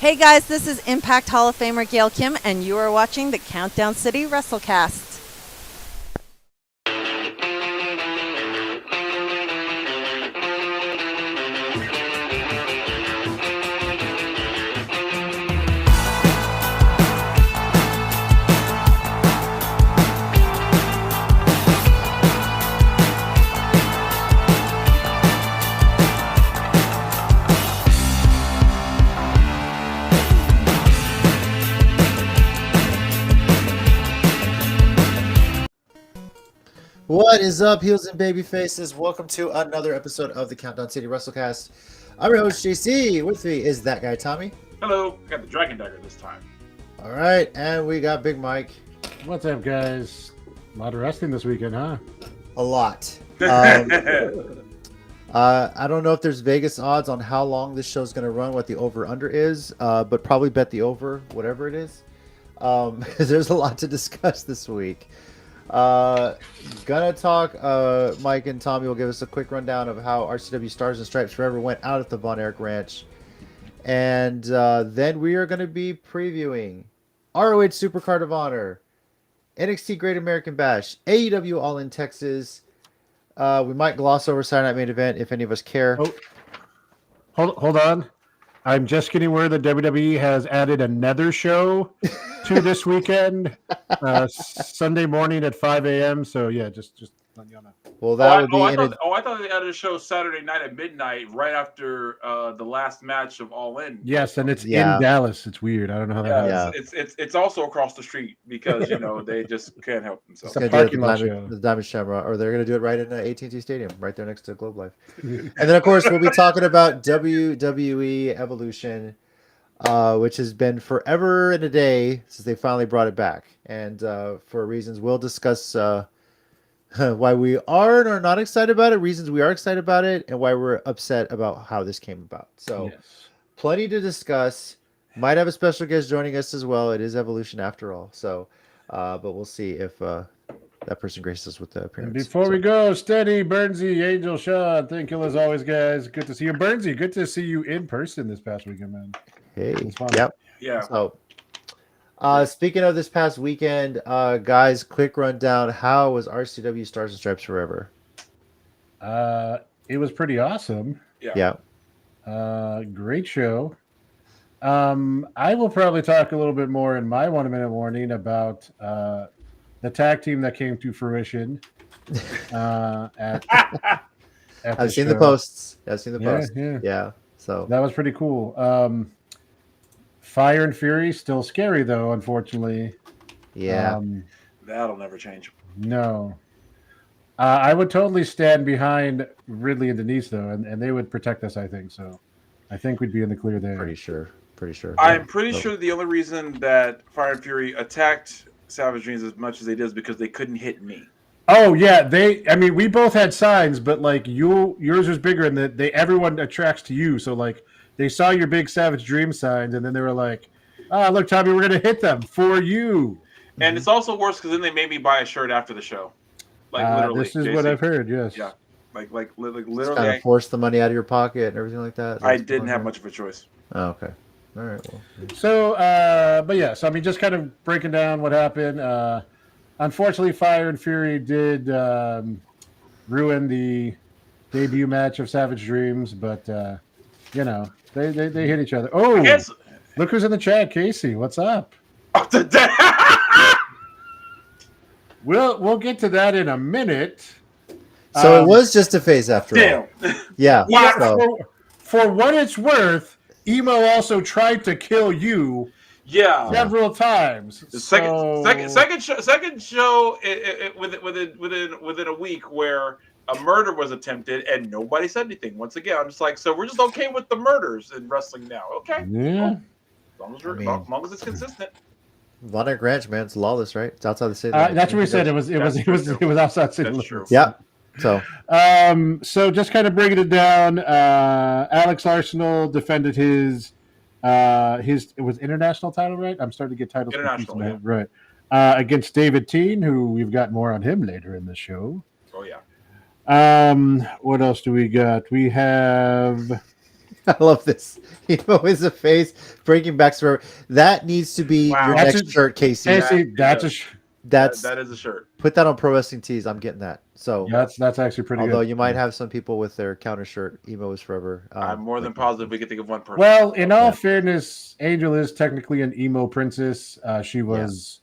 Hey guys, this is Impact Hall of Famer Gail Kim, and you are watching the Countdown City WrestleCast. What is up, heels and baby faces? Welcome to another episode of the Countdown City WrestleCast. I'm your host, JC. With me is that guy, Tommy. Hello. I got the Dragon Dagger this time. All right, and we got Big Mike. What's up, guys? A lot of wrestling this weekend, huh? A lot. I don't know if there's Vegas odds on how long this show's going to run, what the over-under is, but probably bet the over, whatever it is. There's a lot to discuss this week. Gonna talk. Mike and Tommy will give us a quick rundown of how RCW Stars and Stripes Forever went out at the Von Erich Ranch, and then we are going to be previewing ROH SuperCard of Honor, NXT Great American Bash, AEW All In Texas. We might gloss over Saturday Night Main Event if any of us care. Oh, hold on. I'm just getting word that WWE has added another show to this weekend, Sunday morning at 5 a.m. So yeah, just let you know. Well, that would be. I thought they added a show Saturday night at midnight, right after the last match of All In. Yes, and it's in Dallas. It's weird. I don't know how that happens. It's also across the street because they just can't help themselves. It's going to do it the Diamond Shamrock, or they're going to do it right in AT&T Stadium, right there next to Globe Life. And then, of course, we'll be talking about WWE Evolution, which has been forever and a day since they finally brought it back. And for reasons we'll discuss why we are and are not excited about it, reasons we are excited about it, and why we're upset about how this came about. So plenty to discuss. Might have a special guest joining us as well. It is Evolution after all. So, but we'll see if that person graces us with the appearance. And before we go, Steady, Burnsy, Angel, Sean, thank you as always, guys. Good to see you. Burnsy, good to see you in person this past weekend, man. Hey, yep. Yeah. So, speaking of this past weekend, guys, quick rundown. How was RCW Stars and Stripes Forever? It was pretty awesome. Yeah. Great show. I will probably talk a little bit more in my 1 minute warning about the tag team that came to fruition. I've seen the posts. Yeah. So that was pretty cool. Fire and Fury, still scary though, unfortunately. Yeah. That'll never change. No. I would totally stand behind Ridley and Denise though, and they would protect us, I think. So I think we'd be in the clear there. Pretty sure. I'm pretty sure the only reason that Fire and Fury attacked Savage Dreams as much as they did is because they couldn't hit me. Oh yeah, we both had signs, but like yours was bigger, and that everyone attracts to you. So like they saw your big Savage Dream signs, and then they were like, look, Tommy, we're gonna hit them for you. And it's also worse because then they made me buy a shirt after the show. Like literally, this is what I've heard. Yes. Yeah. Like literally, just kind of force the money out of your pocket and everything like that. I didn't have much of a choice. Oh, okay. All right. Well. So, but yeah. So I mean, just kind of breaking down what happened. Unfortunately, Fire and Fury did ruin the debut match of Savage Dreams, but they hit each other. Oh, look who's in the chat, Casey. What's up? We'll get to that in a minute. So it was just a phase after all. Yeah. So. For what it's worth, Emo also tried to kill you. Yeah, several times. The second show within a week where a murder was attempted and nobody said anything. Once again, I'm just like, so we're just okay with the murders in wrestling now. Okay, yeah. Well, as long as it's consistent. Von Erich Ranch, man, it's lawless, right? It's outside the city. That's what we said. It was outside city. That's true. Yep. So just kind of breaking it down. Alex Arsenal defended his it was international title, right? I'm starting to get titles international, yeah. Right? Against David Teen, who we've got more on him later in the show. Oh yeah. What else do we got? We have I love this. Emo is a face. Breaking backs forever. That needs to be Wow. your That's next a- shirt, Casey. Casey, that's That is a shirt. Put that on Pro Wrestling Tees. I'm getting that. So that's actually pretty although good. you might have some people with their counter shirt, emo is forever. I'm more than positive we can think of one person. Well, in all fairness, Angel is technically an emo princess. She was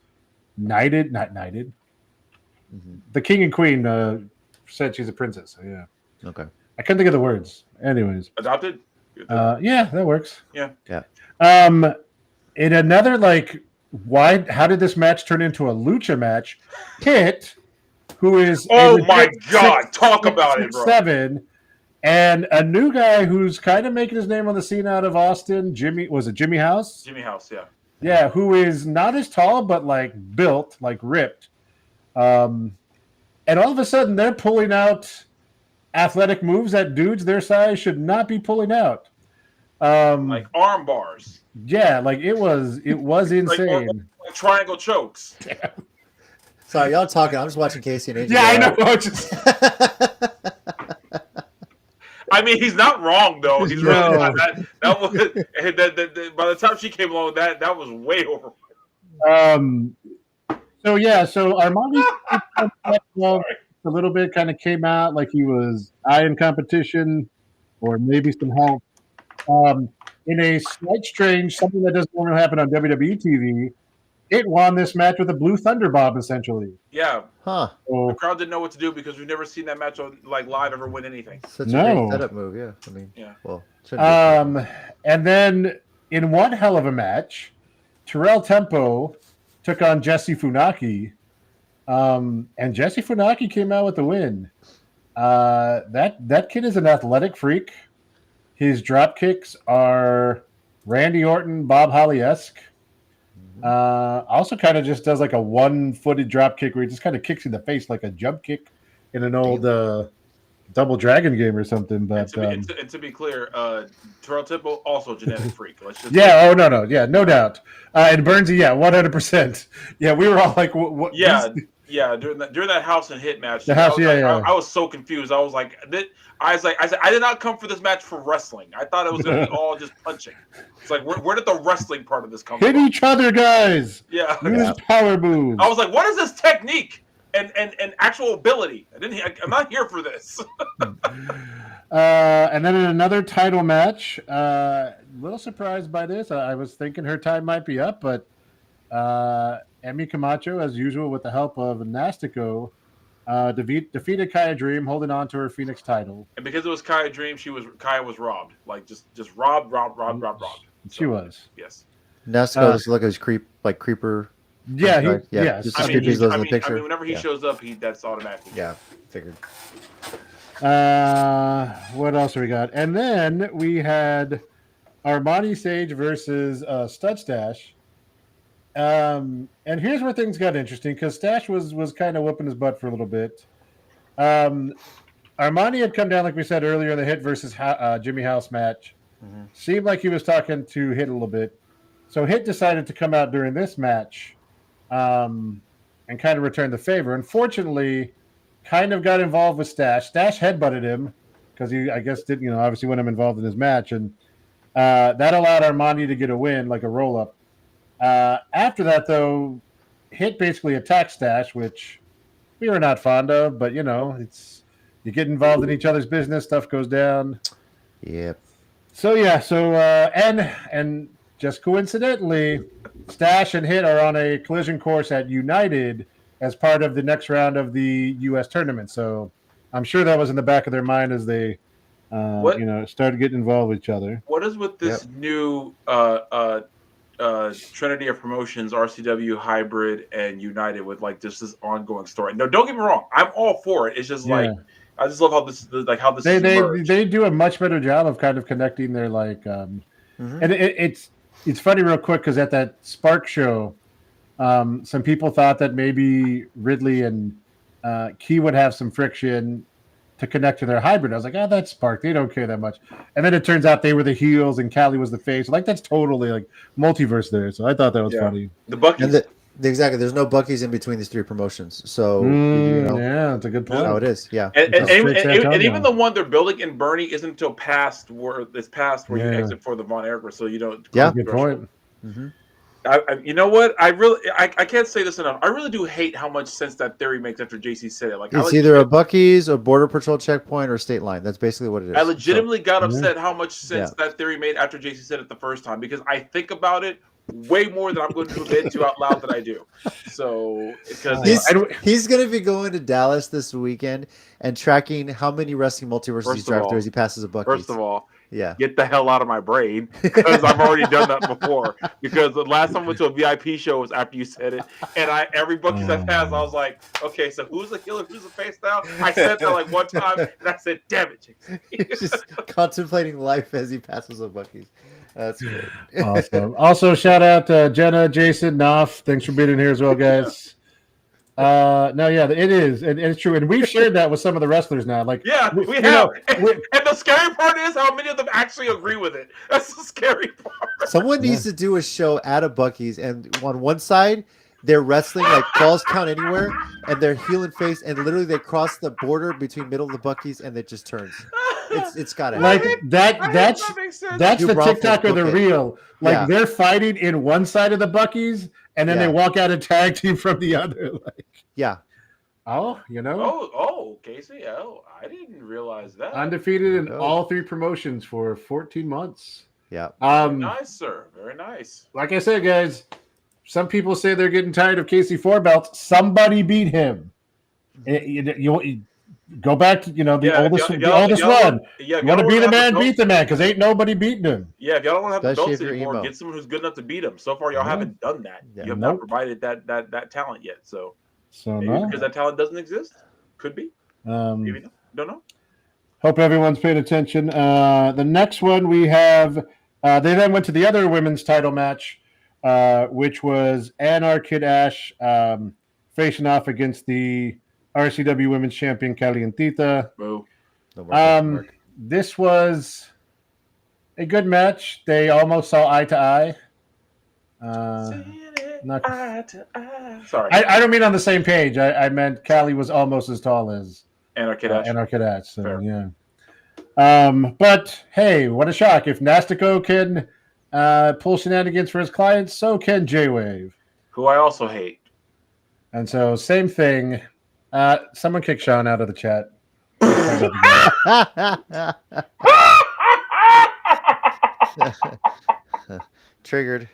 knighted, not knighted. Mhm. The king and queen said she's a princess. So yeah. Okay. I couldn't think of the words. Anyways. Adopted? Yeah, that works. Yeah. In another how did this match turn into a lucha match? Hit, who is Oh my God, talk about it, bro. 7, and a new guy who's kind of making his name on the scene out of Austin. Jimmy House? Jimmy House, yeah. Yeah, who is not as tall, but built, ripped. And all of a sudden, they're pulling out athletic moves that dudes their size should not be pulling out. Like arm bars. Yeah, it was insane. Like triangle chokes. Sorry, y'all talking. I'm just watching Casey and AJ. Yeah, I know. I mean, he's not wrong though. He's really No. not. That was by the time she came along, that was way over. So Armani a little bit, kind of came out like he was eyeing competition or maybe some help. In a slight strange, something that doesn't normally happen on WWE TV, it won this match with a Blue Thunder Bomb, essentially. Yeah. Huh. The crowd didn't know what to do because we've never seen that match on live ever win anything. Such a great setup move, yeah. I mean, yeah. Well, and then in one hell of a match, Terrell Tempo took on Jesse Funaki, and Jesse Funaki came out with the win. That kid is an athletic freak. His drop kicks are Randy Orton, Bob Holly-esque. Also kind of just does a one-footed drop kick where he just kind of kicks in the face like a jump kick in an old Double Dragon game or something. But and to be clear, Terrell Tempo also a genetic freak. Let's just no doubt. And Burnsy, 100%. Yeah, we were all like, what? Yeah, during that house and hit match. The house, I was so confused. I was like, I said, I did not come for this match for wrestling. I thought it was going to be all just punching. It's like, where did the wrestling part of this come from? Hit each other, guys. Yeah. Use power moves. I was like, what is this technique and actual ability? I'm not here for this. And then in another title match, a little surprised by this. I was thinking her time might be up, but Emi Camacho, as usual, with the help of Nastico, defeated Kaya Dream, holding on to her Phoenix title. And because it was Kaya Dream, Kaya was robbed. Just robbed. She was. Yes. Nasco does look like creeper. Yeah, Just I in the picture. mean, whenever he shows up, that's automatic. Yeah, figured. What else we got? And then we had Armani Sage versus Stud Stash. And here's where things got interesting because Stash was kind of whooping his butt for a little bit. Armani had come down, like we said earlier, in the Hit versus Jimmy House match. Mm-hmm. Seemed like he was talking to Hit a little bit. So Hit decided to come out during this match and kind of return the favor. Unfortunately, kind of got involved with Stash. Stash headbutted him because he, I guess, didn't, obviously want him involved in his match. And that allowed Armani to get a win, like a roll-up. After that, though, Hit basically attacked Stash, which we were not fond of, but it's you get involved in each other's business, stuff goes down. Yep. So and just coincidentally, Stash and Hit are on a collision course at United as part of the next round of the U.S. tournament. So I'm sure that was in the back of their mind as they started getting involved with each other. What is with this new Trinity of Promotions, RCW, Hybrid, and United with this ongoing story? No, don't get me wrong. I'm all for it. It's just I just love how this they do a much better job of kind of connecting their and it's funny real quick because at that Spark show, some people thought that maybe Ridley and Key would have some friction to connect to their hybrid. I was like, that's Spark. They don't care that much. And then it turns out they were the heels and Callie was the face. That's totally multiverse there. So I thought that was funny. The Bucky's. Exactly. There's no Bucky's in between these three promotions, so you know yeah, that's a good that's point. how it is. Yeah, And, It's and, straight and, San and even Antonio. the one they're building in Bernie isn't until past where you Yeah. exit for the Von Erich, so you don't. Yeah. Good point. hmm You know what? I can't say this enough. I really do hate how much sense that theory makes after JC said it. Like, it's either a Bucky's, a Border Patrol checkpoint, or state line. That's basically what it is. I legitimately got Yeah. upset how much sense that theory made after JC said it the first time, because I think about it way more than I'm going to admit to out loud that I do. So because he's going to be going to Dallas this weekend and tracking how many wrestling multiverses he drives through as he passes a Bucky's. First of all, yeah, get the hell out of my brain, because I've already done that before. Because the last time I went to a VIP show was after you said it, and every Bucky's I passed, I was like, okay, so who's the healer, who's the face now? I said that like one time, and I said, damn it, JC. He's just contemplating life as he passes a Bucky's. That's great. Awesome. Also, shout out to Jenna, Jason, Knopf. Thanks for being in here as well, guys. No, yeah, it is, and it's true, and we've shared that with some of the wrestlers now. Like, Yeah, we have. And the scary part is how many of them actually agree with it. That's the scary part. Someone needs to do a show at a Bucky's, and on one side they're wrestling like Falls Count Anywhere, and they're heel and face, and literally they cross the border between middle of the Bucky's, and it just turns. It's got to like happen. that's You the brought TikTok or the book it. reel. Like Yeah. they're fighting in one side of the Bucky's, and then they walk out a tag team from the other. Like, Yeah. oh, you know, Oh, Casey. Oh, I didn't realize that. undefeated in all three promotions for 14 months. Yeah. Very nice, sir. Very nice. Like I said, guys, some people say they're getting tired of Casey Four Belts. Somebody beat him. You go back to the oldest run. Yeah, you want to be the man, beat the man, because ain't nobody beating him. Yeah, if y'all don't want to have the belts anymore, emo. get someone who's good enough to beat him. So far, y'all haven't done that. Yeah. You have not provided that talent yet. So maybe no. because that talent doesn't exist. Could be. Maybe not. Don't know. Hope everyone's paying attention. The next one we have, they then went to the other women's title match, which was Anar Kid Ash facing off against the RCW Women's Champion Calientita. Boo. This was a good match. They almost saw eye to eye. Sorry. I don't mean on the same page. I meant Callie was almost as tall as Anar Kid Ash. Anar Kid Ash. So, Fair. yeah. But hey, what a shock! If Nastico can pull shenanigans for his clients, so can J-Wave. Who I also hate. And so, same thing. Someone kick Sean out of the chat. Triggered.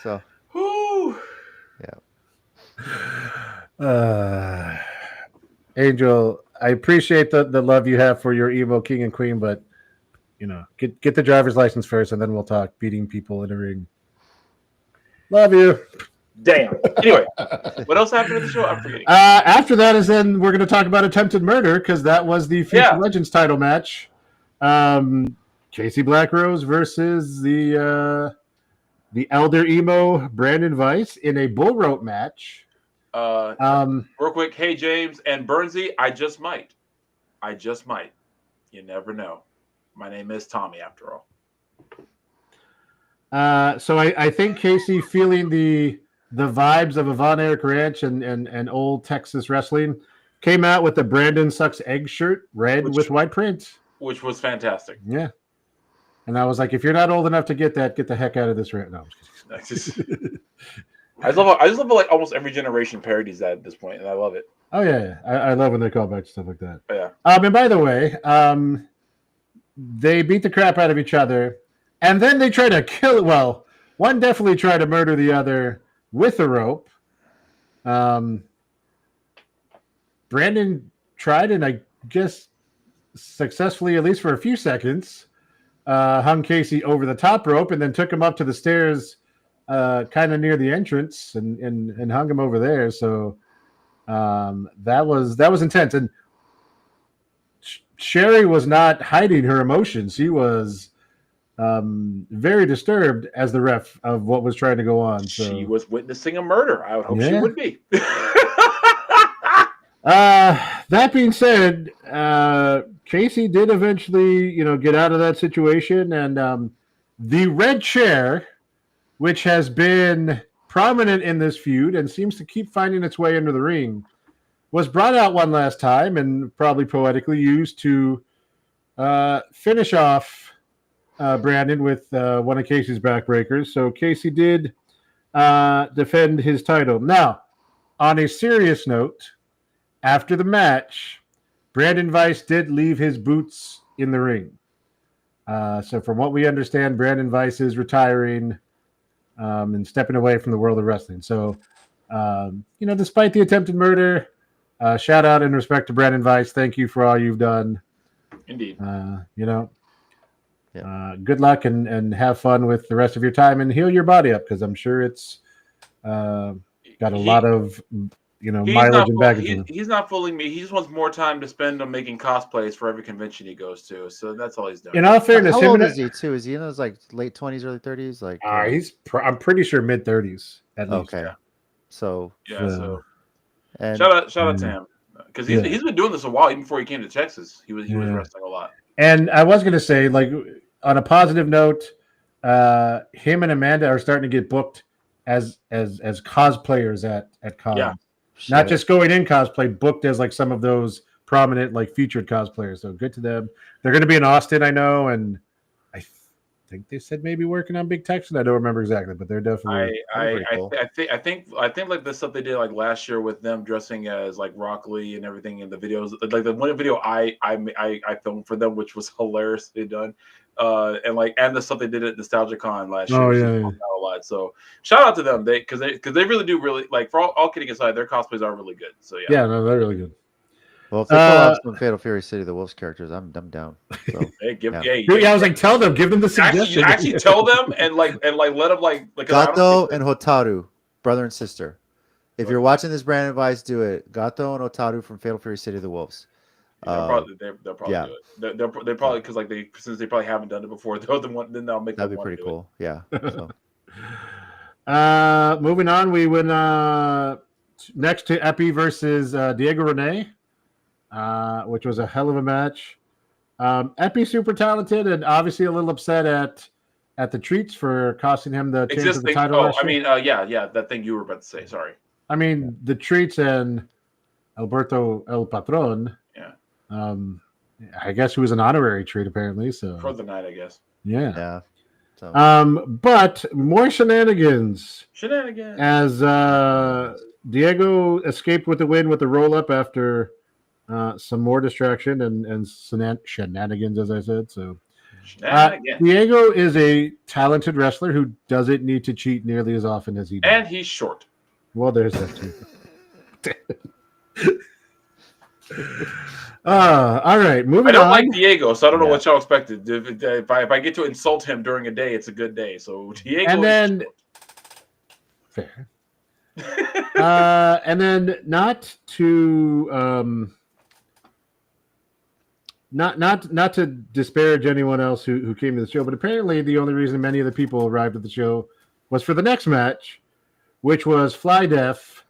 So. Whew. Yeah. Angel, I appreciate the love you have for your emo king and queen, but get the driver's license first, and then we'll talk beating people in a ring. Love you. Damn. Anyway, what else happened at the show? I'm forgetting. After that is then we're going to talk about attempted murder, because that was the Future Legends title match. Casey Blackrose versus the elder emo Brandon Weiss in a bull rope match. Real quick, hey James and Bernsey, I just might. You never know. My name is Tommy, after all. So I think Casey, feeling the vibes of a Von Erich Ranch and old Texas wrestling, came out with the Brandon Sucks Egg shirt, red with white print, which was fantastic. Yeah, and I was like, if you're not old enough to get that, get the heck out of this right now. I just love like almost every generation parodies that at this point, and I love it. Oh yeah, I love when they call back stuff like that. Yeah. And by the way, they beat the crap out of each other, and then they try to kill. Well, one definitely tried to murder the other with a rope. Brandon tried, and I guess successfully, at least for a few seconds, hung Casey over the top rope, and then took him up to the stairs, kind of near the entrance, and hung him over there. So that was intense. And Sherry was not hiding her emotions. She was very disturbed as the ref of what was trying to go on. So. She was witnessing a murder. I would hope she would be. That being said, Casey did eventually, get out of that situation, and the red chair, which has been prominent in this feud and seems to keep finding its way into the ring, was brought out one last time and probably poetically used to finish off Brandon with one of Casey's backbreakers. So Casey did defend his title. Now, on a serious note, after the match, Brandon Weiss did leave his boots in the ring. So from what we understand, Brandon Weiss is retiring and stepping away from the world of wrestling. So, despite the attempted murder, shout out and respect to Brandon Weiss. Thank you for all you've done. Indeed. Good luck and have fun with the rest of your time and heal your body up, because I'm sure it's got a lot of mileage and baggage. He's not fooling me. He just wants more time to spend on making cosplays for every convention he goes to. So that's all he's doing. In all fairness, how old is he too? Is he in his like late 20s, early 30s? Like I'm pretty sure mid 30s at least. Okay, so and shout out to him, because he's been doing this a while. Even before he came to Texas, he was wrestling a lot. And I was going to say, like, on a positive note, him and Amanda are starting to get booked as cosplayers at cons. Yeah. Not just going in cosplay, booked as like some of those prominent like featured cosplayers. So good to them. They're going to be in Austin, I know, and I think they said maybe working on Big Texas. I don't remember exactly, but they're definitely. I think like the stuff they did like last year with them dressing as like Rock Lee and everything in the videos, like the one video I filmed for them, which was hilariously done, and the stuff they did at NostalgiaCon last year. Oh yeah. A lot. So shout out to them, because they really do like, for all kidding aside, their cosplays are really good. So yeah, no, they're really good. Well, if they pull off some Fatal Fury City of the Wolves characters, I'm down. So, I was like, tell them, give them the suggestion. Actually tell them and let them like Gato and Hotaru, brother and sister. If you're watching this, Brandon Weiss, do it. Gato and Hotaru from Fatal Fury City of the Wolves. They'll probably do it. They're probably, because since they probably haven't done it before, then they'll make. That'd be pretty cool. Yeah. So. Moving on, we went next to Epi versus Diego Rene. Which was a hell of a match. Epi super talented and obviously a little upset at the treats for costing him the chance of the title. Oh, I mean, that thing you were about to say. Sorry. I mean, the treats and Alberto El Patron. Yeah. I guess he was an honorary treat apparently. So for the night, I guess. Yeah. Yeah. So. But more shenanigans. As Diego escaped with the win with the roll up after some more distraction and shenanigans, as I said. So, Diego is a talented wrestler who doesn't need to cheat nearly as often as he does. And he's short. Well, there's that too. All right, moving on. I don't like Diego, so I don't know what y'all expected. If I get to insult him during a day, it's a good day. So Diego, and then fair. And then not to not to disparage anyone else who came to the show, but apparently the only reason many of the people arrived at the show was for the next match, which was Fly Def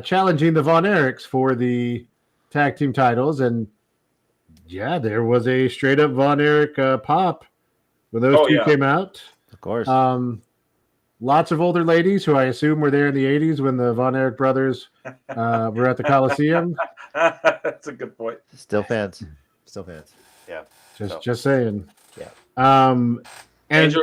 challenging the Von Erichs for the tag team titles. And yeah, there was a straight up Von Erich pop when those two came out. Of course. Lots of older ladies who I assume were there in the 80s when the Von Erich brothers were at the Coliseum. That's a good point. Still fans. Yeah. Just saying. Yeah. Angel,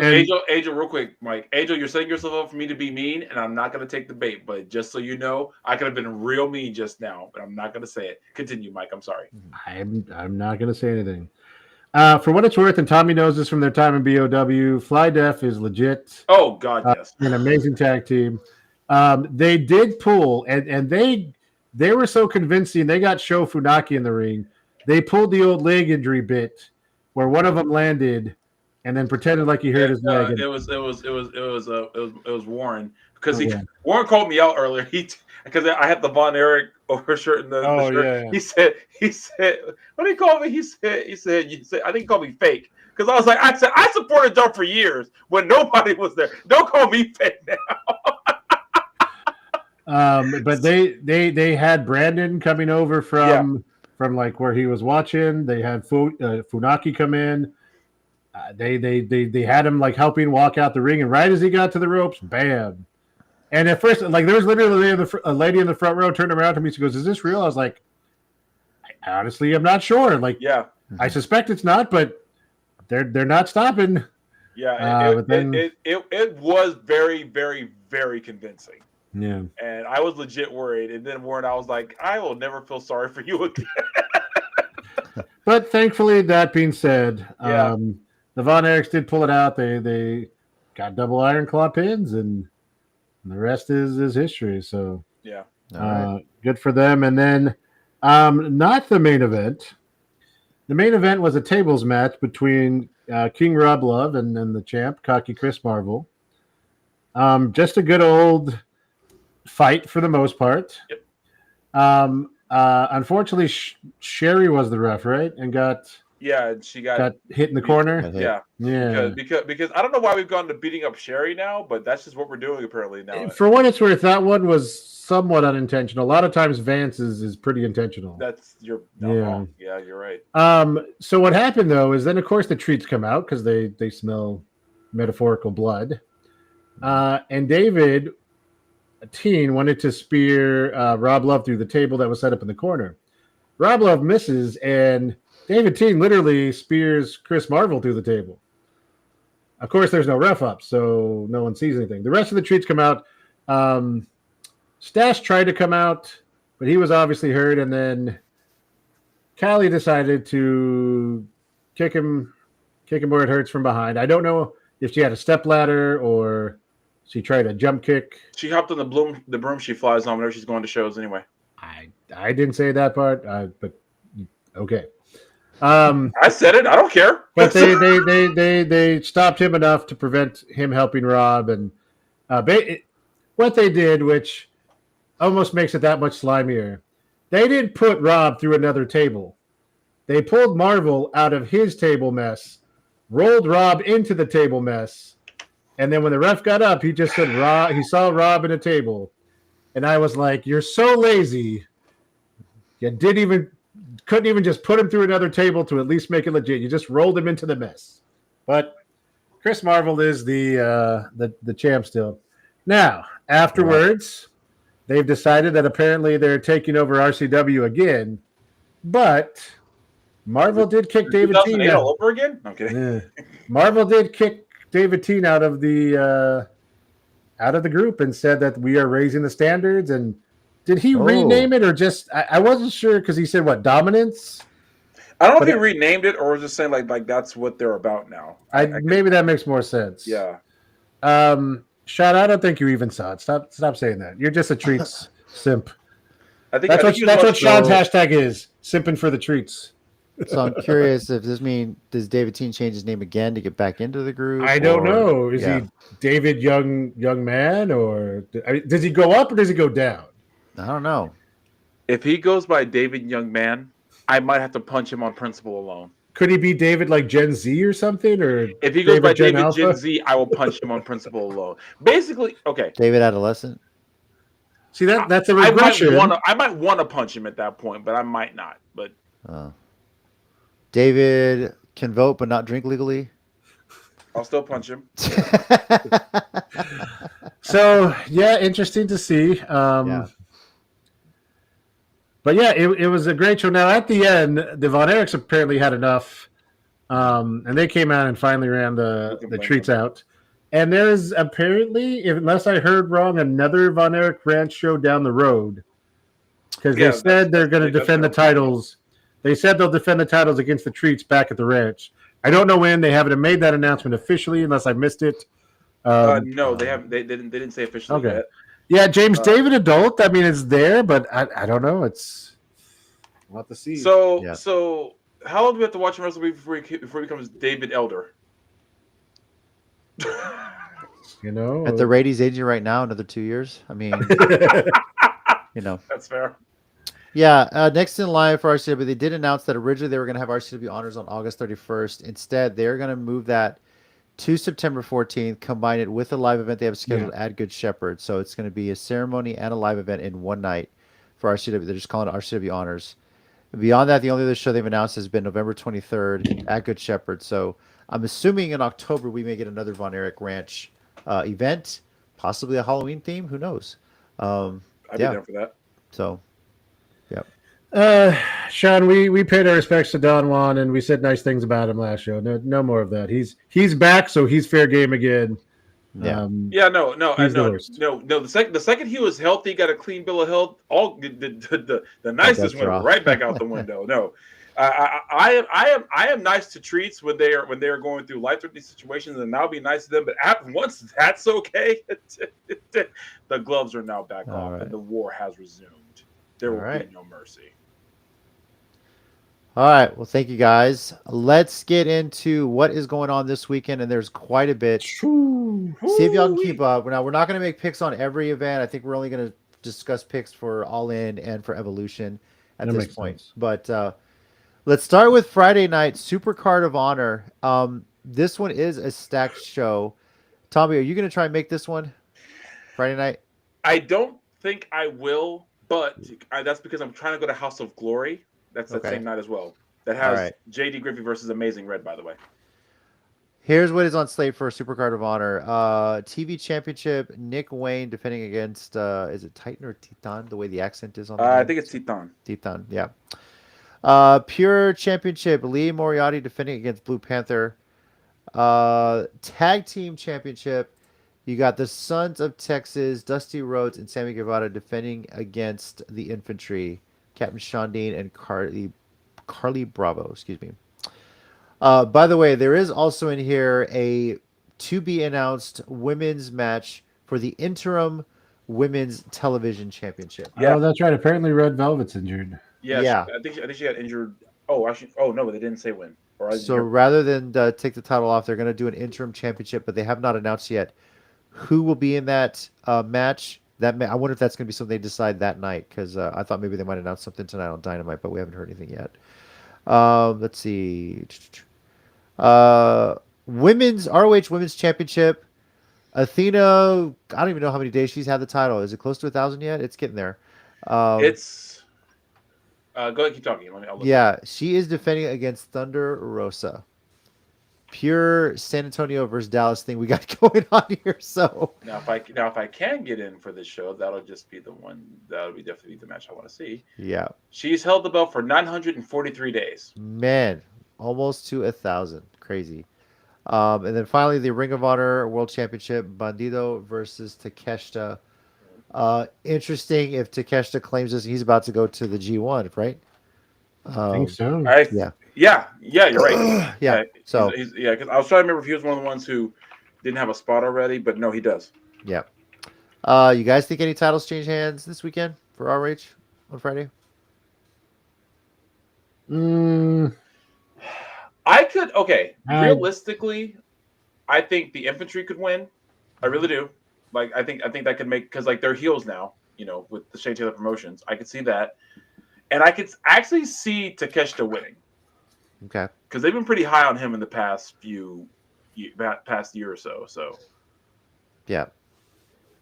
real quick, Mike. Angel, you're setting yourself up for me to be mean, and I'm not going to take the bait. But just so you know, I could have been real mean just now, but I'm not going to say it. Continue, Mike. I'm sorry. I'm not going to say anything. For what it's worth, and Tommy knows this from their time in BOW, Fly Def is legit. Oh, God, yes. An amazing tag team. They did pull, and they were so convincing. They got Sho Funaki in the ring. They pulled the old leg injury bit where one of them landed and then pretended like he hurt his leg. It was Warren, because Warren called me out earlier. Because I had the Von Erich overshirt and the shirt. Yeah. He said, what did he call me? He said, I think he called me fake. Because I was like, I supported y'all for years when nobody was there. Don't call me fake now. But they had Brandon coming over from like where he was watching. They had Funaki come in. They had him like helping walk out the ring, and right as he got to the ropes, bam! And at first, like there was literally a lady in the front row turned around to me. She goes, "Is this real?" I was like, "I honestly am not sure. Like, Yeah. I suspect it's not, but they're not stopping." Yeah, but then it was very, very, very convincing. yeah. And I was legit worried. And then Warren, I was like, I will never feel sorry for you again. But thankfully, that being said, Yeah. the Von Erichs did pull it out. They got double iron claw pins, and the rest is history. So Yeah. good for them. And then not the main event. The main event was a tables match between King Rob Love and the champ, Cocky Chris Marvel. Just a good old fight for the most part. Yep. Unfortunately, Sherry was the ref, right? And She got hit in the corner. Yeah. Because I don't know why we've gone to beating up Sherry now, but that's just what we're doing apparently now. For what it's worth, that one was somewhat unintentional. A lot of times Vance is pretty intentional. You're not wrong. Yeah, you're right. So what happened though is then of course the treats come out because they smell metaphorical blood. And David Teen wanted to spear Rob Love through the table that was set up in the corner. Rob Love misses, and David Teen literally spears Chris Marvel through the table. Of course, there's no ref up, so no one sees anything. The rest of the treats come out. Stash tried to come out, but he was obviously hurt, and then Callie decided to kick him where it hurts from behind. I don't know if she had a step ladder or she tried a jump kick. She hopped on the broom she flies on whenever she's going to shows anyway. I didn't say that part, but okay. I said it. I don't care. But they stopped him enough to prevent him helping Rob, and what they did, which almost makes it that much slimier, they didn't put Rob through another table. They pulled Marvel out of his table mess, rolled Rob into the table mess, and then when the ref got up, he just said he saw Rob in a table, and I was like, "You're so lazy. You couldn't even just put him through another table to at least make it legit. You just rolled him into the mess." But Chris Marvel is the champ still. Now, afterwards, they've decided that apparently they're taking over RCW again, but Marvel did kick David Teen out. All over again? Okay. Yeah. Marvel did kick David Teen out of the group and said that we are raising the standards. And did he rename it or just? I wasn't sure because he said what, dominance. I don't know if he renamed it or was just saying like that's what they're about now. Maybe that makes more sense. Yeah. Shot, I don't think you even saw it. Stop saying that. You're just a treats simp. That's what Sean's hashtag is, simping for the treats. So I'm curious if this means, does David Teen change his name again to get back into the group? I don't know. Is he David Young Man, or does he go up or does he go down? I don't know. If he goes by David Young Man, I might have to punch him on principle alone. Could he be David like Gen Z or something? Or if he goes by David Gen Z, I will punch him on principle alone. Basically, okay. David Adolescent. See that's a regression. I might want to punch him at that point, but I might not. But David can vote but not drink legally. I'll still punch him. So yeah, interesting to see. But yeah, it was a great show. Now at the end, the Von Erichs apparently had enough, and they came out and finally ran the treats out. And there's apparently, unless I heard wrong, another Von Erich ranch show down the road because they said they're going to defend the titles. They said they'll defend the titles against the treats back at the ranch. I don't know when. They haven't made that announcement officially, unless I missed it. No, they haven't. They didn't say officially yet. Yeah, James David adult. I mean, it's there, but I don't know. We'll have to see. So how long do we have to watch him wrestle before he becomes David Elder? At the rate he's aging right now, another 2 years. I mean, that's fair. Yeah, next in line for RCW, they did announce that originally they were going to have RCW Honors on August 31st. Instead, they're going to move that to September 14th, combine it with a live event they have scheduled at Good Shepherd. So it's going to be a ceremony and a live event in one night for RCW. They're just calling it RCW Honors. Beyond that, the only other show they've announced has been November 23rd at Good Shepherd. So I'm assuming in October we may get another Von Erich Ranch event, possibly a Halloween theme. Who knows? I'd be down for that. So, yeah. Sean, we paid our respects to Don Juan and we said nice things about him last show. No more of that. He's back, so he's fair game again. Yeah. No. He's the worst. No. The second he was healthy, got a clean bill of health. All the nicest went right back out the window. No, I am nice to treats when they are going through life-threatening situations, and I'll be nice to them. But once that's okay, the gloves are now back off, and the war has resumed. There will be no mercy. All right. Well, thank you guys. Let's get into what is going on this weekend, and there's quite a bit. See if y'all can keep up. Now, we're not going to make picks on every event. I think we're only going to discuss picks for All In and for Evolution at this point. Sense. But let's start with Friday night, SuperCard of Honor. This one is a stacked show. Tommy, are you going to try and make this one Friday night? I don't think I will, but that's because I'm trying to go to House of Glory. That's that same night as well. That has JD Griffey versus Amazing Red, by the way. Here's what is on slate for SuperCard of Honor. TV Championship, Nick Wayne defending against, is it Titan or Titan? The way the accent is on the I think it's Titan. Titan, yeah. Pure Championship, Lee Moriarty defending against Blue Panther. Tag Team Championship, you got the Sons of Texas, Dusty Rhodes and Sammy Guevara defending against the Infantry, Captain Sean Dean and Carly Bravo, excuse me. By the way, there is also in here a to-be-announced women's match for the interim women's television championship. Yeah, that's right. Apparently, Red Velvet's injured. Yeah. I think she got injured. No, but they didn't say when. So rather than take the title off, they're going to do an interim championship, but they have not announced yet who will be in that match. I wonder if that's going to be something they decide that night, because I thought maybe they might announce something tonight on Dynamite, but we haven't heard anything yet. Let's see. ROH Women's Championship. Athena, I don't even know how many days she's had the title. Is it close to 1,000 yet? It's getting there. It's go ahead, keep talking. She is defending against Thunder Rosa. Pure San Antonio versus Dallas thing we got going on here. So now if I can get in for this show, that'll just be the one. That'll be definitely the match I want to see. Yeah. She's held the belt for 943 days. Man, almost to 1,000. Crazy. And then finally, the Ring of Honor World Championship, Bandido versus Takeshita. Interesting if Takeshita claims this, he's about to go to the G1, right? I think so. Yeah, you're right. Yeah. So because I was trying to remember if he was one of the ones who didn't have a spot already, but no, he does. Yeah. You guys think any titles change hands this weekend for ROH on Friday? I could. Okay, realistically, I think the Infantry could win. I really do. Like, I think that could make, because like they're heels now, with the Shane Taylor Promotions. I could see that, and I could actually see Takeshita winning. Okay. Because they've been pretty high on him in the past year or so. So. Yeah.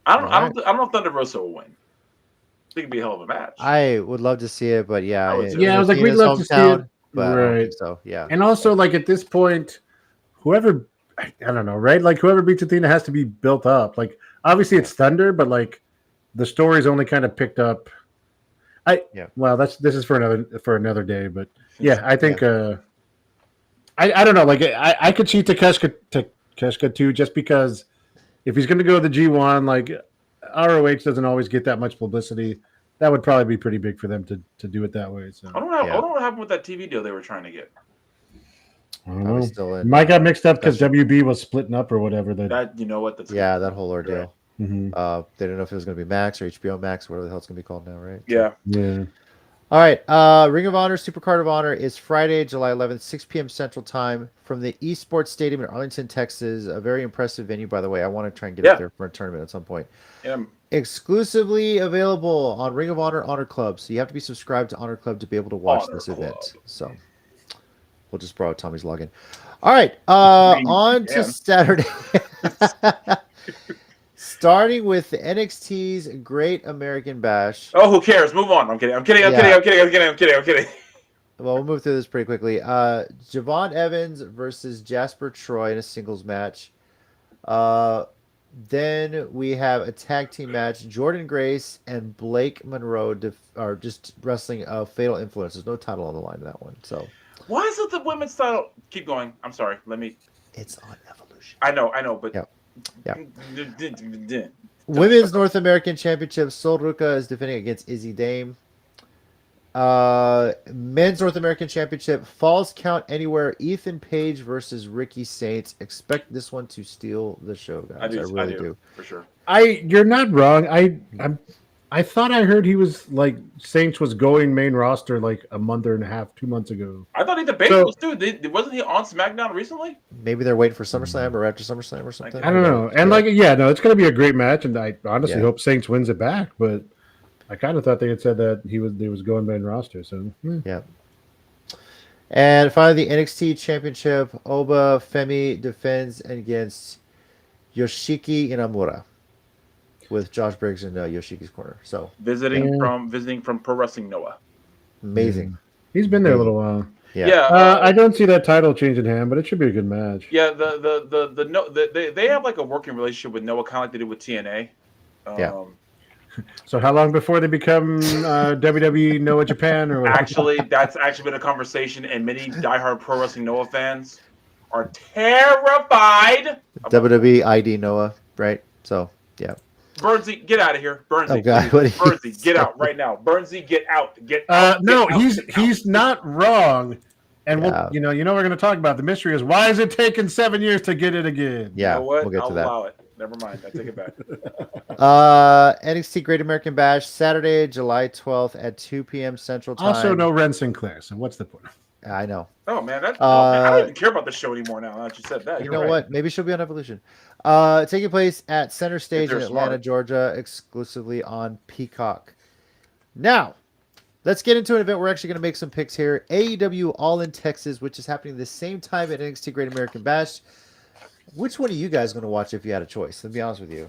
I don't know if Thunder Rosa will win. I think it'd be a hell of a match. I would love to see it, but I was like, we'd love to see it. But right. I don't think so, yeah. And also, like, at this point, whoever, I don't know, right? Like, whoever beats Athena has to be built up. Like, obviously it's Thunder, but like, the story's only kind of picked up. Well, this is for another day, but yeah, I think I don't know. Like, I could see Takeshita too, just because if he's going to go to the G1, like, ROH doesn't always get that much publicity. That would probably be pretty big for them to do it that way. So I don't know what happened with that TV deal they were trying to get. I don't know. Mike got mixed up because WB was splitting up or whatever. That whole ordeal. Right. Mm-hmm. They didn't know if it was going to be Max or HBO Max, whatever the hell it's going to be called now, right? Yeah. Yeah. All right. Ring of Honor SuperCard of Honor is Friday, July 11th, 6 p.m. Central Time from the Esports Stadium in Arlington, Texas. A very impressive venue, by the way. I want to try and get up there for a tournament at some point. Yeah. Exclusively available on Ring of Honor Honor Club. So you have to be subscribed to Honor Club to be able to watch this event. So we'll just borrow Tommy's login. All right. On to Saturday. Starting with NXT's Great American Bash. Oh, who cares? Move on. I'm kidding. Well, we'll move through this pretty quickly. Javon Evans versus Jasper Troy in a singles match. Then we have a tag team match. Jordan Grace and Blake Monroe are just wrestling a Fatal Influence. There's no title on the line in that one. So Why is it the women's title? Keep going. I'm sorry. it's on Evolution. I know, but Yeah. Women's North American Championship. Sol Ruca is defending against Izzy Dame. Men's North American Championship. Falls Count Anywhere. Ethan Page versus Ricky Saints. Expect this one to steal the show, guys. I really do. For sure. You're not wrong. I thought I heard he was like Saints was going main roster like a month and a half, 2 months ago. I thought he debated was too. Wasn't he on SmackDown recently? Maybe they're waiting for SummerSlam or after SummerSlam or something. I don't know. And it's going to be a great match, and I honestly hope Saints wins it back. But I kind of thought they had said that he was going main roster. So yeah. And finally, the NXT Championship. Oba Femi defends against Yoshiki Inamura with Josh Briggs in Yoshiki's corner. So visiting from Pro Wrestling Noah. Amazing. He's been there a little while. Yeah. I don't see that title change in hand, but it should be a good match. Yeah, they have like a working relationship with Noah, kind of like they did with TNA. So how long before they become WWE Noah Japan or whatever? Actually, that's actually been a conversation, and many diehard Pro Wrestling Noah fans are terrified. WWE ID Noah, right? So yeah. Burnsy, get out of here. Burnsy, oh, God, Burnsy, get out right now. Burnsy, get out. Get out. No, he's not wrong. And we'll, we're going to talk about the mystery is why is it taking 7 years to get it again? Yeah, you know what? We'll get to that. Allow it. Never mind. I take it back. NXT Great American Bash, Saturday, July 12th at 2 p.m. Central Time. Also, no Ren Sinclair. So what's the point? I know. Oh man, I don't even care about the show anymore now. That you said that. You know what? Maybe she'll be on Evolution. Taking place at Center Stage in Atlanta, Georgia, exclusively on Peacock. Now, let's get into an event. We're actually going to make some picks here. AEW All In Texas, which is happening the same time at NXT Great American Bash. Which one are you guys going to watch if you had a choice? Let me be honest with you.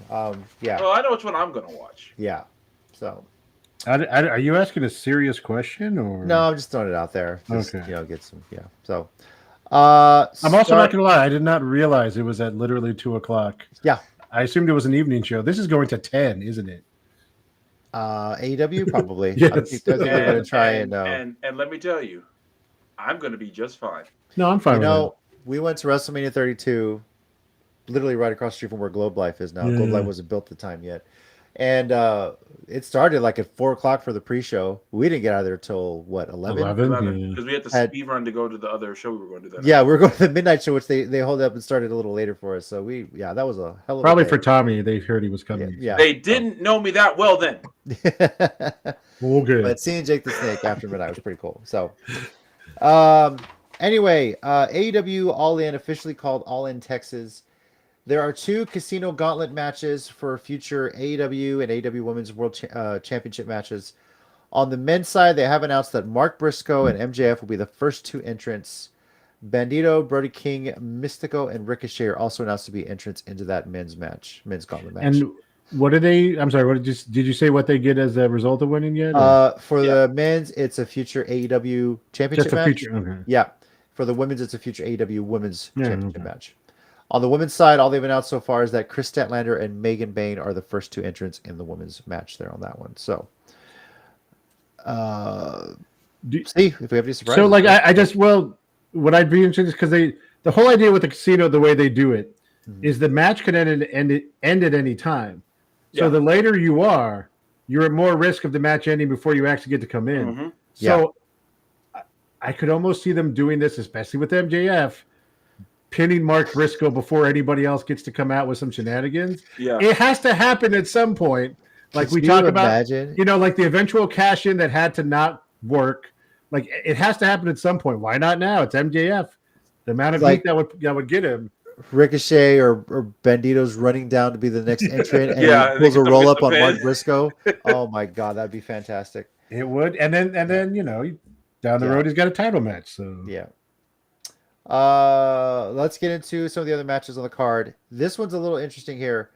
Yeah. Well, I know which one I'm going to watch. Yeah. So. Are you asking a serious question or no? I'm just throwing it out there. Just, okay. Get some. Yeah. So. I'm also not gonna lie. I did not realize it was at literally 2:00. Yeah. I assumed it was an evening show. This is going to 10, isn't it? AEW probably. Yes. I think they're going to try and let me tell you, I'm going to be just fine. No, I'm fine. We went to WrestleMania 32, literally right across the street from where Globe Life is now. Yeah. Globe Life wasn't built at the time yet. And it started like at 4:00 for the pre-show. We didn't get out of there till what 11? 11 because we had to speed run to go to the other show we were going to do that. Yeah, we were going to the midnight show, which they hold up and started a little later for us. So that was a hell of probably a day. For Tommy. They heard he was coming. Yeah. They didn't know me that well then. Okay. But seeing Jake the Snake after midnight was pretty cool. So, anyway, AEW All In, officially called All In Texas. There are 2 Casino Gauntlet matches for future AEW and AEW Women's World Championship matches. On the men's side, they have announced that Mark Briscoe and MJF will be the first 2 entrants. Bandito, Brody King, Mystico, and Ricochet are also announced to be entrants into that men's gauntlet match. And what did they? I'm sorry. What did you say? What they get as a result of winning yet? For the men's, it's a future AEW championship match. Future, okay. Yeah. For the women's, it's a future AEW women's championship match. On the women's side, all they've announced so far is that Chris Statlander and Megan Bain are the first 2 entrants in the women's match there on that one. So, see if we have any surprises. So, what I'd be interested is because the whole idea with the casino, the way they do it, is the match could end at any time. So the later you are, you're at more risk of the match ending before you actually get to come in. Mm-hmm. So, I could almost see them doing this, especially with MJF. Pinning Mark Briscoe before anybody else gets to come out with some shenanigans. Yeah, it has to happen at some point. Like we talk about, like the eventual cash in that had to not work. Like it has to happen at some point. Why not now? It's MJF. The amount of heat that would get him. Ricochet or Bandito's running down to be the next entrant, and he pulls a roll up on Mark Briscoe. Oh my God, that'd be fantastic. It would, and then down the road he's got a title match. So yeah. Let's get into some of the other matches on the card. This one's a little interesting here.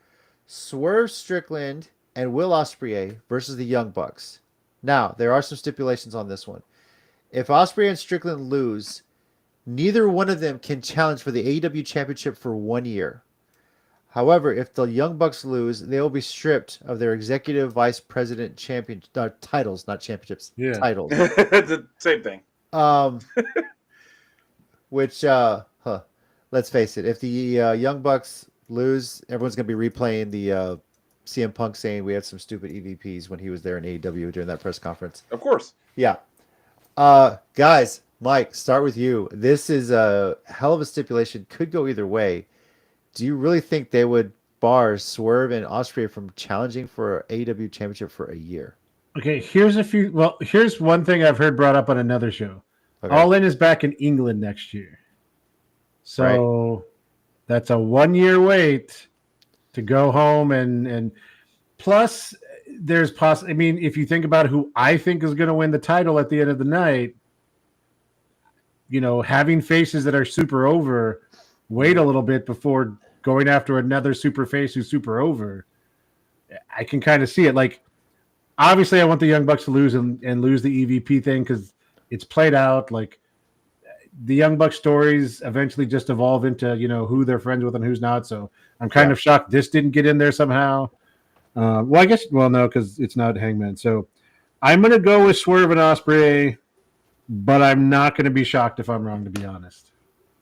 Swerve Strickland and Will Ospreay versus the Young Bucks. Now, there are some stipulations on this one. If Ospreay and Strickland lose, neither one of them can challenge for the AEW Championship for 1 year. However, if the Young Bucks lose, they will be stripped of their executive vice president champion titles, not championships, Yeah. titles. It's the same thing. Which, let's face it, if the Young Bucks lose, everyone's going to be replaying the CM Punk saying we had some stupid EVPs when he was there in AEW during that press conference. Of course. Yeah. Guys, Mike, start with you. This is a hell of a stipulation. Could go either way. Do you really think they would bar Swerve and Ospreay from challenging for AEW championship for a year? Okay, here's one thing I've heard brought up on another show. Okay. All In is back in England next year. So that's a 1 year wait to go home and plus there's I mean, if you think about who I think is going to win the title at the end of the night, you know, having faces that are super over, wait a little bit before going after another super face who's super over. I can kind of see it. Like, obviously, I want the Young Bucks to lose and lose the EVP thing because it's played out. Like, the Young Bucks stories eventually just evolve into, you know, who they're friends with and who's not. So I'm kind of shocked this didn't get in there somehow. No, because it's not Hangman. So I'm going to go with Swerve and Ospreay, but I'm not going to be shocked if I'm wrong, to be honest.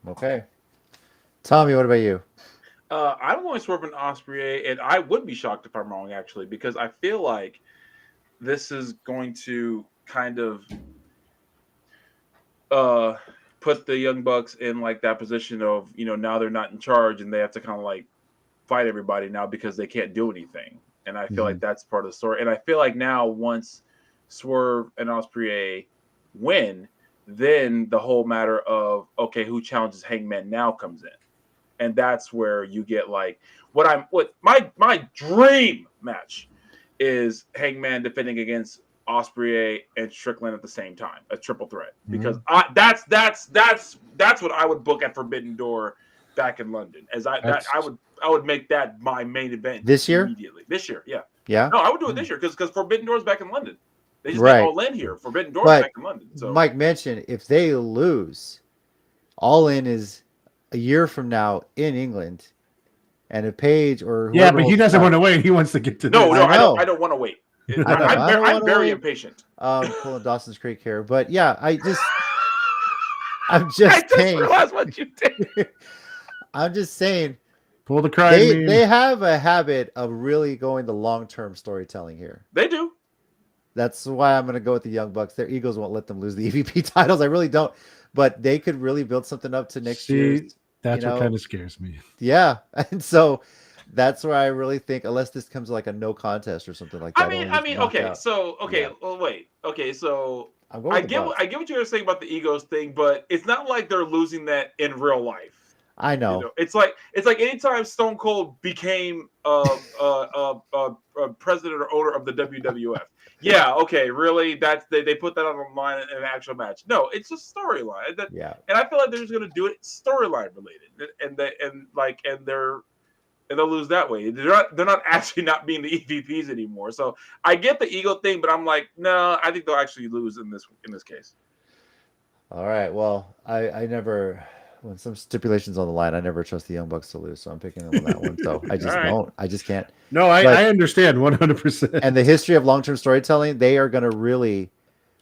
Okay. Tommy, what about you? I'm going Swerve and Ospreay, and I would be shocked if I'm wrong, actually, because I feel like this is going to kind of put the Young Bucks in like that position of, you know, now they're not in charge and they have to kind of like fight everybody now because they can't do anything. And I feel like that's part of the story. And I feel like now once Swerve and Ospreay win, then the whole matter of, okay, who challenges Hangman now comes in. And that's where you get like my dream match is Hangman defending against Ospreay and Strickland at the same time, a triple threat. Because that's what I would book at Forbidden Door back in London. I would make that my main event this year. Immediately. This year, yeah. Yeah. No, I would do it this year because Forbidden Door is back in London. They just Right. made All In here. Forbidden Door is back in London. So Mike mentioned if they lose, All In is a year from now in England, and if Paige or whoever but he doesn't want to wait. He wants to get to no, this. I don't want to wait. I'm very impatient. Pulling Dawson's Creek here, but yeah, I'm just I just saying. realized what you did. I'm just saying. Pull the cry. They have a habit of really going the long-term storytelling here. They do. That's why I'm going to go with the Young Bucks. Their egos won't let them lose the EVP titles. I really don't. But they could really build something up to next year. That's what kind of scares me. Yeah. And so that's where I really think, unless this comes like a no contest or something like that. Okay. So, well, wait. Okay, so I get what you're saying about the egos thing, but it's not like they're losing that in real life. I know. You know, it's like anytime Stone Cold became a president or owner of the WWF. Yeah, okay, really? That's they put that on the line in an actual match. No, it's a storyline. And I feel like they're just gonna do it storyline related, and they'll lose that way. They're not actually not being the EVPs anymore. So I get the ego thing, but I'm like, no, I think they'll actually lose in this case. All right. Well, I never. When some stipulations on the line, I never trust the Young Bucks to lose, so I'm picking them on that one. So I just don't. I just can't. No, I understand 100%. And the history of long-term storytelling, they are going to really,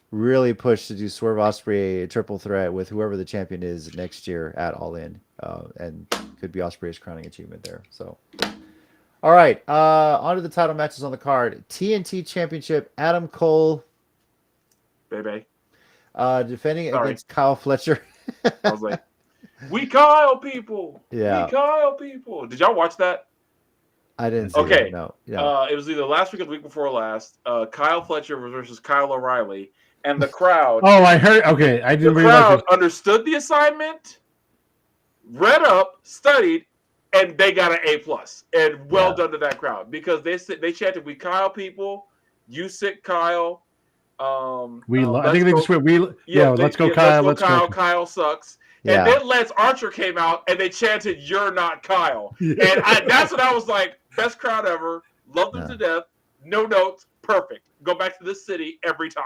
really push to do Swerve Ospreay triple threat with whoever the champion is next year at All In, and could be Ospreay's crowning achievement there. So, all right, on to the title matches on the card. TNT Championship, Adam Cole, baby, defending against Kyle Fletcher. I was like, we Kyle people. Yeah. We Kyle people. Did y'all watch that? I didn't see that, no. Yeah. It was either last week or the week before last. Kyle Fletcher versus Kyle O'Reilly. And the crowd. Oh, I heard. Okay. I didn't realize. The crowd understood the assignment, read up, studied, and they got an A+. And well done to that crowd. Because they chanted, we Kyle people. You sick Kyle. I think they just went, let's go Kyle. Let's go Kyle. Kyle sucks. Yeah. And then Lance Archer came out and they chanted, "You're not Kyle." Yeah. And that's what I was like, best crowd ever. Loved them to death. No notes. Perfect. Go back to this city every time.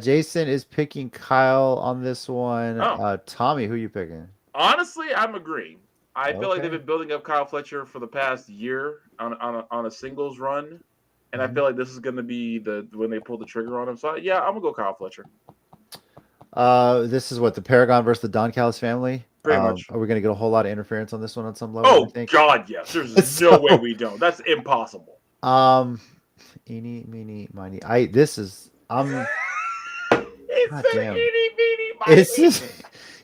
Jason is picking Kyle on this one. Oh. Tommy, who are you picking? Honestly, I'm agreeing. I feel like they've Okay. been building up Kyle Fletcher for the past year on a singles run, and I Mhm. feel like this is going to be when they pull the trigger on him. So yeah, I'm gonna go Kyle Fletcher. This is what the Paragon versus the Don Callis family. Pretty much. Are we going to get a whole lot of interference on this one on some level? Oh I think. God, yes. There's So- no way we don't. That's impossible. Eeny, meeny, miny. This is. God damn. It's just.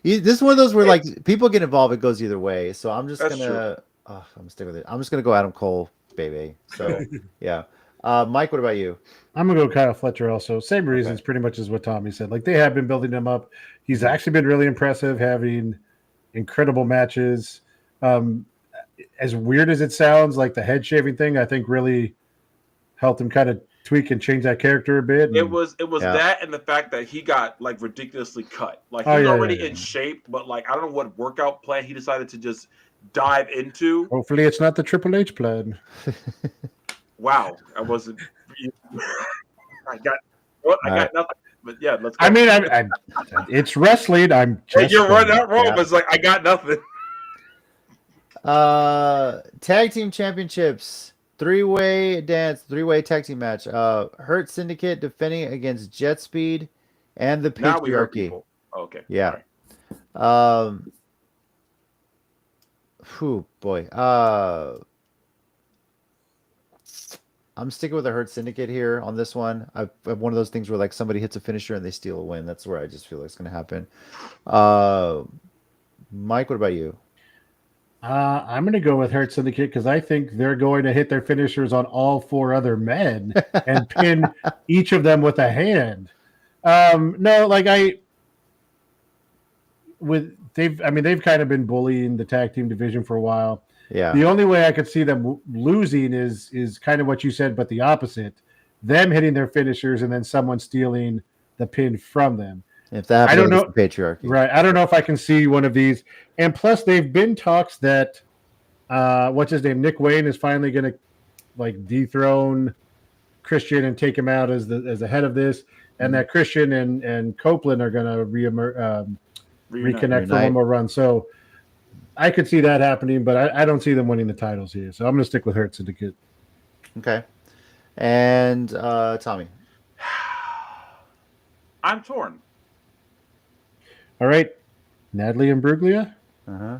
This is one of those where like people get involved. It goes either way. So I'm just That's gonna. I'm gonna stick with it. I'm just gonna go Adam Cole, baby. So yeah. Mike, what about you? I'm gonna go Kyle Fletcher also. Same reasons, pretty much as what Tommy said. Like they have been building him up. He's actually been really impressive, having incredible matches. As weird as it sounds, like the head shaving thing, I think really helped him kind of tweak and change that character a bit. It was Yeah. that and the fact that he got like ridiculously cut. Like Oh, he's yeah, already yeah. in shape, but like I don't know what workout plan he decided to just dive into. Hopefully, it's not the Triple H plan. Wow, I wasn't. I got nothing. But yeah, let's go. I mean, it's wrestling. I'm Hey, just you're right, not wrong, Yeah. but it's like I got nothing. Tag team championships, three-way tag team match. Hurt Syndicate defending against Jet Speed and the Now we hurt Patriarchy. people. Okay. Yeah. All right. Whew, boy. I'm sticking with the Hurt Syndicate here on this one. I've one of those things where like somebody hits a finisher and they steal a win. That's where I just feel like it's going to happen. Mike, what about you? I'm going to go with Hurt Syndicate because I think they're going to hit their finishers on all four other men and pin each of them with a hand. No, like they've kind of been bullying the tag team division for a while. Yeah. The only way I could see them losing is kind of what you said, but the opposite. Them hitting their finishers and then someone stealing the pin from them. If that happens, I don't know. it's the Patriarchy. Right. I don't know if I can see one of these. And plus, they've been talks that what's his name? Nick Wayne is finally going to like dethrone Christian and take him out as the head of this, and that Christian and Copeland are going to reconnect for one more run. So I could see that happening, but I don't see them winning the titles here. So I'm going to stick with Hurt Syndicate. Okay. And Tommy. I'm torn. All right. Natalie and Bruglia? Uh-huh.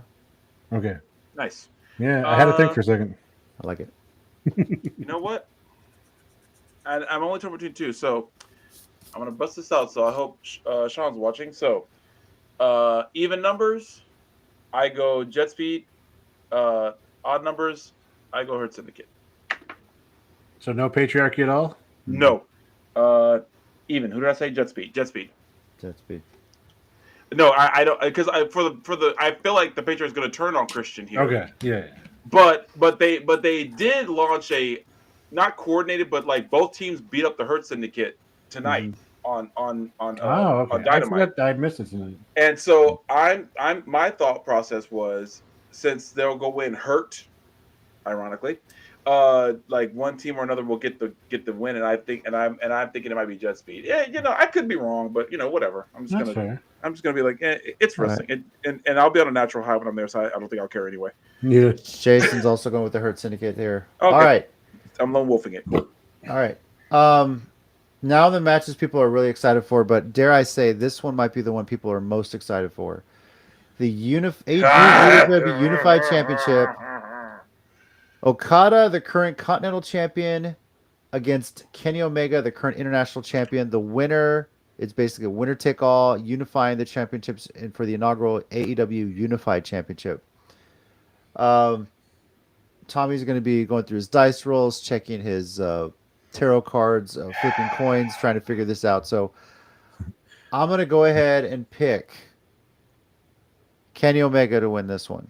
Okay. Nice. Yeah, I had to think for a second. I like it. You know what? I'm only torn between two, so I'm gonna bust this out. So I hope Sean's watching. So even numbers, I go Jet Speed. Odd numbers, I go Hurt Syndicate. So no patriarchy at all? No. Even. Who did I say? Jet Speed. Jet Speed. Jet Speed. No, I don't, because I feel like the Patriots going to turn on Christian here. Okay. Yeah. But they did launch a not coordinated, but like both teams beat up the Hurt Syndicate tonight on Okay. Dynamite. I missed it tonight. And so my thought process was, since they'll go in hurt, ironically, like one team or another will get the win, and I'm thinking it might be Jet Speed. Yeah, I could be wrong, but whatever. I'm just gonna be like, it's wrestling, and I'll be on a natural high when I'm there, so I don't think I'll care anyway. Yeah. Jason's also going with the Hurt Syndicate here. Okay. All right. I'm lone wolfing it. Cool. All right. Now the matches people are really excited for, but dare I say this one might be the one people are most excited for. The AEW Unified Championship. Okada, the current Continental Champion, against Kenny Omega, the current International Champion. The winner, it's basically a winner-take-all, unifying the championships for the inaugural AEW Unified Championship. Tommy's going to be going through his dice rolls, checking his tarot cards, flipping coins, trying to figure this out. So I'm going to go ahead and pick Kenny Omega to win this one.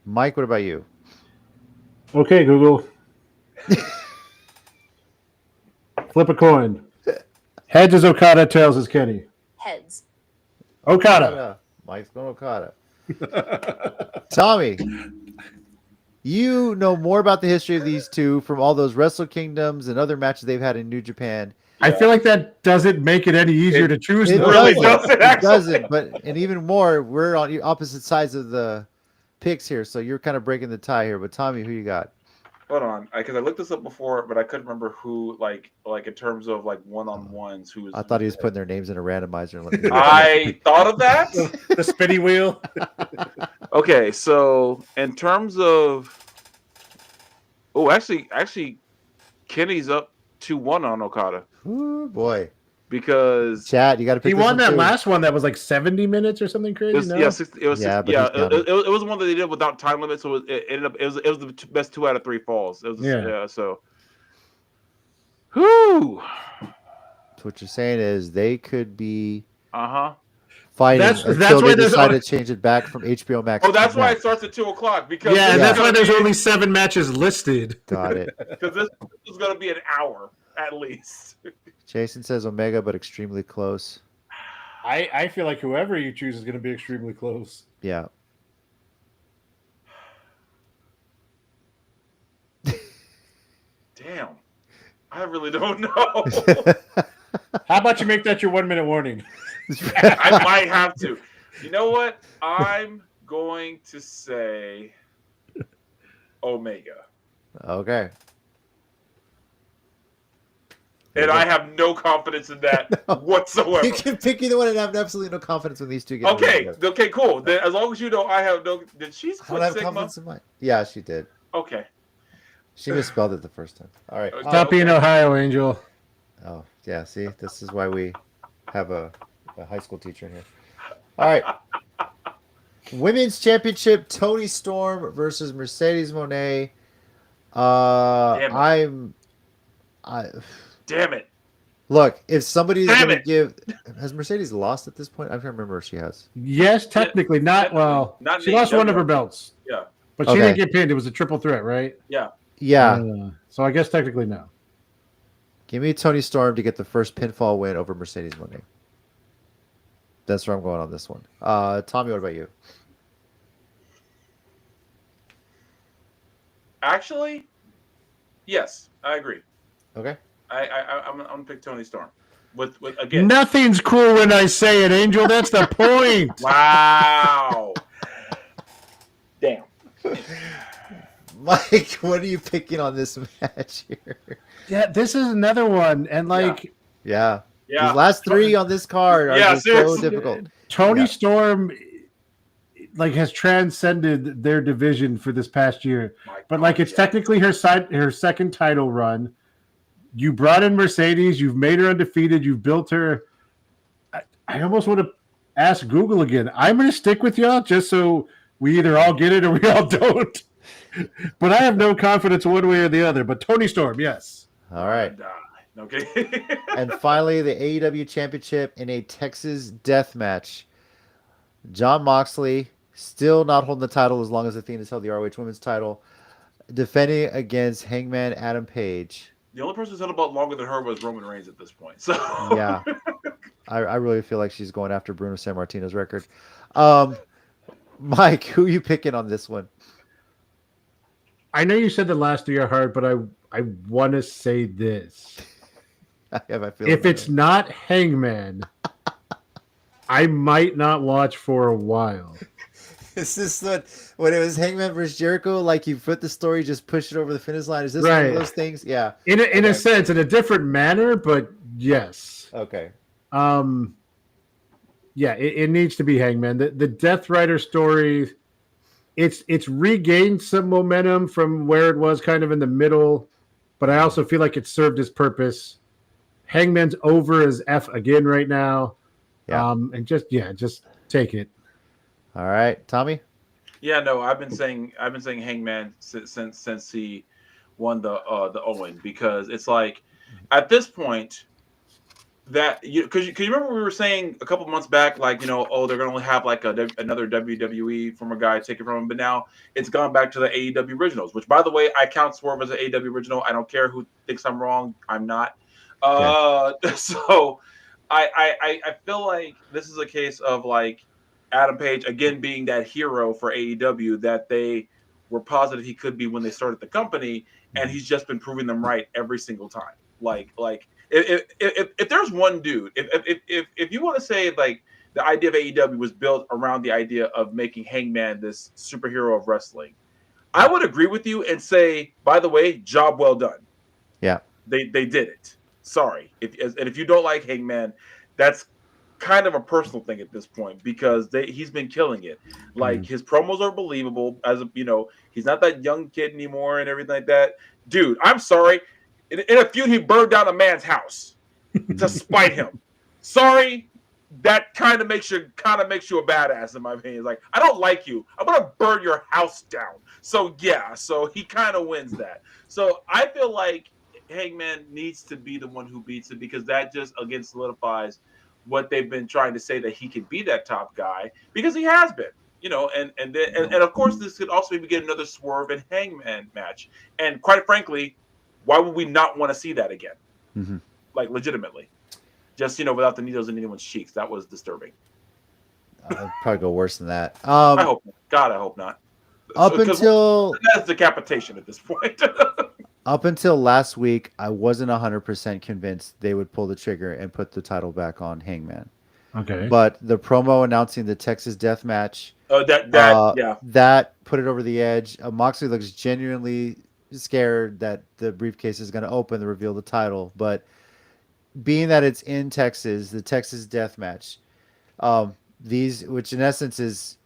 Mike, what about you? Okay, Google. Flip a coin. Heads is Okada, tails is Kenny. Heads. Okada. Mike's going Okada. Tommy, you know more about the history of these two from all those Wrestle Kingdoms and other matches they've had in New Japan. I feel like that doesn't make it any easier to choose. It really doesn't. doesn't, It actually. doesn't. But and even more, we're on opposite sides of the picks here, so you're kind of breaking the tie here. But Tommy, who you got? Hold on, because I looked this up before, but I couldn't remember who, like in terms of like one-on-ones, who was. I thought he was putting their names in a randomizer. And letting I thought of that. The spinny wheel. Okay, so in terms of, actually, Kenny's up 2-1 on Okada Ooh, boy, because chat, you got to pick. He this won one that too. last one that was like 70 minutes or something crazy. it was, it was one that they did without time limit, so it ended up it was the best 2 out of 3 falls. It was so. Whoo! So what you're saying is they could be fighting That's until why they there's decide only- to change it back from HBO Max. Oh, that's to why Max. it starts at 2:00 because Yeah, this that's is why gonna there's be- only 7 matches listed. Got it. because this is going to be an hour at least. Jason says Omega, but extremely close. I feel like whoever you choose is going to be extremely close. Yeah. Damn, I really don't know. How about you make that your 1 minute warning? I might have to. You know what? I'm going to say Omega. Okay. And I have no confidence in that whatsoever. You can pick either one and have absolutely no confidence when these two get Okay, cool. Then as long as you know I have no. Did she I don't split have Sigma? confidence in mine. Yeah, she did. Okay. She misspelled it the first time. All right. Stop being Ohio, Angel. Oh, yeah. See, this is why we have a high school teacher in here. All right. Women's Championship, Toni Storm versus Mercedes Moné. Damn it. Look, if somebody's Damn going to it. give... Has Mercedes lost at this point? I can't remember if she has. Yes, technically. Not well. Not She in lost one of AEW. her belts. Yeah. But she Okay. didn't get pinned. It was a triple threat, right? Yeah. Yeah. So I guess technically no. Give me Toni Storm to get the first pinfall win over Mercedes Moné. That's where I'm going on this one. Tommy, what about you? Actually, yes, I agree. Okay. I'm gonna pick Toni Storm. With again. Nothing's cool when I say it, Angel. That's the point. Wow. Damn. Mike, what are you picking on this match here? Yeah, this is another one, and Yeah. Yeah. These last 3 on this card are just so seriously. difficult. Toni Yeah. Storm has transcended their division for this past year. My But God, it's yeah. technically her second title run. You brought in Mercedes, you've made her undefeated, you've built her. I almost want to ask Google again. I'm going to stick with y'all just so we either all get it or we all don't. But I have no confidence one way or the other. But Toni Storm, yes. All right. Okay. And finally, the AEW Championship in a Texas death match. Jon Moxley, still not holding the title as long as Athena's held the ROH Women's title, defending against Hangman Adam Page. The only person who's held about longer than her was Roman Reigns at this point. So Yeah. I really feel like she's going after Bruno Sammartino's record. Mike, who are you picking on this one? I know you said the last 3 are hard, but I want to say this. I have a feeling If it's not Hangman, I might not watch for a while. Is this when it was Hangman versus Jericho, like you put the story, just push it over the finish line? Is this one Right. of those things? Yeah. In a Okay. sense, in a different manner, but yes. Okay. Yeah, it needs to be Hangman. The Death Rider story, it's regained some momentum from where it was kind of in the middle, but I also feel like it served its purpose. Hangman's over as F again right now. Yeah. And just take it. All right, Tommy. yeah, no, I've been saying Hangman since he won the Owen, because it's like at this point that because you remember we were saying a couple months back, like, they're gonna only have like another WWE former guy take it from him, but now it's gone back to the AEW originals, which, by the way, I count Swerve as an AEW original. I don't care who thinks I'm wrong. I'm not. So I feel like this is a case of like Adam Page again being that hero for AEW that they were positive he could be when they started the company, and he's just been proving them right every single time. Like if there's one dude, if you want to say like the idea of AEW was built around the idea of making Hangman this superhero of wrestling. I would agree with you and say, by the way, job well done. Yeah. They did it. Sorry. If you don't like Hangman, that's kind of a personal thing at this point because he's been killing it. Like his promos are believable he's not that young kid anymore and everything like that. Dude, I'm sorry. In a feud, he burned down a man's house to spite him. Sorry. That kind of makes you a badass in my opinion. Like, I don't like you. I'm gonna burn your house down. So yeah, so he kind of wins that. So I feel like Hangman needs to be the one who beats it because that just again solidifies what they've been trying to say that he can be that top guy because he has been. And of course this could also maybe get another Swerve and Hangman match. And quite frankly, why would we not want to see that again? Mm-hmm. Like legitimately. Just without the needles in anyone's cheeks, that was disturbing. It'd probably go worse than that. I hope not. God, I hope not. Until that's decapitation at this point. Up until last week, I wasn't 100% convinced they would pull the trigger and put the title back on Hangman. Okay. But the promo announcing the Texas Death Match, that put it over the edge. Moxley looks genuinely scared that the briefcase is going to open to reveal the title, but being that it's in Texas, the Texas Death Match, which in essence is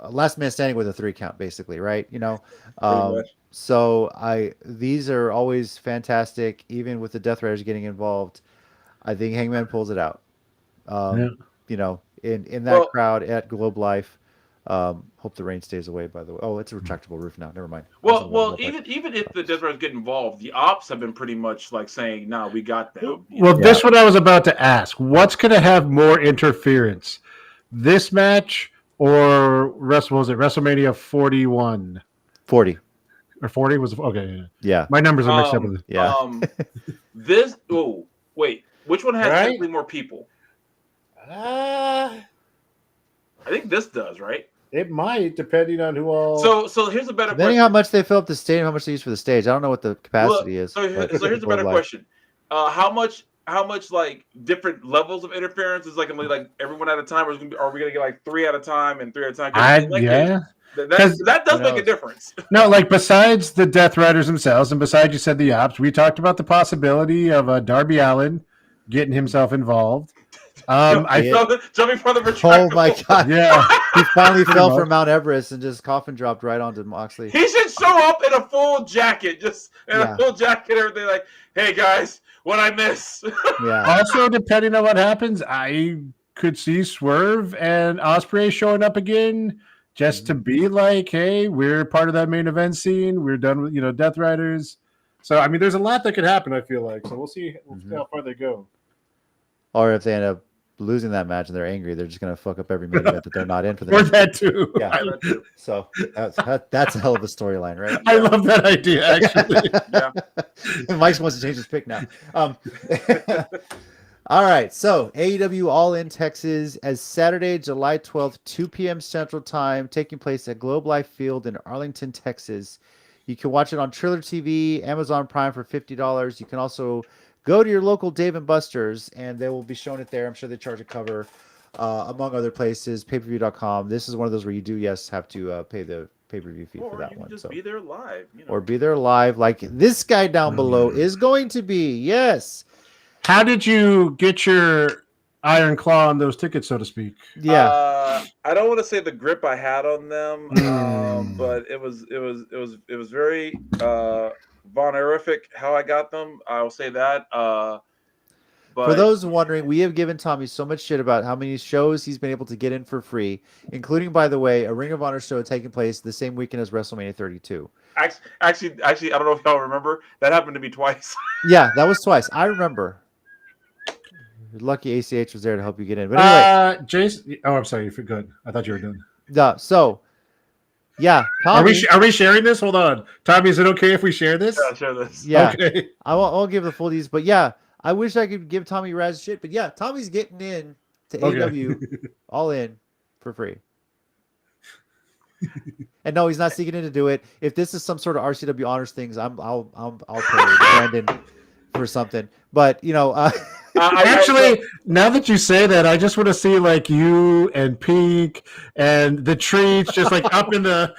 last man standing with a 3 count, basically, right? So these are always fantastic, even with the Death Riders getting involved. I think Hangman pulls it out. In that crowd at Globe Life. Hope the rain stays away, by the way. Oh, it's a retractable roof now. Never mind. Well, even if the Death Riders get involved, the ops have been pretty much like saying, "Nah, we got them." This is what I was about to ask. What's going to have more interference, this match or WrestleMania 41? 40 or 40 was okay. Yeah. My numbers are mixed up with it. Yeah. Which one has Right? technically more people? I think this does, right? It might, depending on who all. So here's a better Depending question. how much they fill up the stadium, how much they use for the stage. I don't know what the capacity is. So here's a better question. How much like different levels of interference is like everyone at a time, or are we gonna get like 3 at a time and 3 at a time? That does make a difference. No, like besides the Death Riders themselves, and besides you said the ops, we talked about the possibility of Darby Allin getting himself involved. Jumping from the retractable. Oh my god! Yeah, he finally fell from Mount Everest and just coffin dropped right onto Moxley. He should show up in a full jacket, a full jacket, everything like, "Hey guys, what I miss?" Yeah. Also, depending on what happens, I could see Swerve and Ospreay showing up again, just to be like, "Hey, we're part of that main event scene. We're done with Death Riders." So I mean, there's a lot that could happen. I feel like so we'll see how far they go. Or if they end up losing that match and they're angry, they're just going to fuck up every main event that they're not in for the Or next that too. Yeah. So that's a hell of a storyline, right? I love that idea, actually. Yeah. Mike wants to change his pick now. All right. So AEW All In Texas as Saturday, July 12th, 2 p.m. Central Time, taking place at Globe Life Field in Arlington, Texas. You can watch it on Triller TV, Amazon Prime for $50. You can also go to your local Dave & Buster's, and they will be showing it there. I'm sure they charge a cover, among other places, payperview.com. This is one of those where you do, have to pay the pay-per-view fee for that you one. Just be there live. Or be there live, like this guy down below is going to be. Yes. How did you get your iron claw on those tickets, so to speak? Yeah. I don't want to say the grip I had on them, but it was very Von-erific how I got them. I'll say that. But for those wondering, we have given Tommy so much shit about how many shows he's been able to get in for free, including, by the way, a Ring of Honor show taking place the same weekend as WrestleMania 32. Actually, I don't know if y'all remember. That happened to me twice. Yeah, that was twice. I remember. Lucky ACH was there to help you get in. But anyway, Jason. Oh, I'm sorry. You're good. I thought you were done. So, yeah, Tommy, are we sharing this? Hold on, Tommy. Is it okay if we share this? Yeah, share this. Yeah, okay. I won't give the full details, but yeah, I wish I could give Tommy Raz shit, but yeah, Tommy's getting in to AEW All In for free. And no, he's not seeking in to do it. If this is some sort of RCW honors things, I'll pay Brandon for something. But Actually, now that you say that, I just want to see like you and Pink and the treats just like up in the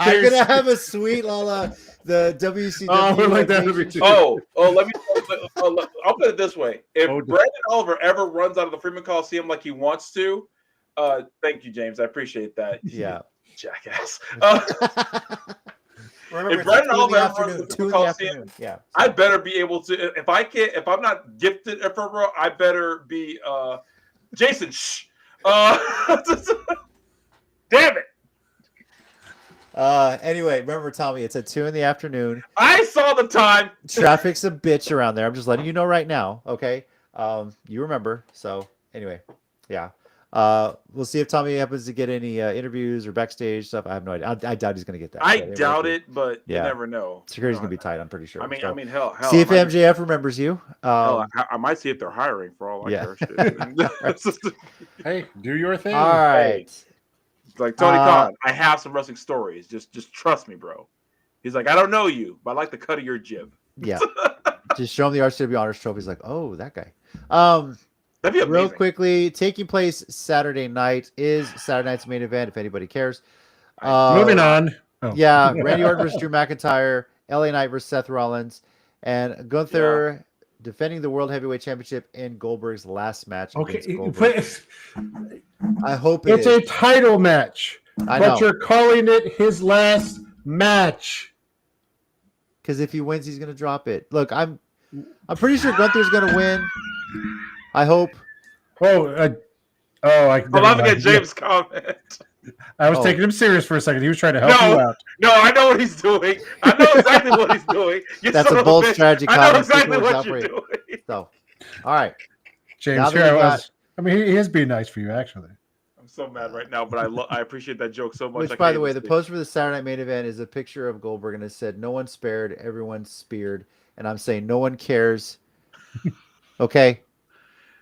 They're gonna have a sweet the WCW. Oh, we're like that would be too. Let me. I'll put it this way: if Oh, Brandon Oliver ever runs out of the Freeman Coliseum like he wants to, thank you, James. I appreciate that. Yeah, jackass. Remember, If Brandon Oliver ever runs the 2 in the Coliseum, afternoon. Yeah, I better be able to. If I'm not gifted a front row, I better be. Jason, shh. Damn it. Anyway, remember, Tommy, it's at 2 in the afternoon. I saw the time. Traffic's a bitch around there. I'm just letting you know right now. Okay. You remember. So anyway, yeah. We'll see if Tommy happens to get any interviews or backstage stuff. I have no idea. I doubt he's gonna get that. I doubt it, but you never know. Security's gonna be tight. I'm pretty sure. I mean, hell. See if MJF remembers you. I might see if they're hiring for all I care. Hey, do your thing. All right. Like Tony Khan, I have some wrestling stories. Just trust me, bro. He's like, I don't know you, but I like the cut of your jib. Yeah. Just show him the ROH Honors trophy. He's like, oh, that guy. That'd be amazing. Real quickly, taking place Saturday night is Saturday night's main event, if anybody cares. Moving on. Oh. Yeah, Randy Orton versus Drew McIntyre, LA Knight versus Seth Rollins, and Gunther defending the World Heavyweight Championship in Goldberg's last match. Okay, I hope it's a title match, but you're calling it his last match. Because if he wins, he's gonna drop it. Look, I'm pretty sure Gunther's gonna win. I hope. I'm laughing at James' comment. I was taking him serious for a second. He was trying to help you out. No, I know what he's doing. I know exactly what he's doing. That's a bold strategy. I know exactly what you're doing. So, all right, James. Here I was. I mean, he is being nice for you, actually. I'm so mad right now, but I appreciate that joke so much. Which, by the way, the post for the Saturday Night Main Event is a picture of Goldberg, and it said, "No one spared, everyone speared," and I'm saying, no one cares. Okay.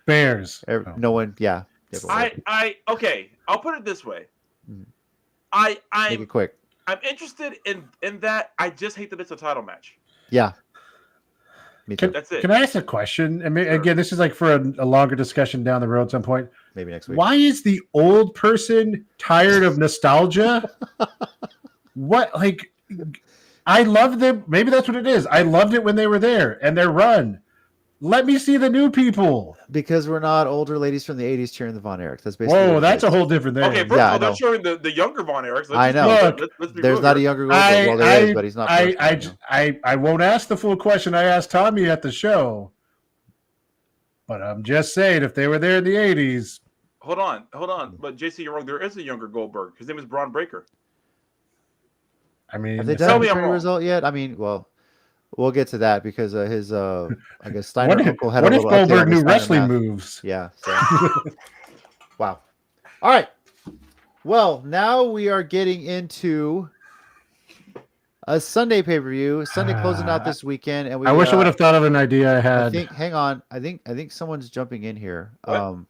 Bears. No one. Yeah. Okay. I'll put it this way. Make it quick. I'm interested in that. I just hate that it's a title match. Yeah. Me too. That's it. Can I ask a question? I mean, again, this is like for a longer discussion down the road at some point. Maybe next week. Why is the old person tired of nostalgia? What, like, I love them. Maybe that's what it is. I loved it when they were there and their run. Let me see the new people. Because we're not older ladies from the 80s cheering the Von Erichs. That's basically. Whoa, that's a whole different thing. Okay, first of all, they're showing the younger Von Erichs. I know. Let's be there's not a younger Goldberg. Well, there is, but he's not. I won't ask the full question I asked Tommy at the show. But I'm just saying, if they were there in the 80s. Hold on. But JC, you're wrong. There is a younger Goldberg. His name is Braun Breaker. I mean, have they done a result yet? I mean, well. We'll get to that because his, I guess Steiner uncle had a little. What if Goldberg knew wrestling moves? Yeah. So. Wow. All right. Well, now we are getting into a Sunday pay-per-view. Sunday closing out this weekend, and I wish I would have thought of an idea I had. Hang on. I think someone's jumping in here. What?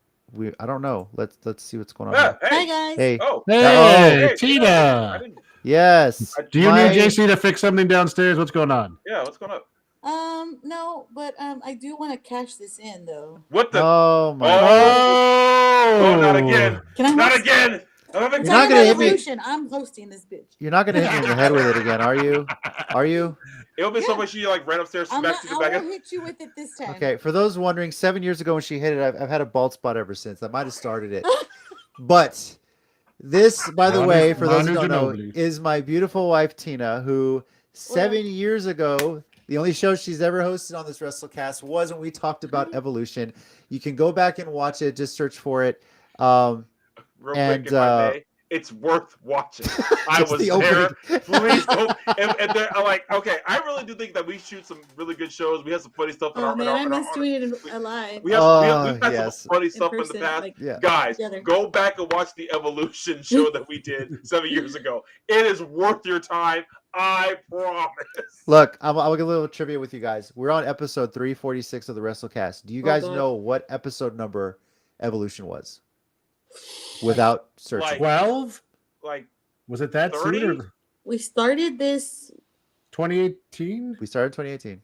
I don't know. Let's see what's going on. Hi guys. Hey. Oh. Hey, Tina. Yes. Do you need JC to fix something downstairs? What's going on? Yeah, what's going on? No, but I do want to cash this in though. What the? Oh my! Oh, not again! Can I? Not again! You're not gonna hit me. I'm hosting this bitch. You're not gonna hit me in the head with it again, are you? Are you? It'll be so much she like ran upstairs, smacked you in the back. I will hit you with it this time. Okay, for those wondering, 7 years ago when she hit it, I've had a bald spot ever since. That might have started it. But this, by the way, for those who don't know, is my beautiful wife Tina, who 7 years ago, the only show she's ever hosted on this WrestleCast was when we talked about Evolution. You can go back and watch it. Just search for it. Real quick, if I may, it's worth watching. I was there. Please go. And they're like, okay, I really do think that we shoot some really good shows. We have some funny stuff. I miss doing it alive. We've had some funny stuff in the past. Like, guys, go back and watch the Evolution show that we did 7 years ago. It is worth your time. I promise. Look, I'll get a little trivia with you guys. We're on episode 346 of the WrestleCast. Do you guys know what episode number Evolution was? Without searching. 12? Like, was it that 30? We started this 2018? We started 2018.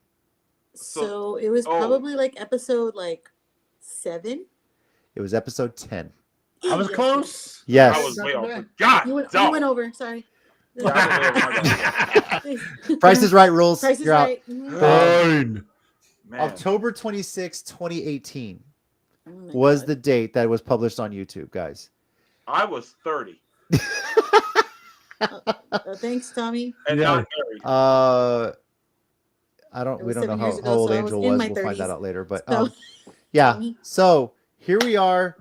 So it was probably like episode like 7. It was episode 10. I was close. Yes. I was way over. God, You went dog. over. Sorry. Price is Right rules. Price is You're out. right. Mhm. Fine. Man. October 26, 2018 Oh my was God. the date that was published on YouTube, guys. I was 30 Thanks, Tommy. and Yeah. not married. It We was don't know 7 how, years how ago, old so I was Angel in was. my We'll find that 30s. out later. But So- yeah. Tommy. So here we are.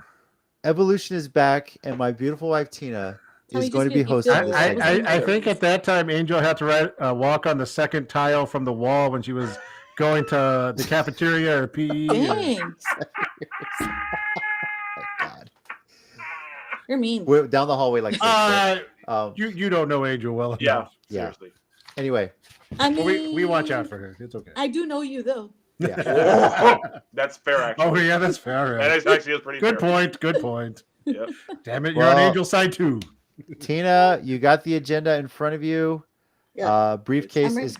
Evolution is back, and my beautiful wife Tina Tommy is going to be just made me hosting feel this old. segment. I think at that time Angel had to walk on the second tile from the wall when she was going to the cafeteria or PE. Dang, God. you're mean. We're down the hallway like this. right? You don't know Angel well enough. Yeah, Yeah. seriously. Anyway, I But mean, we watch out for her. It's okay. I do know you though. yeah. That's fair, actually. Oh yeah, that's fair. That is actually pretty Good fair. point. Good point. Yep. Damn it, you're on Well- Angel's side too. Tina, you got the agenda in front of you. Yeah. Briefcase I'm ready. is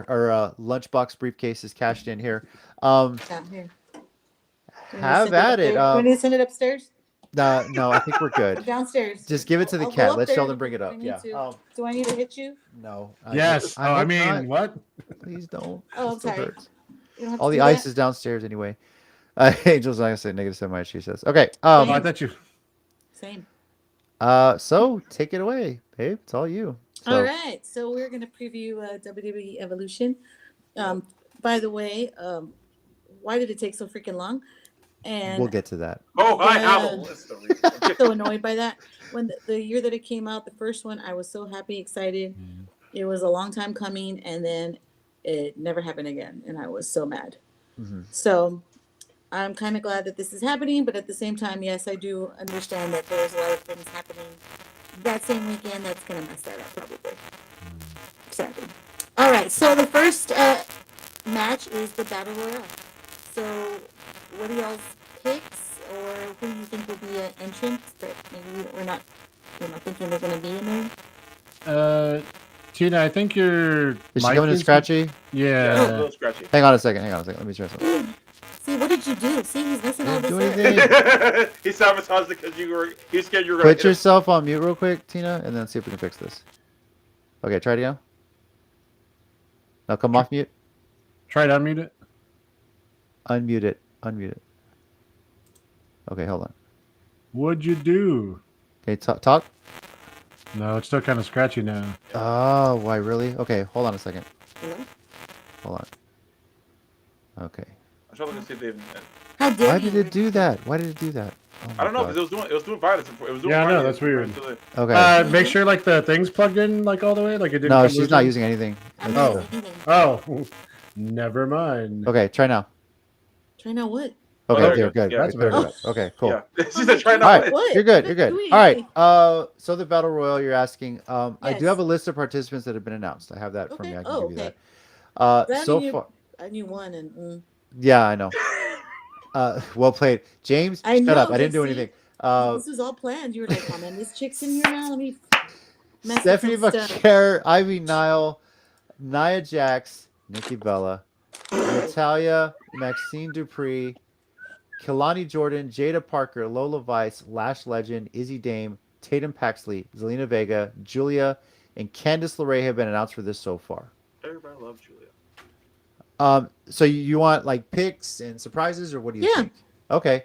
or lunchbox briefcase is cashed in here. Down here. Do you want me to Have send at upstairs? it. Do you want me to send it upstairs? No, I think we're good. Downstairs. Just give it to the I'll go cat. up Let there Sheldon if bring it I up. need Yeah. to. Do I need to hit you? No. Yes. I I hope mean, not. what? Please don't. Oh, It I'm still sorry. hurts. You don't have All to the do ice that? is downstairs anyway. Angel's not gonna say negative 7, she says. Okay. Oh, I thought you. Same. So take it away, babe. It's all you. So, All right, so we're gonna preview WWE Evolution. By the way, why did it take so freaking long? And we'll get to that. Oh, I have a Yeah. list of reasons. I'm so annoyed by that. When the year that it came out, the first one, I was so happy, excited. It was a long time coming, and then it never happened again, and I was so mad. Mhm. So I'm kind of glad that this is happening, but at the same time, yes, I do understand that there's a lot of things happening that same weekend that's gonna mess that up probably. Sadly. All right, so the first match is the Battle Royale. So what are y'all's picks, or who do you think will be an entrant that maybe we're not thinking they're gonna be in there? Tina, I think you're. Is she coming in scratchy? Yeah, it's a Yeah. little scratchy. Hang on a second. Let me try something. See, what did you do? See, he's messing all Didn't this do up. anything. He sabotaged it because he scared you were going Put to yourself on mute real quick, Tina, and then see if we can fix this. Okay, try it again. Now come off mute. Try to unmute it. Unmute it. Unmute it. Okay, hold on. What'd you do? Okay, talk. No, it's still kind of scratchy now. Oh, why really? Okay, hold on a second. Hello? Hold on. Okay. I'm trying to look and see if they've. How dare Why you? did it do that? Why did it do that? Oh I don't know my because God. it was doing violence. It was doing Yeah, I know, violence that's weird. until it- Okay. Make sure like the thing's plugged in like all the way. Like it didn't. No, come she's loose not in? using anything. I'm That's- not using anything. Oh, never mind. Okay, try now. Try now what? Okay, there we there, go. good. Yeah, Good, that's good, better. good. Okay, cool. Yeah. She said, "Try All not right, to." What? you're good. Not You're good. doing All right. anything. So the battle royal you're asking. I do Yes. have a list of participants that have been announced. I have that from Okay. you. I can Oh, give you okay. that. But I So knew- far, I knew one, and yeah, I know. Well played, James. I Shut know, up. I didn't but do see, anything. this was all planned. You were like, "Oh man, this chick's in here now. Let me mess with Stephanie some stuff." Bacare, Ivy Nile, Nia Jax, Nikki Bella, Natalia, Maxine Dupree, Kelani Jordan, Jada Parker, Lola Vice, Lash Legend, Izzy Dame, Tatum Paxley, Zelina Vega, Julia, and Candice LeRae have been announced for this so far. Everybody loves Julia. So you want like picks and surprises, or what do you Yeah. think? Okay.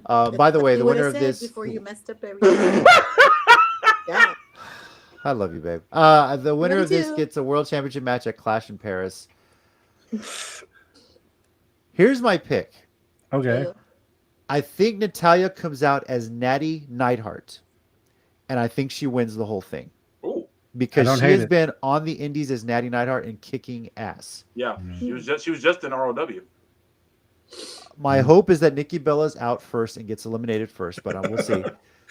By the way, the You would've winner of said this. before you messed up everything. Yeah. I love you, babe. The winner Love of this you. gets a world championship match at Clash in Paris. Here's my pick. Okay. I think Natalia comes out as Natty Neidhart, and I think she wins the whole thing Ooh, because don't she hate has it. been on the Indies as Natty Neidhart and kicking ass. yeah. She was just in ROW. My hope is that Nikki Bella's out first and gets eliminated first, but we'll see.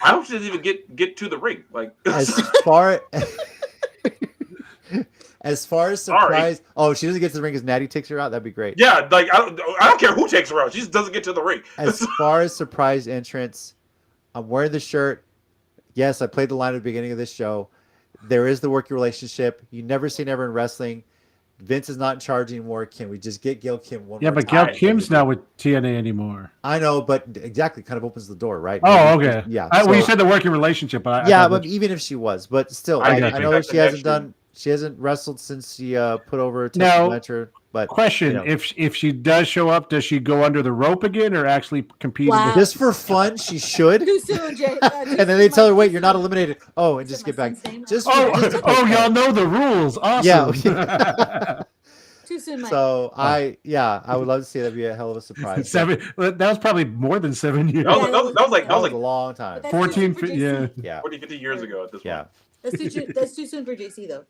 I hope she doesn't even get to the ring. Like As far as surprise, oh, she doesn't get to the ring because Natty takes her out. That'd be great. yeah, like I don't care who takes her out. She just doesn't get to the ring. As far as surprise entrance, I'm wearing the shirt. Yes, I played the line at the beginning of this show. There is the working relationship. You never say never in wrestling. Vince is not charging more. Can we just get Gail Kim one Yeah, more but time? Gail Kim's not with TNA anymore. I know, but exactly, kind of opens the door, right? Oh, Maybe- okay. Yeah. Well, you so- said the working relationship, but I yeah, thought but that- even if she was, but still, I I think know that's she the hasn't next done. She hasn't wrestled since she put over a Now, matcher. But question: you know. if she does show up, does she go under the rope again, or actually compete? Wow. just for fun, she should. Too soon, Jay. And then they tell her, "Wait, you're not eliminated." Oh, and just my get back. son's name? Just Oh, just to oh, poke y'all fun. know the rules. Awesome. Yeah. Too soon, Mike. So I would love to see that be a hell of a surprise. 7. That was probably more than 7 years. That was like That was a long time. But that's too 14. soon for JC. Yeah. Yeah, 40, 50 years ago at this yeah. point. That's too soon for JC though.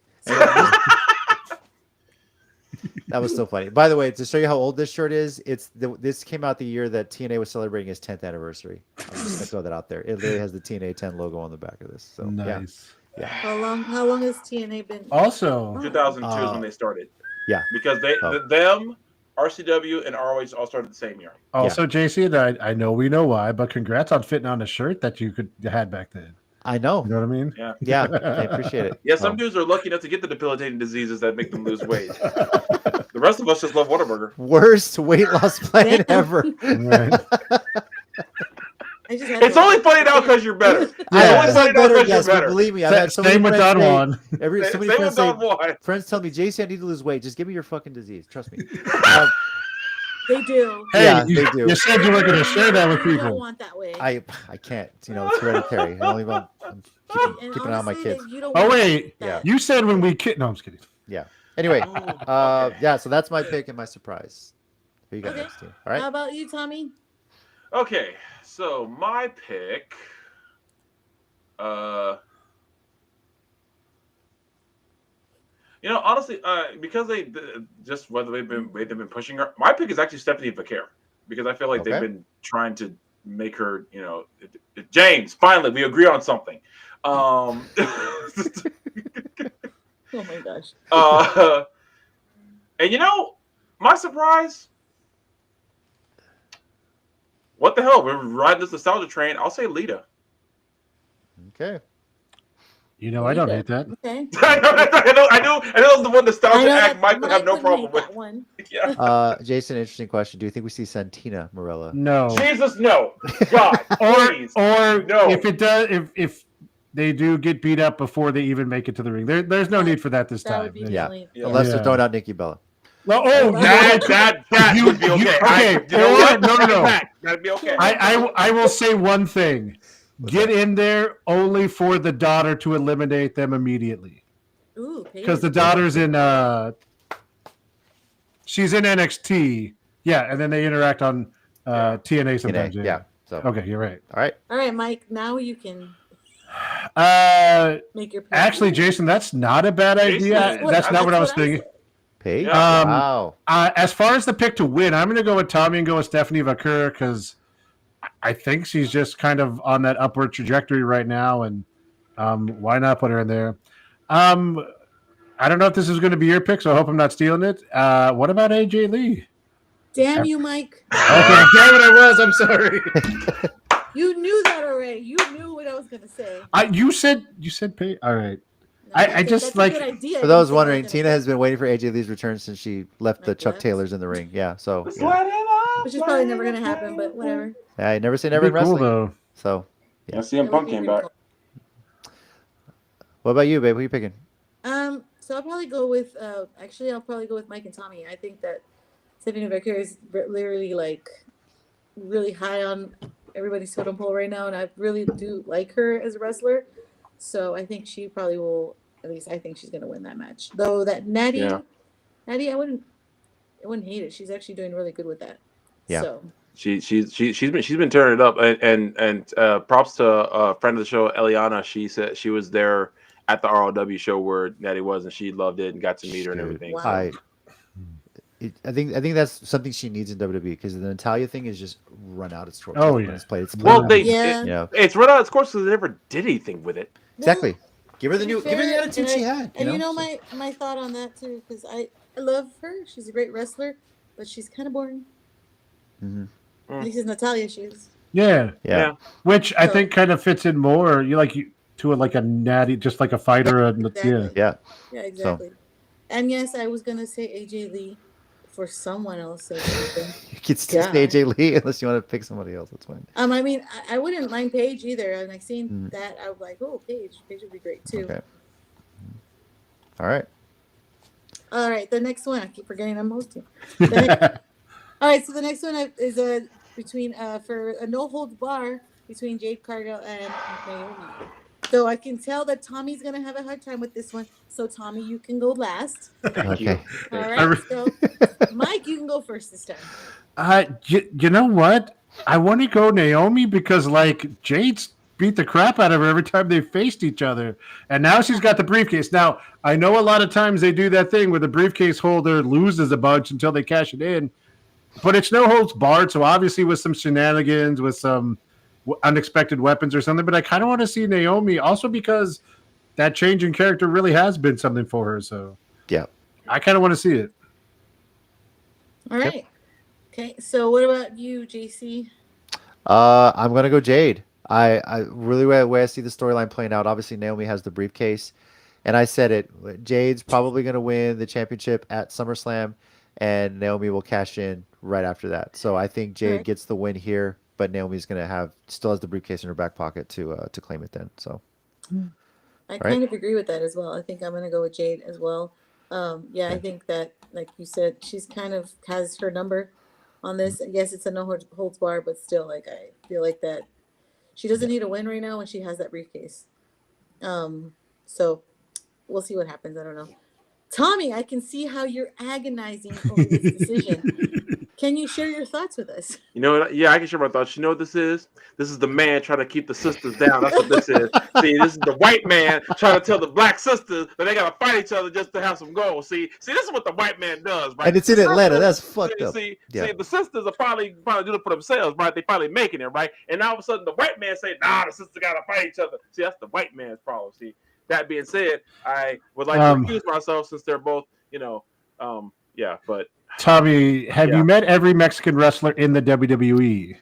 That was so funny. By the way, to show you how old this shirt is, this came out the year that TNA was celebrating its 10th anniversary. I'm just gonna throw that out there. It literally has the TNA 10 logo on the back of this. So Nice. How long has TNA been? Also, 2002 is when they started. Yeah. Because them, RCW, and ROH all started the same year. JC, and I know we know why, but congrats on fitting on a shirt that you had back then. I know. You know what I mean? Yeah. Yeah, I appreciate it. Yeah, some dudes are lucky enough to get the debilitating diseases that make them lose weight. The rest of us just love Whataburger. Worst weight loss plan ever. Right. It's only funny now because you're better. It's I only funny now because yes, you're but better. believe me, I've had so many Same with friends Don say- Juan. so many Same friends with say, Don Juan. friends tell me, JC, I need to lose weight. Just give me your fucking disease. Trust me. They do. Hey, Yeah, you, they do. you said you were going to share that with You don't people. want that way. I can't. You know, it's hereditary. I'm And keeping an eye on my honestly, kids. you don't Oh, want wait. that. You said when we kid. No, I'm just kidding. Yeah. Anyway, Oh, okay. yeah. So that's my pick and my surprise. Who you got Okay. next, team? All right. How about you, Tommy? Okay, so my pick. Honestly, because they just whether they've been pushing her. My pick is actually Stephanie Vaquer because I feel like Okay. they've been trying to make her. James. Finally, we agree on something. Oh my gosh. And my surprise. What the hell? We're riding this nostalgia train. I'll say Lita. Okay. You know, I don't hate that. Okay. I know the one nostalgia act that Mike would have no wouldn't problem hate with. that one. Yeah. Jason, interesting question. Do you think we see Santina Morella? No. Jesus, no. God, please. Or No. if it does, if they do get beat up before they even make it to the ring, there's no need for that this That time. would be Yeah. really. Yeah. Unless Yeah. they're throwing out Nikki Bella. Well, That You- would be okay. you- I- okay, you know or- what? no, no. That'd be okay. I will say one thing. Get in there only for the daughter to eliminate them immediately. Ooh, Because the daughter's in she's in NXT. Yeah, and then they interact on TNA sometimes. Yeah. So Okay, you're right. all right. All right, Mike. Now you can make your pick. Actually, Jason, that's not a bad idea. Jason, That's not what I was thinking. said. Paige. Yeah. Wow. As far as the pick to win, I'm going to go with Tommy and go with Stephanie Vaquer because I think she's just kind of on that upward trajectory right now, and why not put her in there? I don't know if this is going to be your pick, so I hope I'm not stealing it. What about AJ Lee? Damn you, Mike. Okay, damn it, I was. I'm sorry. You knew that already. You knew what I was gonna say. You said pay. All right. I think just that's a like- good idea. For I those didn't say wondering, I was Tina gonna has been waiting for AJ Lee's return since she left the Like Chuck what? Taylors in the ring. Yeah. So Just yeah. let it up, Which is let probably it never gonna up. happen, but whatever. I never say never in Pretty cool wrestling. though. So Yeah, CM Punk came back. what about you, babe? Who are you picking? So I'll probably go with. Actually, I'll probably go with Mike and Tommy. I think that Stephanie Vaquer is literally like really high on everybody's totem pole right now, and I really do like her as a wrestler. So I think she probably will. At least I think she's gonna win that match. Though that Natty, I wouldn't hate it. She's actually doing really good with that. Yeah. So She's been turning it up, and props to a friend of the show, Eliana. She said she was there at the ROW show where Natty was, and she loved it and got to meet her and Dude, everything. Wow. I think that's something she needs in WWE because the Natalia thing is just run out its course. Oh, when yeah. it's played. It's Well, played. Yeah. you know, it's run out its course because they never did anything with it. exactly. Give her the To be give her the fair, attitude and she had. And know? my thought on that too, because I love her. She's a great wrestler, but she's kind of boring. Mhm. At least as Natalia, she is. Yeah. Yeah. Which I So- think kind of fits in more. To like a natty, just like a fighter. And Exactly. yeah. Yeah. Yeah, exactly. And yes, I was gonna say AJ Lee for someone else said something. You can still say God. AJ Lee unless you want to pick somebody else. That's fine. I mean, I wouldn't mind Paige either. And I seen Mm. that, I was like, oh, Paige would be great too. Okay. All right. All right, the next one. I keep forgetting I'm hosting. All right, so the next one is between for a no holds bar between Jade Cargill and Naomi. So I can tell that Tommy's gonna have a hard time with this one. So Tommy, you can go last. Thank you. Okay. All right, so Mike, you can go first this time. You know what? I want to go Naomi because like Jade's beat the crap out of her every time they faced each other, and now she's got the briefcase. Now I know a lot of times they do that thing where the briefcase holder loses a bunch until they cash it in, but it's no holds barred. So obviously with some shenanigans, with some unexpected weapons or something. But I kind of want to see Naomi also because that change in character really has been something for her. So Yeah. I kind of want to see it. All right. Okay, so what about you, JC? I'm gonna go Jade. I really the way I see the storyline playing out. Obviously, Naomi has the briefcase, and I said it. Jade's probably gonna win the championship at SummerSlam, and Naomi will cash in right after that. So I think Jade Alright. gets the win here, but Naomi's gonna still has the briefcase in her back pocket to claim it then. So I kind of agree with that as well. I think I'm gonna go with Jade as well. Yeah, I think that, like you said, she's kind of has her number on this. Yes, it's a no holds bar, but still, like I feel like that she doesn't need a win right now when she has that briefcase. So we'll see what happens. I don't know. Tommy, I can see how you're agonizing over this decision. Can you share your thoughts with us? You know what? Yeah, I can share my thoughts. You know what this is? This is the man trying to keep the sisters down. That's what this is. See, this is the white man trying to tell the black sisters that they gotta fight each other just to have some goals. See, this is what the white man does, right? and it's in Atlanta. That's fucked up. See, Yeah. the sisters are probably doing it for themselves, right? They probably making it, right? And all of a sudden, the white man say, "Nah, the sisters gotta fight each other." See, that's the white man's problem. See, that being said, I would like to excuse myself since they're both, yeah, but. Tommy, have you met every Mexican wrestler in the WWE?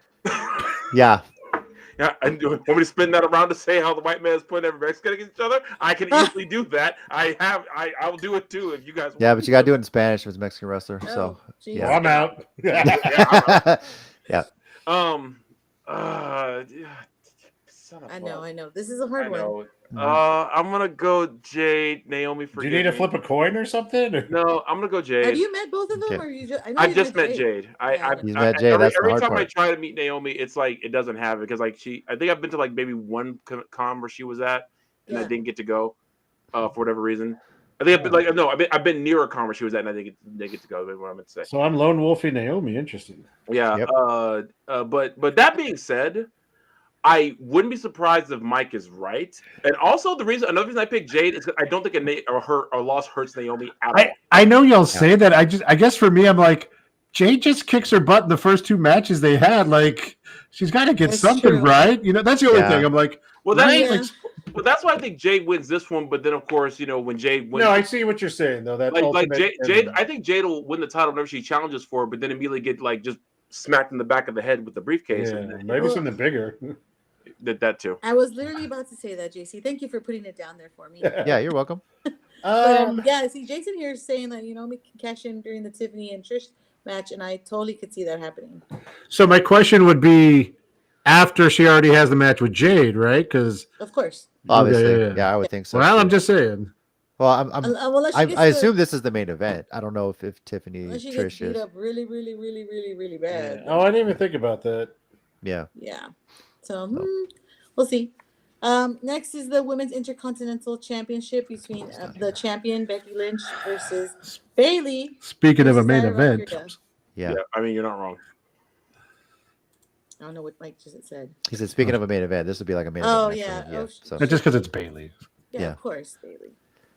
Yeah. Yeah, and want me to spin that around to say how the white man is putting every Mexican against each other? I can easily do that. I'll do it too if you guys want. Yeah, but you gotta do it in Spanish if it's a Mexican wrestler. Oh, So geez. Well, I'm out. yeah. Son of I a- know. This is a hard one. know. I'm gonna go Jade, Naomi. Do you need to flip a coin or something? No, I'm gonna go Jade. Have you met both of them, Okay. or you just? I know I you just met Jade. He's met Jade, that's the every hard time I part. try to meet Naomi, it's like it doesn't have it because like I think I've been to like maybe one con where she was at, and I Yeah. didn't get to go for whatever reason. I think I've been near a con where she was at, and I didn't get to go. That's what I meant to say. So I'm lone wolfing Naomi. Interesting. Yeah. Yep. But that being said, I wouldn't be surprised if Mike is right. And also another reason I picked Jade is I don't think a loss hurts Naomi at all. I know y'all say that. I guess for me, I'm like, Jade just kicks her butt in the first two matches they had. Like, she's got to get That's something true. right. That's the only Yeah. thing. I'm like, Well, that's Yeah. well, that's why I think Jade wins this one. But then, of course, when Jade wins, no, I see what you're saying though. That like Jade, I think Jade will win the title whenever she challenges for it, but then immediately get like just smacked in the back of the head with the briefcase. yeah, And, maybe Well- something bigger. that too. I was literally about to say that, JC. Thank you for putting it down there for me. Yeah, you're welcome. But, yeah, see, Jason here is saying that we can cash in during the Tiffany and Trish match, and I totally could see that happening. So my question would be, after she already has the match with Jade, right? Because Of course. Obviously, yeah, I would think so. Well, too. I'm just saying. Well, Unless she gets I assume this is the main event. I don't know if Tiffany unless she gets Trish beat is. up really, really, really, really, really bad. Oh, I didn't even think about that. Yeah. Yeah. So we'll see. Next is the Women's Intercontinental Championship between the champion Becky Lynch versus Bayley. Speaking of a versus main Nia event, Ramonda. Yeah. I mean, you're not wrong. I don't know what Mike just said. He said, speaking of a main event, this would be like a main Oh, event. yeah. Next one. Oh, So just because it's Bayley. Yeah, Yeah. of course, Bayley.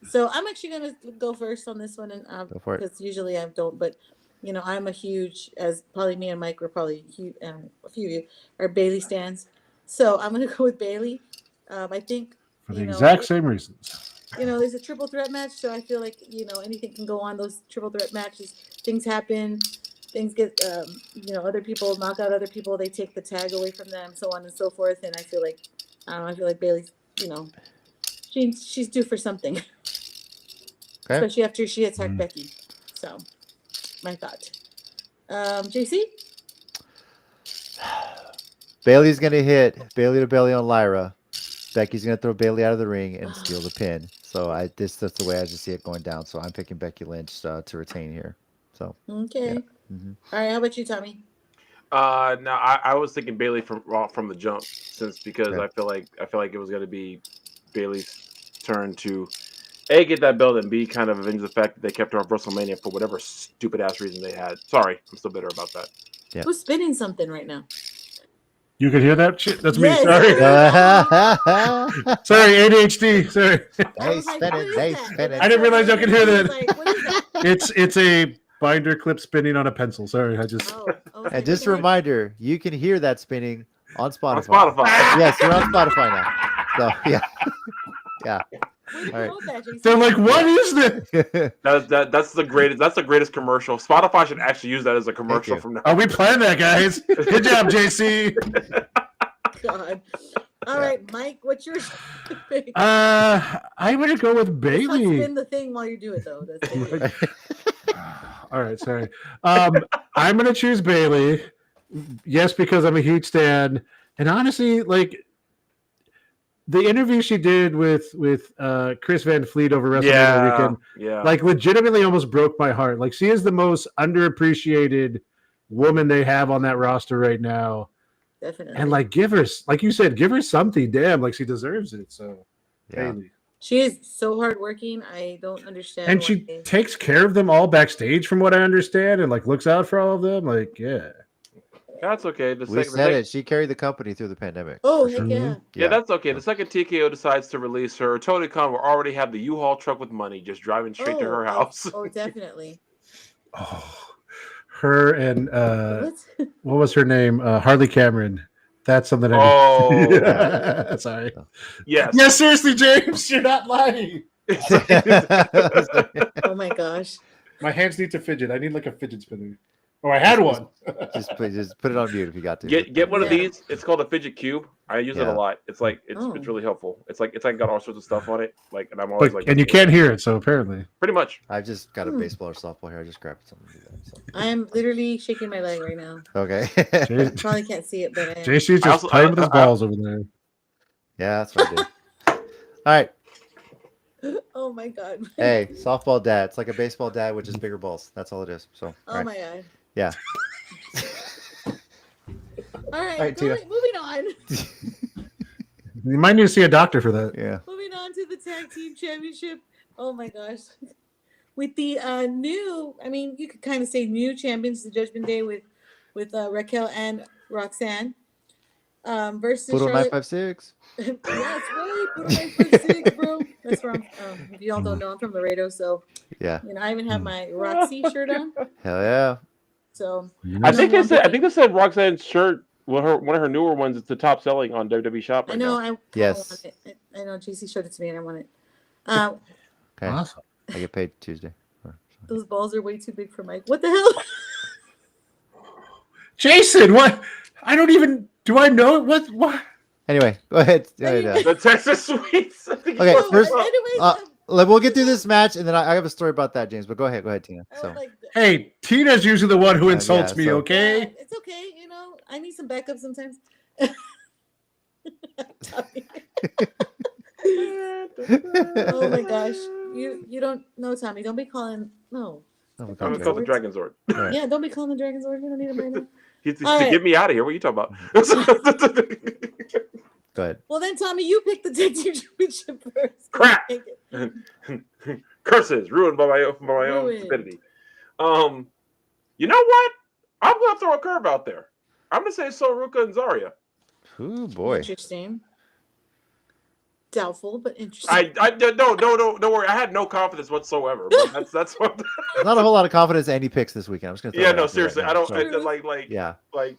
So I'm actually gonna go first on this one, and Go for it. because usually I don't, but I'm a huge, as probably me and Mike were probably huge, and a few of you are Bayley stans. So I'm gonna go with Bayley. I think For the exact same reasons. there's a triple threat match, so I feel like anything can go on those triple threat matches. Things happen, things get other people knock out other people, they take the tag away from them, so on and so forth. And I feel like Bayley's she's due for something. Okay. especially after she attacked Becky. So, my thought. JC? Bailey's gonna hit Bailey to belly on Lyra. Becky's gonna throw Bailey out of the ring and steal the pin. So that's the way I just see it going down. So I'm picking Becky Lynch to retain here. So Okay. yeah. All right, how about you, Tommy? No, I was thinking Bailey from the jump, because Okay. I feel like it was going to be Bailey's turn to A, get that belt, and B, kind of avenge the fact that they kept her off WrestleMania for whatever stupid ass reason they had. Sorry, I'm still bitter about that. Yeah. Who's spinning something right now? You could hear that shit? That's me. Yes. Sorry. Sorry, ADHD. Sorry. I was like, what is that? I didn't realize I could hear that. Like, what is that? It's a binder clip spinning on a pencil. Sorry, I just. Oh, I was And like, just a what the reminder, you can hear that spinning on Spotify. On Spotify. Yes, you're on Spotify now. So yeah. Yeah. heck? Where did you All right. hold that, JC? They're like, what is this? That's the greatest. That's the greatest commercial. Spotify should actually use that as a commercial you. from now. Are we playing that, guys? Good job, JC. God. All right, Mike, what's your pick? I'm gonna go with Let's Bailey. spin the thing while you do it, though. That's it. All right, sorry. I'm gonna choose Bailey. Yes, because I'm a huge stan, and honestly, like the interview she did with Chris Van Fleet over WrestleMania weekend, Yeah. like legitimately almost broke my heart. Like she is the most underappreciated woman they have on that roster right now. Definitely. And like give her, like you said, give her something. Damn, like she deserves it. So Yeah. Bailey. She is so hardworking. I don't understand. And she why- takes care of them all backstage, from what I understand, and like looks out for all of them. Like, yeah. That's okay. We said it. She carried the company through the pandemic. Oh, for heck sure. yeah. Yeah, that's okay. The second TKO decides to release her, Tony Khan will already have the U-Haul truck with money just driving straight to her house. Oh, definitely. Oh, her and What? what was her name? Harley Cameron. That's something I Oh. Yeah. Sorry. Yes. Yeah, seriously, James, you're not lying. Oh my gosh. My hands need to fidget. I need like a fidget spinner. Oh, I had one. just put it on mute if you got to. Get one of Yeah. these. It's called a fidget cube. I use it Yeah. a lot. It's like Oh. it's really helpful. It's like got all sorts of stuff on it. Like, and I'm always But, like, and you can't hear it, so apparently. pretty much. I've just got a baseball or softball here. I just grabbed something to do that. So. I am literally shaking my leg right now. Okay. Probably can't see it, but I am. JC's I just also- playing with his I- balls over there. Yeah, that's what I do. All right. Oh my god. Hey, softball dad. It's like a baseball dad with just bigger balls. That's all it is. So. Oh all right. my god. Yeah. All right, right, Tina. moving on. You might need to see a doctor for that. Yeah. Moving on to the tag team championship. Oh my gosh. With the new, I mean, you could kind of say new champions, the Judgment Day with Raquel and Roxanne versus Put on Charlotte. 956. Yeah, that's right. Put on 956, bro. That's where I'm. If y'all don't know, I'm from Laredo, so Yeah. you know I even have my Roxy shirt on. Hell yeah. So I think they I'm said picking- Roxanne's shirt. Well, one of her newer ones is the top selling on WWE Shop right I know. now. Yes. want it. I know. JC showed it to me, and I want it. Okay. Awesome. I get paid Tuesday. Those balls are way too big for Mike. What the hell? Jason, what? I don't even. Do I know it? What? Anyway, go ahead. Anyway. The Texas Sweets. Okay, Oh, first, anyways, we'll get through this match, and then I have a story about that, James. But go ahead, Tina. I So. would like Hey, Tina's usually the one who Yeah, insults yeah, me, so- okay? Yeah, it's okay. You know, I need some backup sometimes. Oh my gosh, you don't know, Tommy. Don't be calling. No. Oh, I'm okay. gonna call the Dragon Zord. All right. Yeah, don't be calling the Dragon Zord. You don't need him right now. He's All to right. get me out of here. What are you talking about? Go ahead. Well, then, Tommy, you pick the tag team championship first. Crap. Take it. Curses ruined by my own Ruined. stupidity. You know what? I'm gonna throw a curve out there. I'm gonna say Soruka and Zarya. Ooh, boy. Interesting. Doubtful, but interesting. Don't worry. I had no confidence whatsoever. But that's what. There's not a whole lot of confidence in any picks this weekend. I'm just gonna. throw Yeah, that no, out there right seriously. now. I don't So, yeah, like.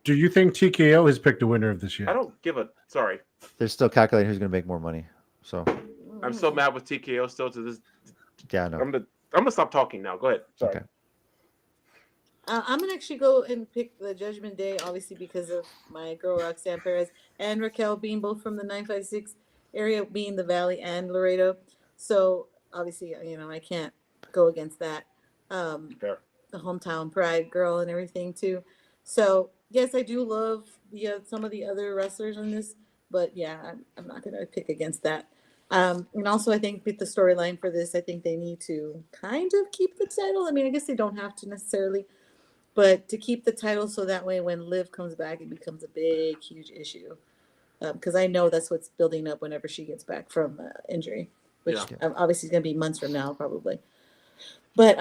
Do you think TKO has picked a winner of this I yet? don't give a. Sorry, they're still calculating who's gonna make more money. So I'm so mad with TKO still to this. yeah, no. I'm gonna stop talking now. Go ahead. Sorry. Okay. I'm gonna actually go and pick the Judgment Day, obviously because of my girl Roxanne Perez and Raquel being both from the 956 area, being the Valley and Laredo. So obviously, I can't go against that. Fair. The hometown pride girl and everything too. So yes, I do love some of the other wrestlers in this, but yeah, I'm not gonna pick against that. And also, I think with the storyline for this, I think they need to kind of keep the title. I mean, I guess they don't have to necessarily, but to keep the title so that way when Liv comes back, it becomes a big, huge issue. Because I know that's what's building up whenever she gets back from injury, which obviously is going to be months from now, probably. But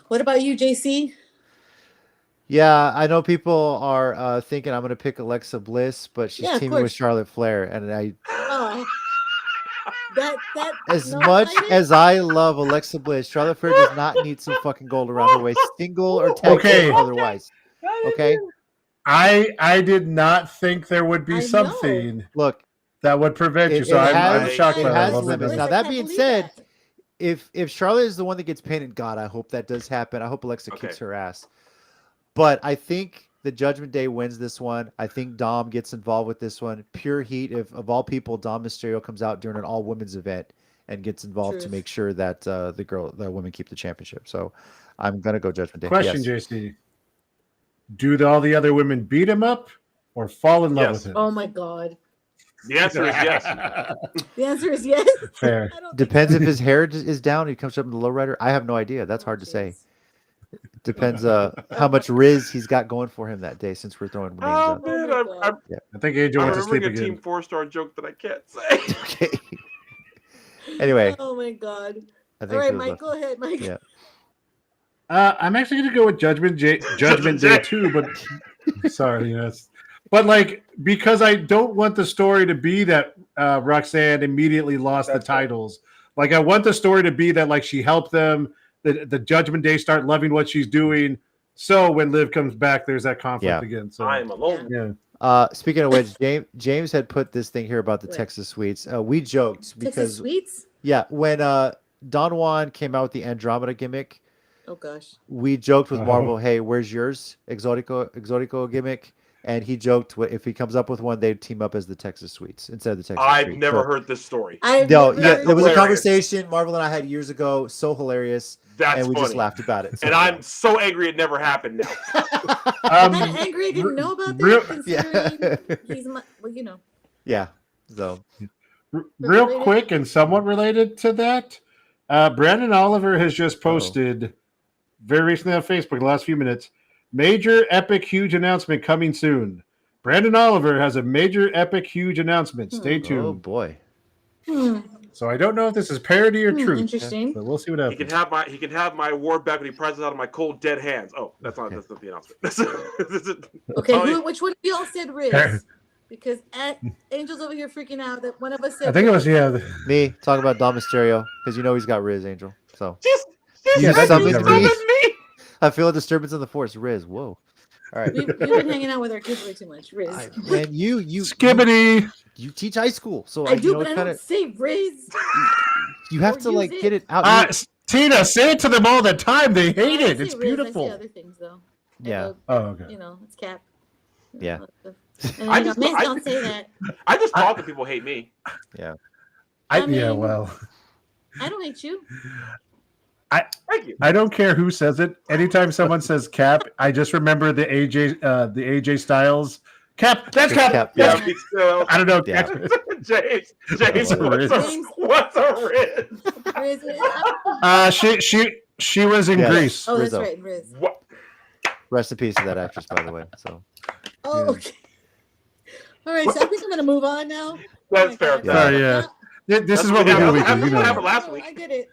what about you, JC? Yeah, I know people are thinking I'm going to pick Alexa Bliss, but she's teaming with course. Charlotte Flair, and as much as I love Alexa Bliss, Charlotte Flair does not need some fucking gold around her waist, single or tag team otherwise. Okay. I did not think there would be something that would prevent you. So I'm shocked by that. Limits. Now that being said, if Charlotte is the one that gets pinned, and God, I hope that does happen. I hope Alexa kicks her ass. But I think the Judgment Day wins this one. I think Dom gets involved with this one. Pure heat. If of all people, Dom Mysterio comes out during an all women's event and gets involved to make sure that the women keep the championship. So I'm gonna go Judgment Day. Question, JC. Do all the other women beat him up or fall in love with him? Oh my God. The answer is yes. The answer is yes. Fair. Depends if his hair is down. He comes up in the lowrider. I have no idea. That's hard to say. Depends how much Riz he's got going for him that day. Since we're throwing names up. Man, I think Angel went to sleep a again. Team 4-star joke that I can't say. Okay. Anyway. Oh my God. All right, Mike. Go ahead, Mike. Yeah. I'm actually going to go with Judgment Day too, but sorry, yes. But because I don't want the story to be that Roxanne immediately lost the titles. I want the story to be that she helped them. The Judgment Day start loving what she's doing. So when Liv comes back, there's that conflict again. So I am alone. Yeah. Speaking of which, James had put this thing here about the Texas Suites. We joked because Texas Suites? Yeah, when Don Juan came out with the Andromeda gimmick. Oh gosh. We joked with Marvel, hey, where's yours? Exotico gimmick. And he joked if he comes up with one, they'd team up as the Texas Suites instead of the Texas I've Suites. never heard this story. There was a conversation Marvel and I had years ago, so hilarious. That's and we funny. just laughed about it. So, and I'm so angry it never happened now. I'm kind of angry I didn't know about that, considering he's my, Yeah. So real quick and somewhat related to that, Brandon Oliver has just posted very recently on Facebook in the last few minutes, major epic huge announcement coming soon. Brandon Oliver has a major epic huge announcement. Stay tuned. Oh boy. So I don't know if this is parody or truth. Interesting. But we'll see what happens. He can have my award back when he prizes out of my cold dead hands. Oh, that's not the announcement. Okay, which one of y'all said Riz? Because Angel's over here freaking out that one of us said. I think it was me talking about Dom Mysterio because he's got Riz, Angel. So you summoned me. I feel a disturbance in the force. Riz, whoa. All right. You've been hanging out with our kids way too much, Riz. And you Skibbity. You teach high school, so I do, but I don't say Riz. You have to get it out. Tina, say it to them all the time. They hate it. It's Riz. beautiful. I say other things though. Yeah. Okay. It's Cap. Yeah. And, I don't say that. I just talk to people hate me. Yeah. I don't hate you. Thank you. I don't care who says it. Anytime someone says Cap, I just remember the AJ Styles Cap. That's Cap. Yeah. I don't know. Yeah. James, what's a Riz? She was in Greece. Oh, that's right, Riz. What? Rest in peace to that actress, by the way. So. Oh, okay. All right, so I think I'm gonna move on now. That's fair. Sorry, yeah. This is what we do. That's what happened last week. I get it.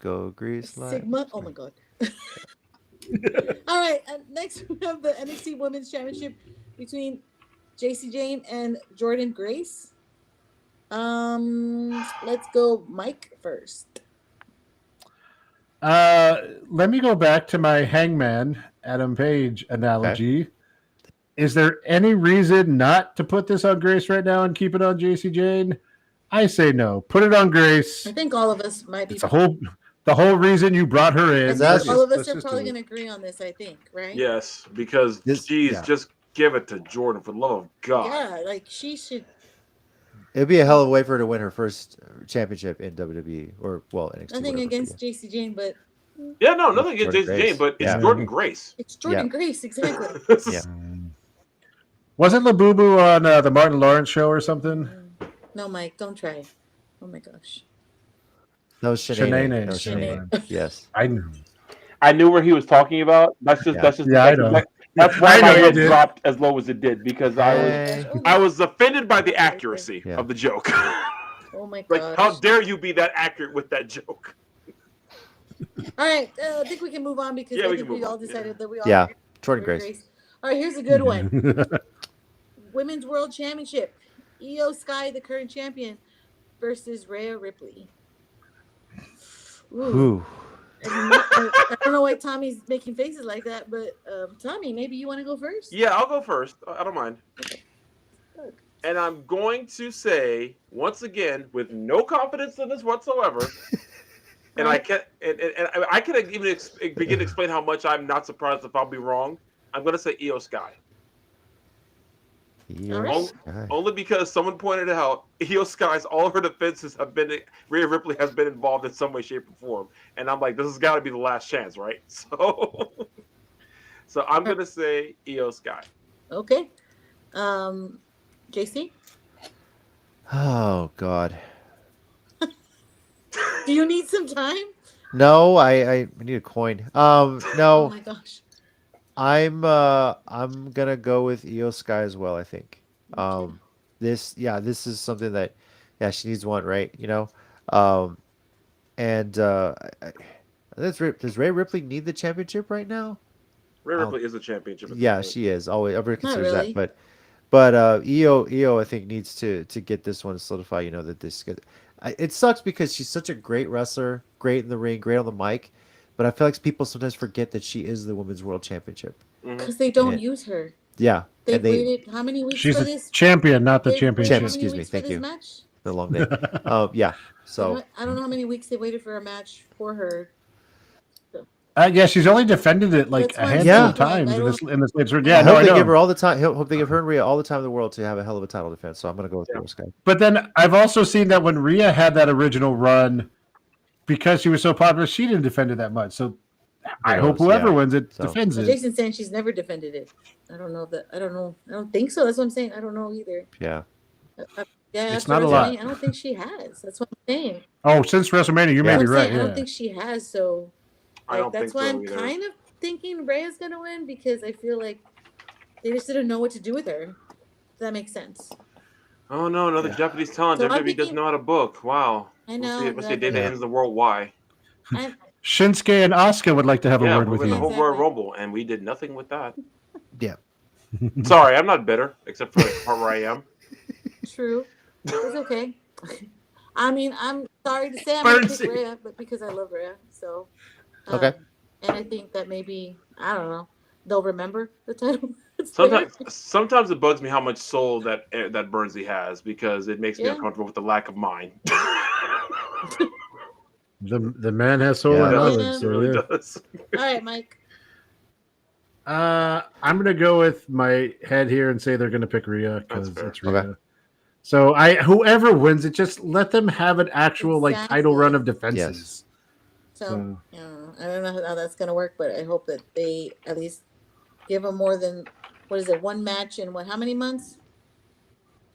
Go Grease Live. Sigma. Oh my God. All right. Next, we have the NXT Women's Championship between JC Jane and Jordan Grace. Let's go, Mike first. Let me go back to my Hangman Adam Page analogy. Okay. Is there any reason not to put this on Grace right now and keep it on JC Jane? I say no. Put it on Grace. I think all of us might be. It's the whole reason you brought her in. All of us are probably going to agree on this, I think, right? Yes, because just give it to Jordan for the love of God. Yeah, she should. It'd be a hell of a way for her to win her first championship in WWE or NXT. Nothing whatever, against yeah. JC Jane, but Yeah, no, nothing against Jordan Jason Grace. Jane, but it's Yeah. Jordan Grace. it's Jordan Yeah. Grace, exactly. Yeah. Wasn't Labubu on the Martin Lawrence show or something? No, Mike, don't try. Oh my gosh. No, Shanae. Shanae. No, Shanae. Yes. I knew. I knew where he was talking about. That's just Yeah, I know. that's why I my know you head did. dropped as low as it did because Hey. I was offended by the accuracy Yeah. of the joke. Oh my Like, gosh. how dare you be that accurate with that joke? All right, I think we can move on because Yeah, I we think can we move all on. decided that we all Yeah. agree Jordan with Grace. All right, here's a good one. Women's World Championship. Io Sky, the current champion, versus Rhea Ripley. Ooh. Ooh. I don't know why Tommy's making faces like that, but Tommy, maybe you want to go first? Yeah, I'll go first. I don't mind. And I'm going to say once again, with no confidence in this whatsoever, and I can I can even begin to explain how much I'm not surprised if I'll be wrong. I'm going to say Io Sky. Io right. Sky. Only because someone pointed out Io Sky's all of her defenses have been Rhea Ripley has been involved in some way, shape, or form, and I'm like, this has got to be the last chance, right? So I'm gonna say Io Sky. Okay. JC, Oh God. do you need some time? No, I need a coin. Oh No, my gosh. I'm gonna go with Io Sky as well. I think. This is something that, she needs one, right? And does Rhea Ripley need the championship right now? Rhea Ripley is a championship. Yeah, she is. Always everybody Not considers really. that, but Io I think needs to get this one to solidify. That this it sucks because she's such a great wrestler, great in the ring, great on the mic, but I feel like people sometimes forget that she is the Women's World Championship. Because they don't Yeah. use her. Yeah, They and they waited how many weeks She's for a this? champion, not the They waited championship. how many Excuse me, weeks for thank this you. match? the long day. Yeah. So I don't know how many weeks they waited for a match for her. Yeah, she's only defended it like That's a why I'm handful saying, of times like, in this. I Yeah, hope no, I they know. give her all the time. Hope they give her and Rhea all the time in the world to have a hell of a title defense. So I'm gonna go with Io Sky. But then I've also seen that when Rhea had that original run, because she was so popular, she didn't defend it that much. So I hope whoever wins it So- defends it. Jason's saying she's never defended it. I don't know that. I don't know. I don't think so. That's what I'm saying. I don't know either. Yeah. Yeah, It's after not a lot. WrestleMania, I don't think she has. That's what I'm saying. Oh, since WrestleMania, you may Yeah. be I'm right. saying, I Yeah. don't think she has. So I don't that's think why so I'm either. kind of thinking Rhea's gonna win because I feel like they just didn't know what to do with her. Does that make sense? Oh no, another Japanese talent. So I'm WWE doesn't thinking- know how to book. Wow. I know, What's the day exactly. that ends the world? Why? I'm, Shinsuke and Asuka would like to have a Yeah, word we're with in the you. whole Exactly. Royal Rumble, and we did nothing with that. Yeah. Sorry, I'm not bitter, except for the part where I am. true. It's okay. I mean, I'm sorry to say I'm gonna pick Burnsy. Rhea, but because I love Rhea, so Okay. And I think that maybe I don't know they'll remember the title. Sometimes it bugs me how much soul that Burnsy has because it makes me Yeah. uncomfortable with the lack of mine. The man has soul Yeah. and It knowledge. does. It So, really yeah. does. All right, Mike. I'm gonna go with my head here and say they're gonna pick Rhea because That's fair. it's Rhea. Okay. So whoever wins it, just let them have an actual like title run of defenses. So I don't know how that's gonna work, but I hope that they at least give them more than one match in how many months?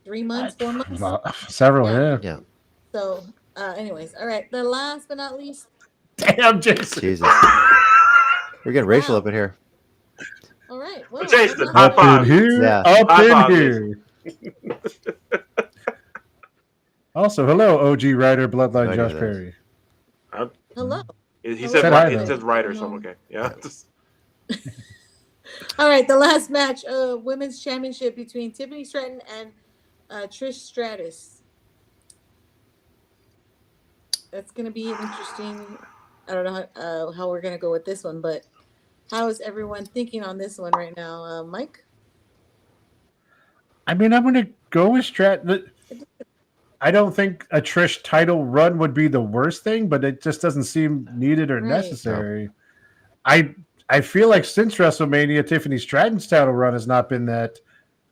3 months, 4 months. Several, Yeah. Yeah. So, anyways, all right. The last but not least, Damn, Jason. Jesus. We're getting racial Wow. up in here. all right. Well, Jason, that's high not- Up five. in here, Yeah. up High in five, here. Also, hello, OG writer, Bloodline I know Josh that. Perry. Hello. He Said said hi, it though. says writer, so I'm okay. Yeah. All right. The last match, women's championship between Tiffany Stratton and Trish Stratus. That's gonna be interesting. I don't know how we're gonna go with this one, but how is everyone thinking on this one right now, Mike? I mean, I'm going to go with Strat. I don't think a Trish title run would be the worst thing, but it just doesn't seem needed or Right. necessary. I feel like since WrestleMania, Tiffany Stratton's title run has not been that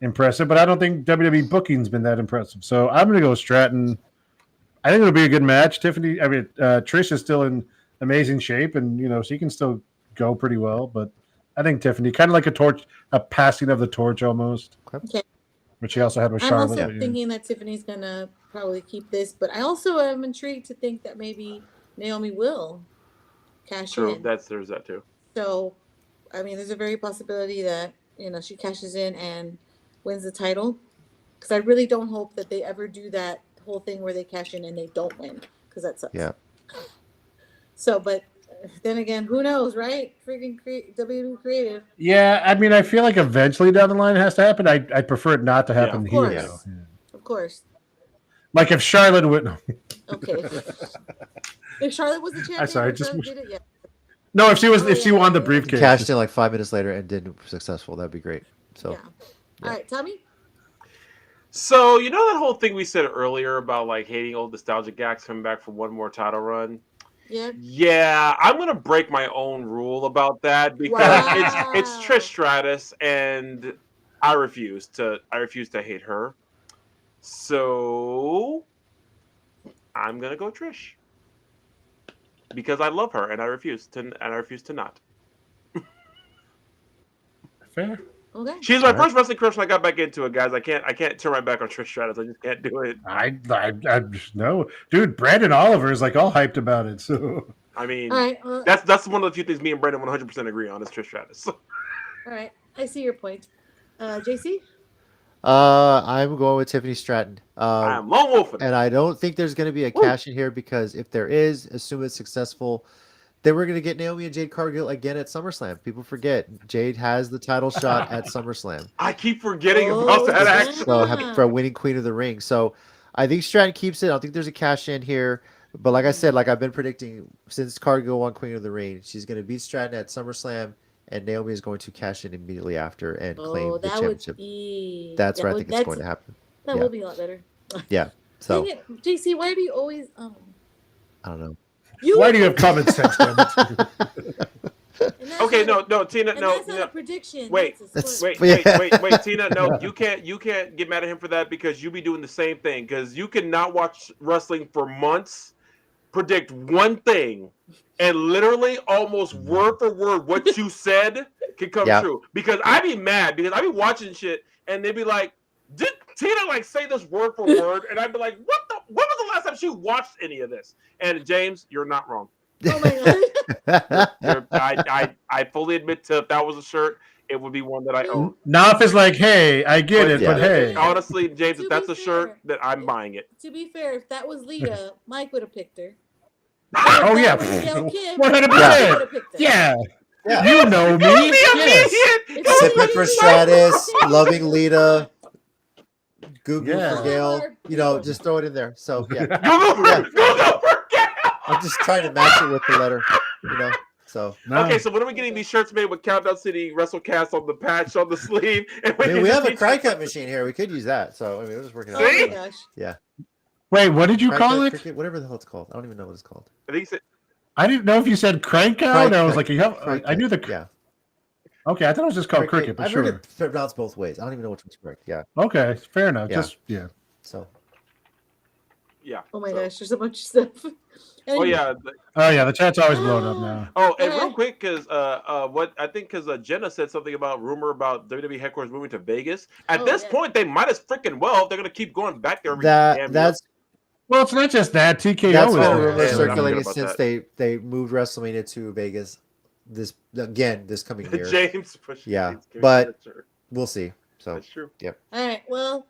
impressive, but I don't think WWE booking's been that impressive. So I'm going to go Stratton. I think it'll be a good match. Trish is still in amazing shape, and she can still go pretty well. But I think Tiffany, kind of like a passing of the torch almost. Okay. But she also had with I'm Charlotte. also thinking that Tiffany's gonna probably keep this, but I also am intrigued to think that maybe Naomi will cash in. There's that too. So, I mean, there's a very possibility that she cashes in and wins the title. Because I really don't hope that they ever do that whole thing where they cash in and they don't win, because that sucks. Yeah. So, but then again, who knows, right? Freaking WWE creative. Yeah, I mean, I feel like eventually down the line it has to happen. I prefer it not to happen here. Though. Of course. Like if Charlotte would. Okay. If Charlotte was the champion, I'm sorry, did it? Yeah. No, if she won the briefcase, cashed in like 5 minutes later and didn't successful, that'd be great. So. Yeah. All right, Tommy. So that whole thing we said earlier about like hating old nostalgic gags coming back for one more title run. Yeah. Yeah, I'm gonna break my own rule about that because it's Trish Stratus, and I refuse to hate her. So I'm gonna go Trish because I love her and I refuse to not. Fair. Okay. She's my first wrestling crush, and I got back into it, guys. I can't turn my back on Trish Stratus. I just can't do it. I no, dude. Brandon Oliver is like all hyped about it. So I mean, all right, that's one of the few things me and Brandon 100% agree on is Trish Stratus. All right, I see your point. JC. I'm going with Tiffany Stratton. I'm lone wolfing. And I don't think there's going to be a cash in here because if there is, assume it's successful. Then we're going to get Naomi and Jade Cargill again at SummerSlam. People forget Jade has the title shot at SummerSlam. I keep forgetting about that action. So for winning Queen of the Ring. So I think Stratton keeps it. I don't think there's a cash in here. But like I said, like I've been predicting since Cargill won Queen of the Ring, she's going to beat Stratton at SummerSlam, and Naomi is going to cash in immediately after and claim the championship. That's where I think it's going to happen. That will be a lot better. Yeah. So JC, why do you always? I don't know. Why do you have common sense? Okay, no, Tina, no. That's not a prediction. Wait, Tina, no, you can't get mad at him for that because you be doing the same thing because you cannot watch wrestling for months, predict one thing, and literally almost word for word what you said can come true. Because I be mad because I be watching shit and they be like, did Tina like say this word for word? And I'd be like, when was the last time she watched any of this? And James, you're not wrong. Oh my god. I fully admit to if that was a shirt, it would be one that I own. Knopf is like, hey, I get it, but hey. Honestly, James, if that's a shirt, then I'm buying it. To be fair, if that was Lita, Mike would have picked her. Oh yeah, 100%. Yeah. You know me. Yes. Sipping for Stratus, loving Lita. Google for Gail, just throw it in there. So yeah. Google for Gail. I'm just trying to match it with the letter, So okay, so when are we getting these shirts made with Countdown City WrestleCast on the patch on the sleeve? And we have a cry cut machine here. We could use that. So we're just working on it. Oh my gosh. Yeah. Wait, what did you call it? Whatever the hell it's called. I don't even know what it's called. I didn't know if you said crank out. I was like, I knew the. Yeah. Okay, I thought it was just called cricket, but I've heard it pronounced both ways. I don't even know which one's correct. Yeah. Okay, fair enough. Yeah. So. Yeah. Oh my gosh, there's a bunch of stuff. Oh yeah. The chat's always blowing up now. Oh, and real quick, because Jenna said something about rumor about WWE headquarters moving to Vegas. At this point, they might as freaking well. They're gonna keep going back there. Well, it's not just that. TKO that's is been a rumor circulating since they moved WrestleMania to Vegas. This coming year. James. Yeah, but we'll see. So that's true. Yep. All right. Well,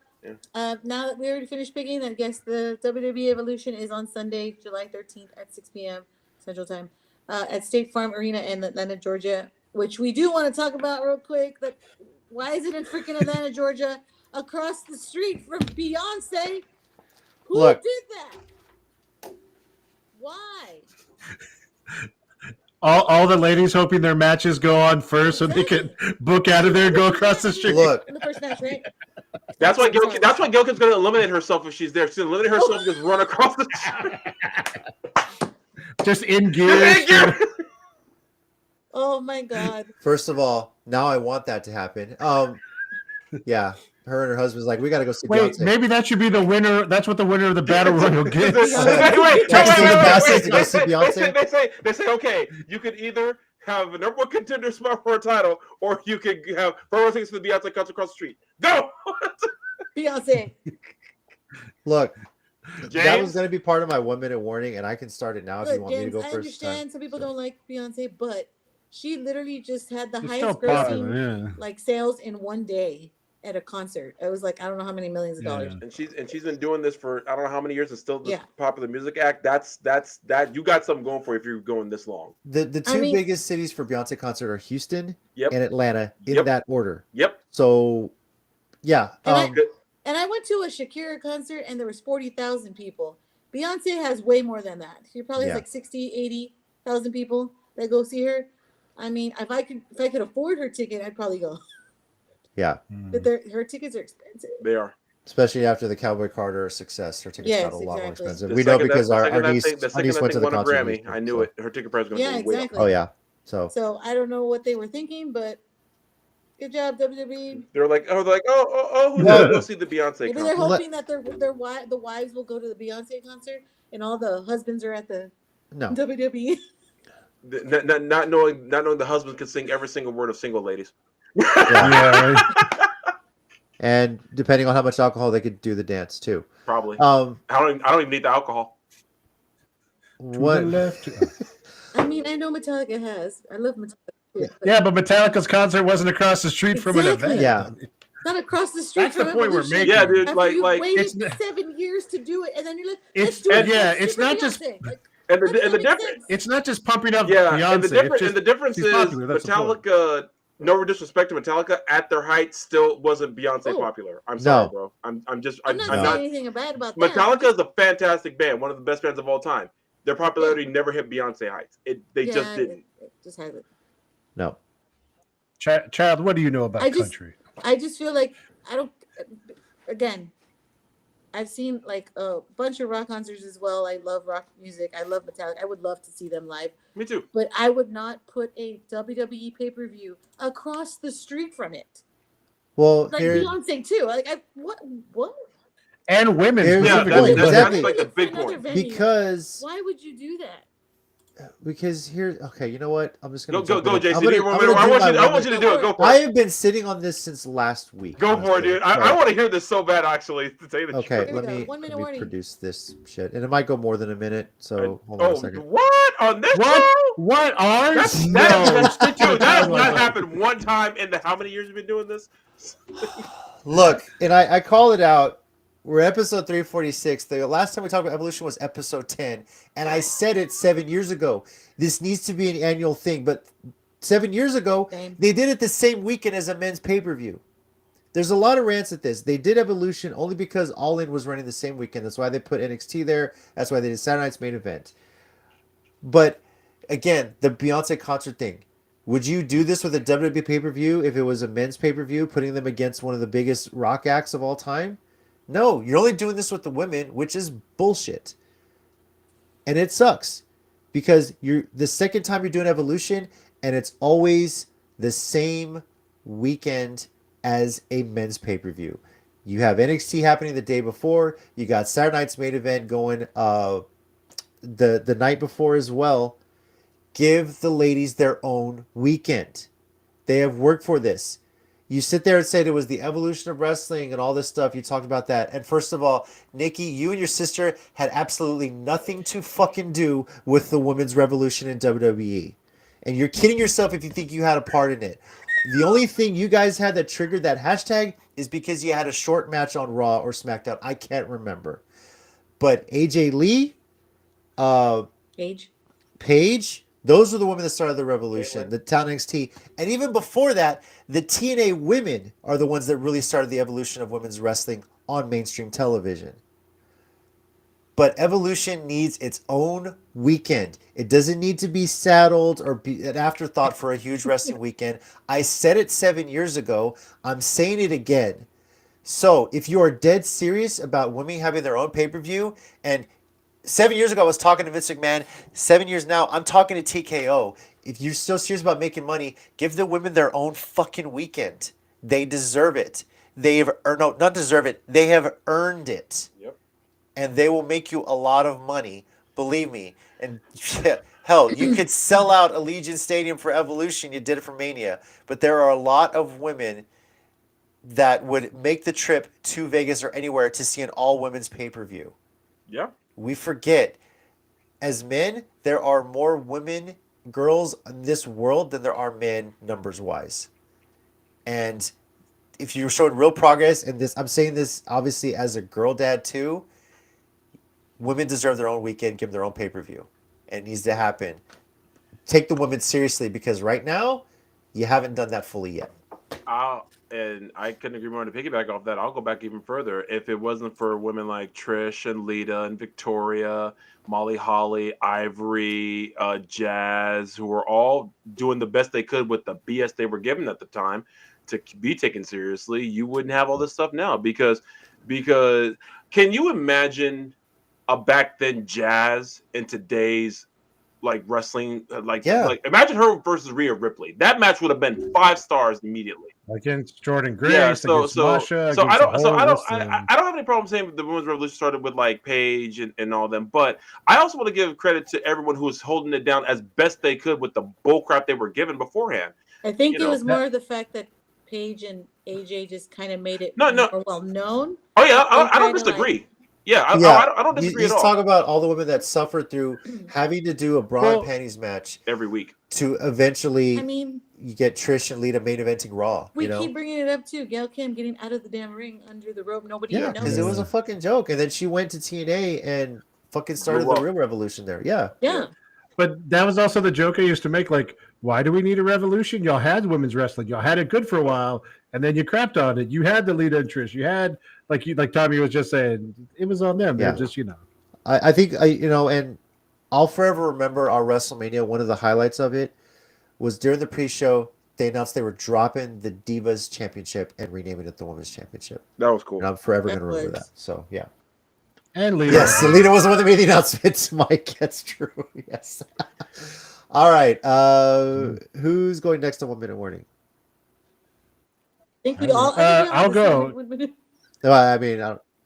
now that we already finished picking, I guess the WWE Evolution is on Sunday, July 13th at 6 p.m. Central Time at State Farm Arena in Atlanta, Georgia. Which we do want to talk about real quick. That why is it in freaking Atlanta, Georgia, across the street from Beyonce? Who did that? Why? All the ladies hoping their matches go on first so they can book out of there and go across the street. Look, In the first match, right? That's why Gail Kim's going to eliminate herself if she's there. She's going to eliminate herself and just run across the street. Just in gear. Oh my god. First of all, now I want that to happen. Yeah. her and her husband's like, we got to go see Wait, Beyonce. maybe that should be the winner. That's what the winner of the battle royal gets. wait, Passes to go see Beyonce? They say, okay, you could either have a number one contender spot for a title, or you could have pro wrestling to the Beyonce concert across the street. Go! Beyonce. Look, that James? was going to be part of my 1 minute warning, and I can start it now if you Look, want me to James, go I first. understand some people don't like Beyonce, but she literally just had the It's highest still popular, grossing yeah. like sales in one day at a concert. It was like I don't know how many millions of dollars. And she's been doing this for I don't know how many years. It's still this Yeah. popular music act. That's you got something going for you if you're going this long. The two mean- biggest cities for Beyonce concert are Houston Yep. and Atlanta in Yep. that order. Yep. So, yeah. And I went to a Shakira concert and there was 40,000 people. Beyonce has way more than that. She probably Yeah. has like 60, 80,000 people that go see her. I mean, if I could afford her ticket, I'd probably go. Yeah. But her tickets are expensive. They are. Especially after the Cowboy Carter success, her tickets Yes, got a lot more exactly. expensive. The We know second because that- our the second niece, that thing- the our second niece that went to thing the won a concert. Grammy. I knew it. Her ticket price was going to Yeah, be way up. exactly. Oh, yeah. So, So I don't know what they were thinking, but good job, WWE. They're like, who's Well- gonna go see the Beyonce Maybe they're concert? hoping that the wives will go to the Beyonce concert and all the husbands are at the no. WWE. Not knowing the husband can sing every single word of Single Ladies. Yeah. Yeah. And depending on how much alcohol, they could do the dance too. Probably. Um, I don't even need the alcohol. what? To the left. I mean, I know Metallica has. I love Metallica. Too, but Yeah, but Metallica's concert wasn't across the street from an Exactly. event. Yeah. not across the street That's the from point we're Evolution. making. Yeah, dude. After Like you waited It's- 7 years to do it, and then you're like, It's- let's do it. yeah, Let's it's do it not for just- Beyonce. Like, and that the doesn't make difference. sense. It's not just pumping up Yeah, Beyonce. and the difference she's is popular, that's the point. Metallica. No disrespect to Metallica, at their height, still wasn't Beyonce Oh. popular. I'm sorry, No. bro. I'm I'm not I'm saying not. anything bad about that. Metallica is a fantastic band, one of the best bands of all time. Their popularity never hit Beyonce heights. They just didn't. It just hasn't. No. Child, what do you know about I just- country? I just feel like I don't. Again, I've seen like a bunch of rock concerts as well. I love rock music. I love Metallica. I would love to see them live, Me too. but I would not put a WWE pay-per-view across the street from it. Well, Like here, Beyonce too. Like what? And women Here's the Yeah, specifically. point. that's Exactly. like the big Another point. venue. because Why would you do that? here. Okay, you know what? I'm just Go, gonna go, jump in. Jason. I'm gonna- I'm gonna I do want my you. I woman- want you to do it. Go for I it. have been sitting on this since last week. Go for it, dude. I honestly. want to hear this so bad, actually. To tell you the Okay, truth. Here we let go. me, 1 minute let me warning. produce this shit, and it might go more than a minute. So hold on Oh, a second. what on this What? show? What? Ours? That, No. Stick to the dude, that has timeline. not happened one time in the how many years you've been doing this? Look, and I call it out. We're episode 346. The last time we talked about Evolution was episode 10, and I said it 7 years ago. This needs to be an annual thing, but 7 years ago Same. they did it the same weekend as a men's pay-per-view. There's a lot of rants at this. They did Evolution only because All In was running the same weekend. That's why they put NXT there. That's why they did Saturday Night's main event. But again, the Beyonce concert thing. Would you do this with a WWE pay-per-view if it was a men's pay-per-view, putting them against one of the biggest rock acts of all time? No, you're only doing this with the women, which is bullshit. And it sucks because you're the second time you're doing Evolution, and it's always the same weekend as a men's pay-per-view. You have NXT happening the day before. You got Saturday Night's main event going the night before as well. Give the ladies their own weekend. They have worked for this. You sit there and say it was the evolution of wrestling and all this stuff. You talked about that. And first of all, Nikki, you and your sister had absolutely nothing to fucking do with the women's revolution in WWE. And you're kidding yourself if you think you had a part in it. The only thing you guys had that triggered that hashtag is because you had a short match on Raw or SmackDown. I can't remember. But AJ Lee, Age. Paige, those are the women that started the revolution, the Town NXT. And even before that, the TNA women are the ones that really started the evolution of women's wrestling on mainstream television. But Evolution needs its own weekend. It doesn't need to be saddled or be an afterthought for a huge wrestling weekend. I said it 7 years ago. I'm saying it again. So if you are dead serious about women having their own pay-per-view, and 7 years ago I was talking to Vince McMahon, 7 years now I'm talking to TKO. If you're still serious about making money, give the women their own fucking weekend. They deserve it. they've not deserve it. They have earned it. Yep. And they will make you a lot of money. Believe me. And hell, you could sell out Allegiant Stadium for Evolution. You did it for Mania. But there are a lot of women that would make the trip to Vegas or anywhere to see an all-women's pay-per-view. Yeah. We forget, as men, there are more women, girls in this world than there are men, numbers-wise. And if you're showing real progress in this, I'm saying this obviously as a girl dad too, women deserve their own weekend, give them their own pay-per-view. And it needs to happen. Take the women seriously, because right now, you haven't done that fully yet. And I couldn't agree more to piggyback off that. I'll go back even further. If it wasn't for women like Trish and Lita and Victoria, Molly Holly, Ivory, Jazz, who were all doing the best they could with the BS they were given at the time to be taken seriously, you wouldn't have all this stuff now. Because can you imagine a back then Jazz in today's like wrestling? Like imagine her versus Rhea Ripley. That match would have been 5 stars immediately. Against Jordan Grace, against Masha, I don't have any problem saying the women's revolution started with like Paige and all them, but I also want to give credit to everyone who was holding it down as best they could with the bullcrap they were given beforehand. I think it was more the fact that Paige and AJ just kind of made it more well known. Oh yeah, I don't disagree. I don't disagree at all. You talk about all the women that suffered through having to do a bra and panties match every week to eventually. You get Trish and Lita main eventing Raw. We keep bringing it up too. Gail Kim getting out of the damn ring under the rope. Nobody even knows. Because it was a fucking joke, and then she went to TNA and fucking started the real revolution there. Yeah. But that was also the joke I used to make. Like, why do we need a revolution? Y'all had women's wrestling. Y'all had it good for a while, and then you crapped on it. You had the Lita and Trish. You had like Tommy was just saying, it was on them. They're just I think and I'll forever remember our WrestleMania. One of the highlights of it was during the pre-show, they announced they were dropping the Divas Championship and renaming it the Women's Championship. That was cool. And I'm forever going to remember that. So, yeah. And Lita. Yes, Lita was the one that made the announcements, Mike. That's true. Yes. All right. Who's going next to 1 Minute Warning? I think we all... I'll go. No, I mean,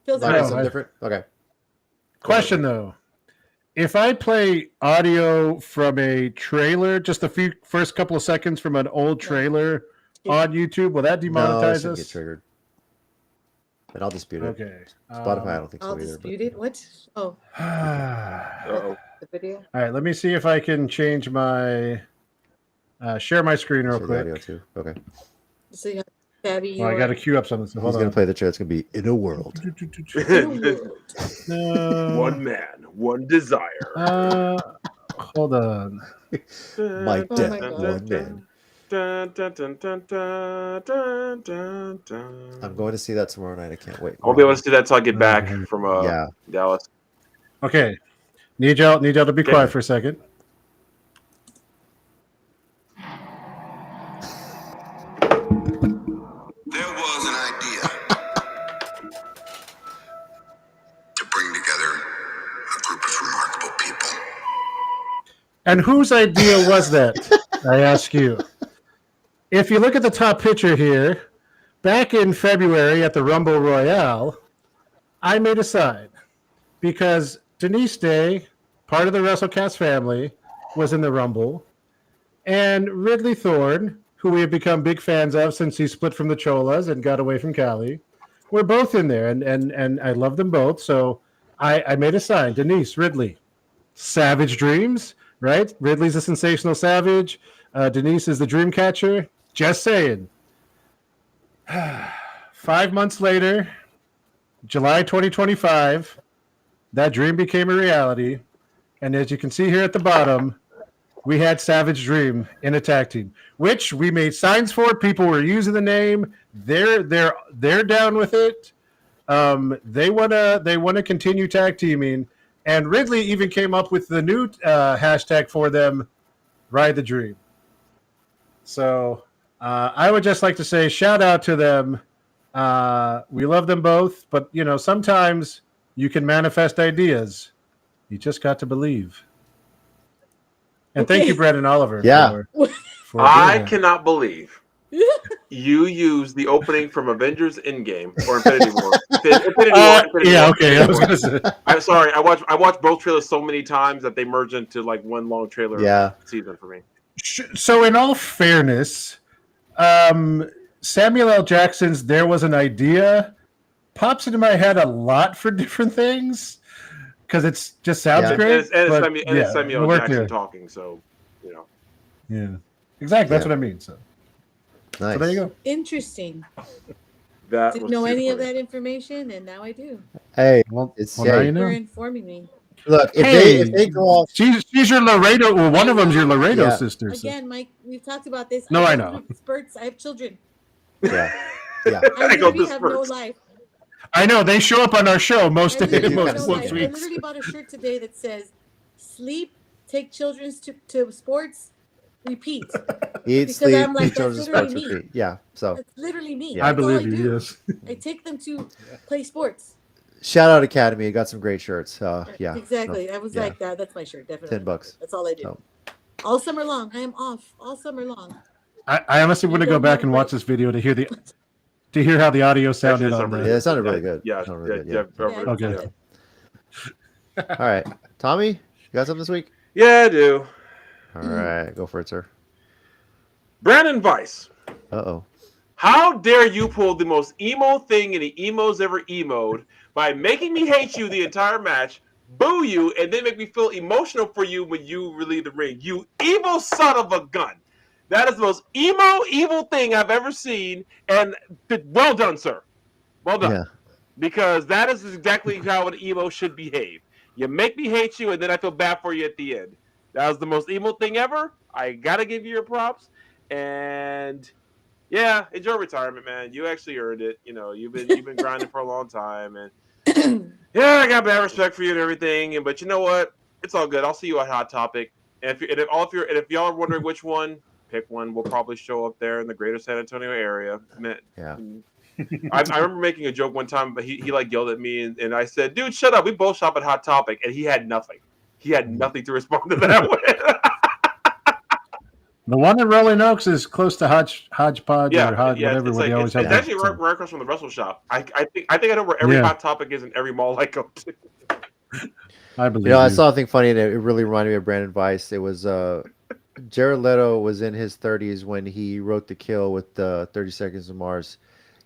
something different? Okay. Question, though. If I play audio from a trailer, just the first couple of seconds from an old trailer on YouTube, will that demonetize us? Get triggered. And I'll dispute it. Okay. Spotify, I don't think so either. I'll dispute it? What? Oh. The video? All right, let me see if I can change my... share my screen real quick. Audio too. Okay. So you Fabby, I got to queue up something. So he's going to play the trailer. It's going to be In a World. One man, one desire. Hold on. My death, one man. I'm going to see that tomorrow night. I can't wait. I'll be able to see that until I get back from Dallas. Okay. Need y'all to be quiet for a second. There was an idea to bring together a group of remarkable people. And whose idea was that? I ask you. If you look at the top picture here, back in February at the Rumble Royale, I made a sign because Denise Day, part of the WrestleCast family, was in the Rumble, and Ridley Thorne, who we have become big fans of since he split from the Cholas and got away from Cali, were both in there, and I love them both. So I made a sign, Denise, Ridley, Savage Dreams, right? Ridley's a sensational savage. Denise is the dream catcher. Just saying. 5 months later, July 2025, that dream became a reality. And as you can see here at the bottom, we had Savage Dream in a tag team, which we made signs for. People were using the name. They're down with it. They wanna continue tag teaming. And Ridley even came up with the new hashtag for them, Ride the Dream. So I would just like to say shout out to them. We love them both, but sometimes you can manifest ideas. You just got to believe. And thank you, Brett and Oliver. Yeah. For I cannot believe You use the opening from Avengers Endgame or Infinity War. Infinity War. Yeah, okay. I was gonna say. I'm sorry. I watched both trailers so many times that they merge into like one long trailer Yeah. season for me. So, in all fairness, Samuel L. Jackson's "There Was an Idea" pops into my head a lot for different things because it just sounds Yeah. great. It's Samuel Jackson talking, so you know. Yeah, exactly. That's Yeah. what I mean. So Nice. there you go. Interesting. That Didn't was know too any of funny. that information, and now I do. Hey, Well, it's well, now hey, you know. For informing me. look, if Hey, they go off, she's your Laredo. Well, one of them's your Laredo Yeah. sister. So. Again, Mike, we've talked about this. No, I go know. through spurts. I have children. yeah, yeah, I go literally through have no spurts. life. I know they show up on our show most I literally do have kinda no seem life. to. I weeks. literally bought a shirt today that says, "Sleep, take children to sports, repeat." eat, Because sleep, I'm like, eat children's that's literally sports, me. repeat. Yeah. So That's literally me. Yeah. I That's all believe you. do. Yes. I take them to play sports. shout out Academy, you got some great shirts. Yeah, Exactly. I was yeah. like, that's my shirt. Definitely. $10. That's all I do. So. All summer long. I am off all summer long. I honestly want to go back and watch this video to hear how the audio sounded on Yeah, the. it sounded really good. Yeah, It sounded really good, Yeah, Okay. it's good. All right, Tommy, you got something this week? Yeah, I do. All right, go for it, sir. Brandon Weiss. Uh-oh. How dare you pull the most emo thing any emo's ever emoed by making me hate you the entire match, boo you, and then make me feel emotional for you when you leave the ring. You evil son of a gun. That is the most evil thing I've ever seen. And well done, sir. Well done. Yeah. Because that is exactly how an emo should behave. You make me hate you, and then I feel bad for you at the end. That was the most emo thing ever. I got to give you your props. And... yeah, enjoy retirement, man. You actually earned it. You know, you've been grinding for a long time, and yeah, I got bad respect for you and everything. But you know what? It's all good. I'll see you at Hot Topic. And if y'all are wondering which one, pick one. We'll probably show up there in the greater San Antonio area. Man, Yeah. I remember making a joke one time, but he like yelled at me, and I said, "Dude, shut up. We both shop at Hot Topic," and he had nothing. He had nothing to respond to that with. The one in Rolling Oaks is close to Hodgepodge or Hodge, whatever, where they always have. It's actually right across from the Wrestle Shop. I think I know where every Hot Topic is in every mall I go to. I believe. You know, I saw something funny, and it really reminded me of Brandon Weiss. It was Jared Leto was in his 30s when he wrote The Kill with 30 Seconds to Mars.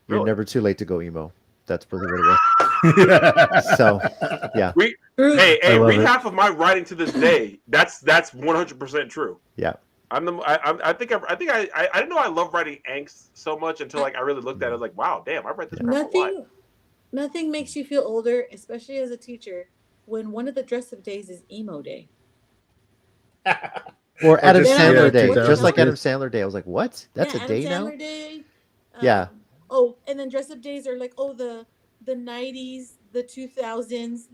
You're Really? never too late to go emo. That's pretty what it was. So, yeah. Hey, read it. half of my writing to this day. That's 100% true. Yeah. I didn't know I love writing angst so much until like I really looked at it. I was like, wow, damn, I read this crap a lot. Nothing makes you feel older, especially as a teacher, when one of the dress-up days is emo day. Or Adam just- Sandler yeah, Day. just- Just like Adam Sandler Day. I was like, what? That's Yeah, a day Adam now? Sandler Day. Yeah. Oh, and then dress-up days are like, the 90s, the 2000s,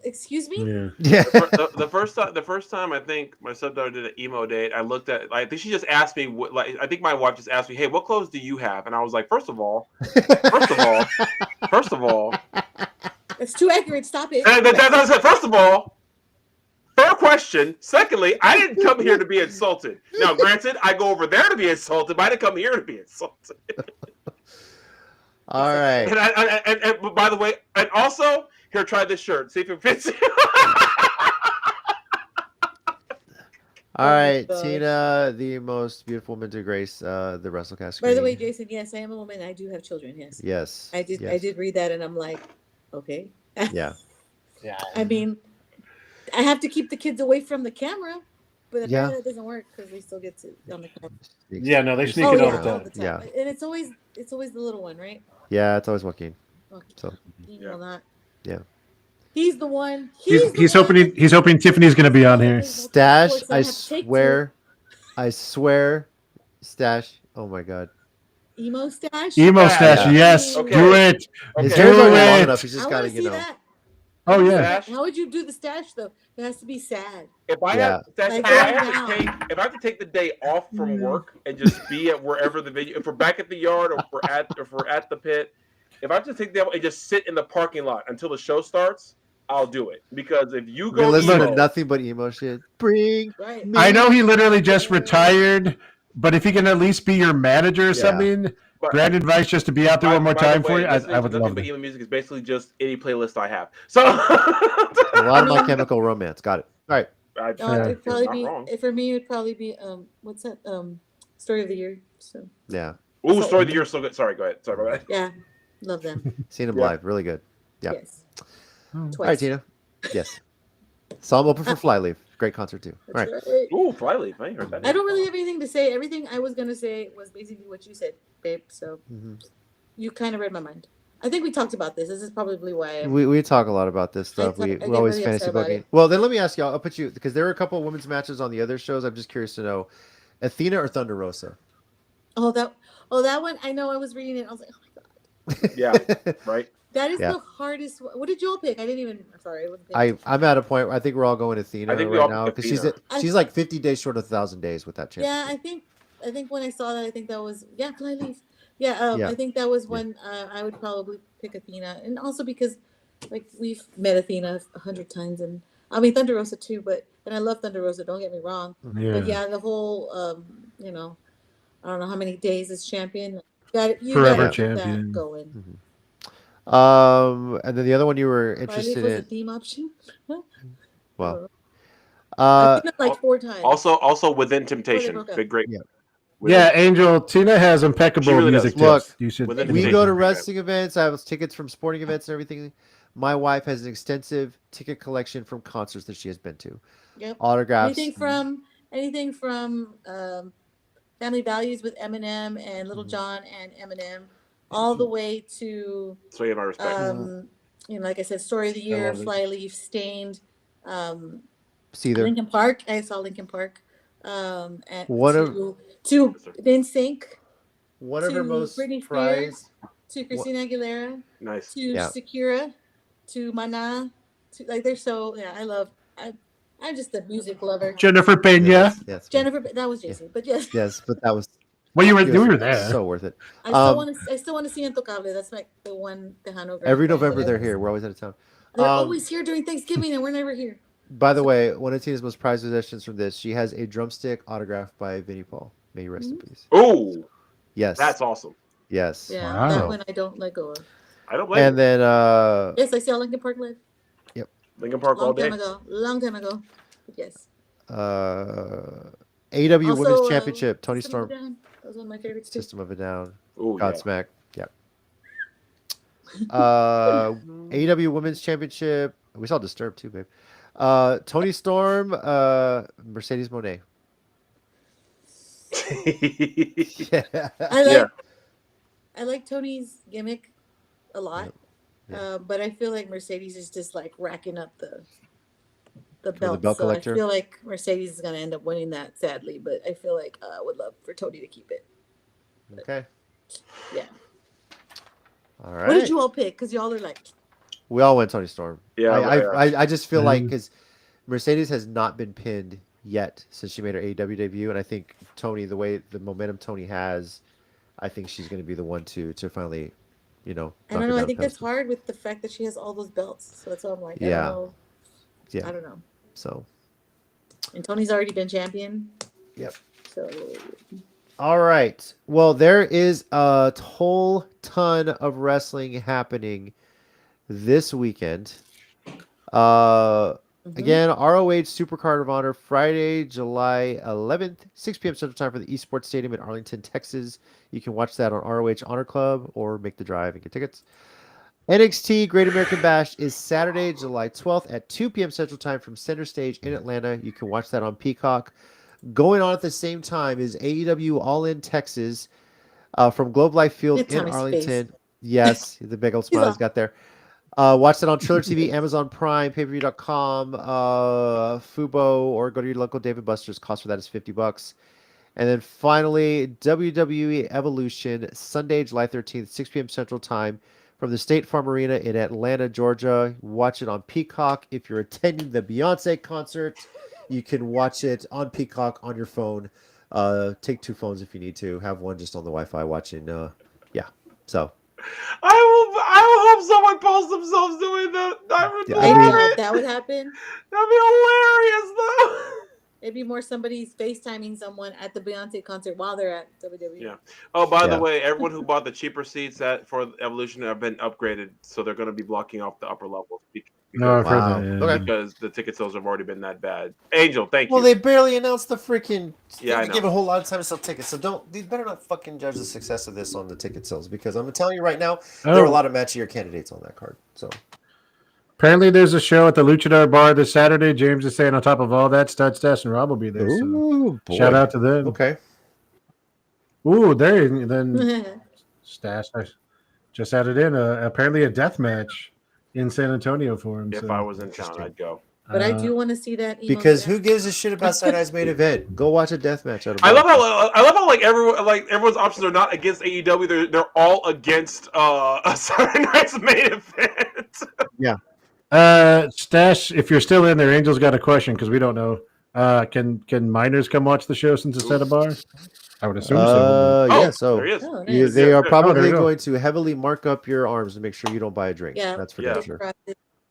excuse me? Yeah. Yeah. The first time I think my stepdaughter did an emo date, I looked at. I think she just asked me. I think my wife just asked me, "Hey, what clothes do you have?" And I was like, first of all, That's too accurate. Stop it. and that's what I said. First of all, fair question. Secondly, I didn't come here to be insulted. Now, granted, I go over there to be insulted, but I didn't come here to be insulted. All right. And by the way, and also here, try this shirt. See if it fits you. All right, God. Tina, the most beautiful woman to grace the WrestleCast screen. By the way, Jason, yes, I am a woman. I do have children. Yes. Yes. I did. Yes. I did read that, and I'm like, okay. Yeah. I mean, I have to keep the kids away from the camera, but Yeah. apparently that doesn't work because they still get to on the camera. Yeah, no, they sneak Oh it yeah, all the all time. the time. Yeah. And it's always the little one, right? Yeah, it's always Joaquin. Okay. So He will not. Yeah. He's the one. He's hoping Tiffany's going to be on here. Stash, Sports, I I have to take swear, Stash. Oh my God. Emo stash. Emo Yeah. stash, yes, Okay. do it. His Okay. hair's Do already long it. enough. He's just I got want to, to you see know. that. Oh yeah. Stash? How would you do the stash though? It has to be sad. If I Yeah. have, Like, if I right have to take the day off from work and just be at wherever the video, if we're back at the yard or if we're at the pit, if I have to take the day off and just sit in the parking lot until the show starts, I'll do it. Because if you We go listen emo, to nothing but emo shit. Bring Right. me. I know he literally just retired But if he can at least be your manager or Yeah. something, But- grant advice just to be out there one more By the time for way, you, listening I to would Nothing love But that. Evil Music is basically just any playlist I have. So A lot of My Chemical Romance. Got it. All right. It'd probably not be wrong. for me. It'd probably be what's that story of the year? So Yeah. Ooh, Story of the Year is so good. Sorry, go ahead. Sorry about that. yeah, love them. Seen him Yeah. live. Really good. Yeah. Yes, All twice. right, Tina. Yes. Saw him open for Flyleaf. Great concert too. All That's right. right. Ooh, Flyleaf. I ain't heard that. I don't really have anything to say. Everything I was gonna say was basically what you said, babe. So Mhm. you kind of read my mind. I think we talked about this. This is probably why. We talk a lot about this stuff. I We get always really fantasy upset about booking. it. Well, then let me ask you. I'll put you because there were a couple of women's matches on the other shows. I'm just curious to know, Athena or Thunder Rosa. that one. I know. I was reading it. I was like, oh my god, Yeah, right. that is Yeah. the hardest. What did you all pick? I didn't even. I'm sorry. I wasn't paying I'm at a point where I think we're all going Athena I think we all right now picked because she's Athena. she's like 50 days short of 1,000 days with that championship. Yeah, I think when I saw that, I think that was Flyleaf. Yeah, Yeah. I think that was when I would probably pick Athena, and also because like we've met Athena 100 times, and I mean Thunder Rosa too, and I love Thunder Rosa. Don't get me wrong, but yeah, the whole I don't know how many days as champion. You Forever gotta keep champion. that going. And then the other one you were Flyleaf interested was a in. theme option. Well, I've seen it like 4 times. Also, Within Temptation. broke up. Big great. Yeah. Yeah, Angel, Tina has impeccable She really does. music Look, tips. You should. Within we Temptation. go to wrestling events. I have tickets from sporting events and everything. My wife has an extensive ticket collection from concerts that she has been to. Yep. Autographs. Anything from Family Values with Eminem and Little Mm-hmm. John and Eminem, all the way to So you have my respect. like I said, Story of the Year, love it. Flyleaf, Stained, See there. Linkin Park. I saw Linkin Park. And One of- to NSYNC, One of her to most Britney prized. Spears, to Christina Aguilera, Nice. to Yeah. Shakira, to Mana, to like they're so I'm just a music lover. Jennifer Pena. Yes. Jennifer, that was Jason, but yes, Yes, but that was Well, we it was were there. so worth it. I still want to see Intocable. That's like the one Tejano girl. Every November they're here. We're always out of town. They're always here during Thanksgiving, and we're never here. By the way, one of Tina's most prized possessions from this, she has a drumstick autographed by Vinnie Paul. May you rest in peace. Ooh, Yes. that's awesome. Yes. Yeah, Wow. that one I don't let go of. I don't blame And you. then Yes, I saw Linkin Park live Linkin Park all long day. time ago. Long time ago. But yes. AEW Also, Women's Championship, Tony System of Storm, a Down. That was one of my favorites too. System of a Down, Ooh, yeah. Godsmack. Yep. AEW Women's Championship. We saw Disturbed too, babe. Tony Storm, Mercedes Moné. Yeah. I like Tony's gimmick a lot, but I feel like Mercedes is just like racking up the belt. belt So collector? I feel like Mercedes is gonna end up winning that, sadly. But I feel like I would love for Tony to keep it. Okay. Yeah. All What did right. you all pick? Because y'all are like, We all went Tony Storm. Yeah, I just feel like Mhm. because Mercedes has not been pinned yet since she made her AEW debut, and I think Tony, the momentum Tony has, I think she's going to be the one to finally, I knock don't her know. I down think a that's pedestal. hard with the fact that she has all those belts. So that's why I'm like, Yeah. I don't know. Yeah. I don't know. So, And Tony's already been champion. Yep. So all right. Well, there is a whole ton of wrestling happening this weekend. Again, ROH SuperCard of Honor, Friday, July 11th, 6 p.m. Central Time for the Esports Stadium in Arlington, Texas. You can watch that on ROH Honor Club or make the drive and get tickets. NXT Great American Bash is Saturday, July 12th at 2 p.m. Central Time from Center Stage in Atlanta. You can watch that on Peacock. Going on at the same time is AEW All In Texas from Globe Life Field Look at in Tommy's Arlington. face. Yes, the big old smile he's got there. Watch that on Triller TV, Amazon Prime, payperview.com, Fubo, or go to your local Dave & Buster's. Cost for that is $50. And then finally, WWE Evolution, Sunday, July 13th, 6 p.m. Central Time from the State Farm Arena in Atlanta, Georgia. Watch it on Peacock. If you're attending the Beyonce concert, you can watch it on Peacock on your phone. Take 2 phones if you need to. Have one just on the Wi-Fi watching. So. I will hope someone posts themselves doing that. I would Yeah, love I mean- it. that would happen. That'd be hilarious, though. Maybe more somebody's FaceTiming someone at the Beyonce concert while they're at WWE. Yeah. Oh, by the Yeah. way, everyone who bought the cheaper seats for Evolution have been upgraded, so they're going to be blocking off the upper levels No, I've heard Wow. that. Yeah. Okay. because the ticket sales have already been that bad. Angel, thank Well, you. they barely announced the freaking. Yeah, I They know. give a whole lot of time to sell tickets, so they better not fucking judge the success of this on the ticket sales because I'm telling you right now, there are a Oh. lot of matchier candidates on that card. So Apparently, there's a show at the Luchador Bar this Saturday. James is saying on top of all that, Stud, Stash, and Rob will be there. So ooh, boy. shout out to them. Okay. Ooh, then Stash just added in apparently a death match in San Antonio for him. If so. I was in town, I'd go. But I do want to see that. Because who gives a shit about Saturday Night's main event? Go watch a death match out of I love how like everyone's options are not against AEW. They're all against a Saturday Night's main event. Stash, if you're still in there, Angel's got a question because we don't know. Can minors come watch the show since it's at a bar? I would assume so. Yeah, so there he is. Oh, they nice. are there probably you go. going to heavily mark up your arms to make sure you don't buy a drink. Yeah. That's for Yeah. damn sure.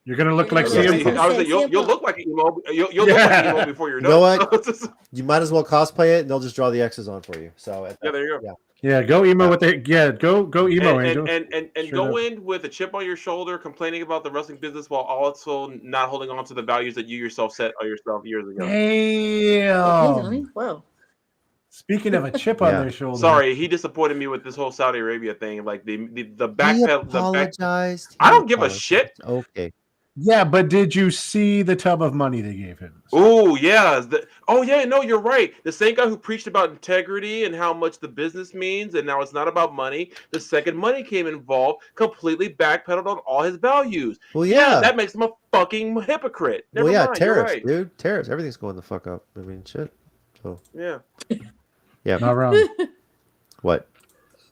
You're gonna look like Yeah. CM Punk. I was like, you'll look like an emo. You'll look like an emo before you're You done. know what? You might as well cosplay it, and they'll just draw the X's on for you. So Yeah, there you go. Yeah. Yeah, go emo with it. Yeah, go emo, Angel. And Straight go up. in with a chip on your shoulder, complaining about the wrestling business while also not holding on to the values that you yourself set on yourself years ago. Damn. Wow. Speaking of a chip on Yeah. their shoulder. Sorry, he disappointed me with this whole Saudi Arabia thing. Like the back He pedal. The back. apologized. I He don't give a apologized. shit. Okay. Yeah, but did you see the tub of money they gave him? Oh yeah. No, you're right. The same guy who preached about integrity and how much the business means, and now it's not about money. The second money came involved, completely backpedaled on all his values. Well, yeah. That makes him a fucking hypocrite. Never Well, yeah, mind, you're tariffs, right. dude. Tariffs. Everything's going the fuck up. I mean, shit. So, Yeah. yeah. Not wrong. What?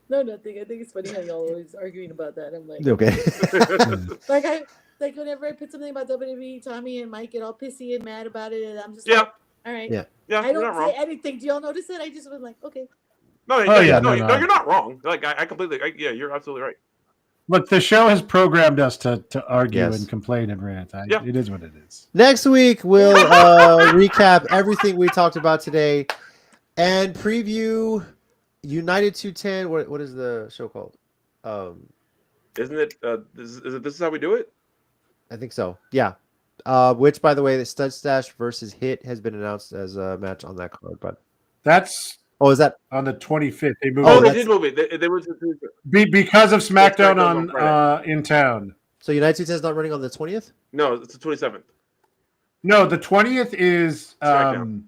No, nothing. I think it's funny how y'all always arguing about that. I'm like, Okay. like whenever I put something about WWE, Tommy and Mike get all pissy and mad about it, and I'm just Yeah. like, all right. Yeah. Yeah, I you're don't not say wrong. anything. Do y'all notice it? I just was like, okay. No, Oh, yeah, no. you're not wrong. Like I completely, yeah, you're absolutely right. Look, the show has programmed us to argue Yes. and complain and rant. Yeah. It is what it is. Next week, we'll recap everything we talked about today and preview United 210. What is the show called? Isn't it? Is it? This is how we do it. I think so. Yeah. Which, by the way, the Stud Stash versus Hit has been announced as a match on that card. But That's is that? on the 25th. They moved Oh, it. they that's- did move it. They were. Because of SmackDown SmackDown on on in town. So United 210 is not running on the 20th? No, it's the 27th. No, the 20th is SmackDown.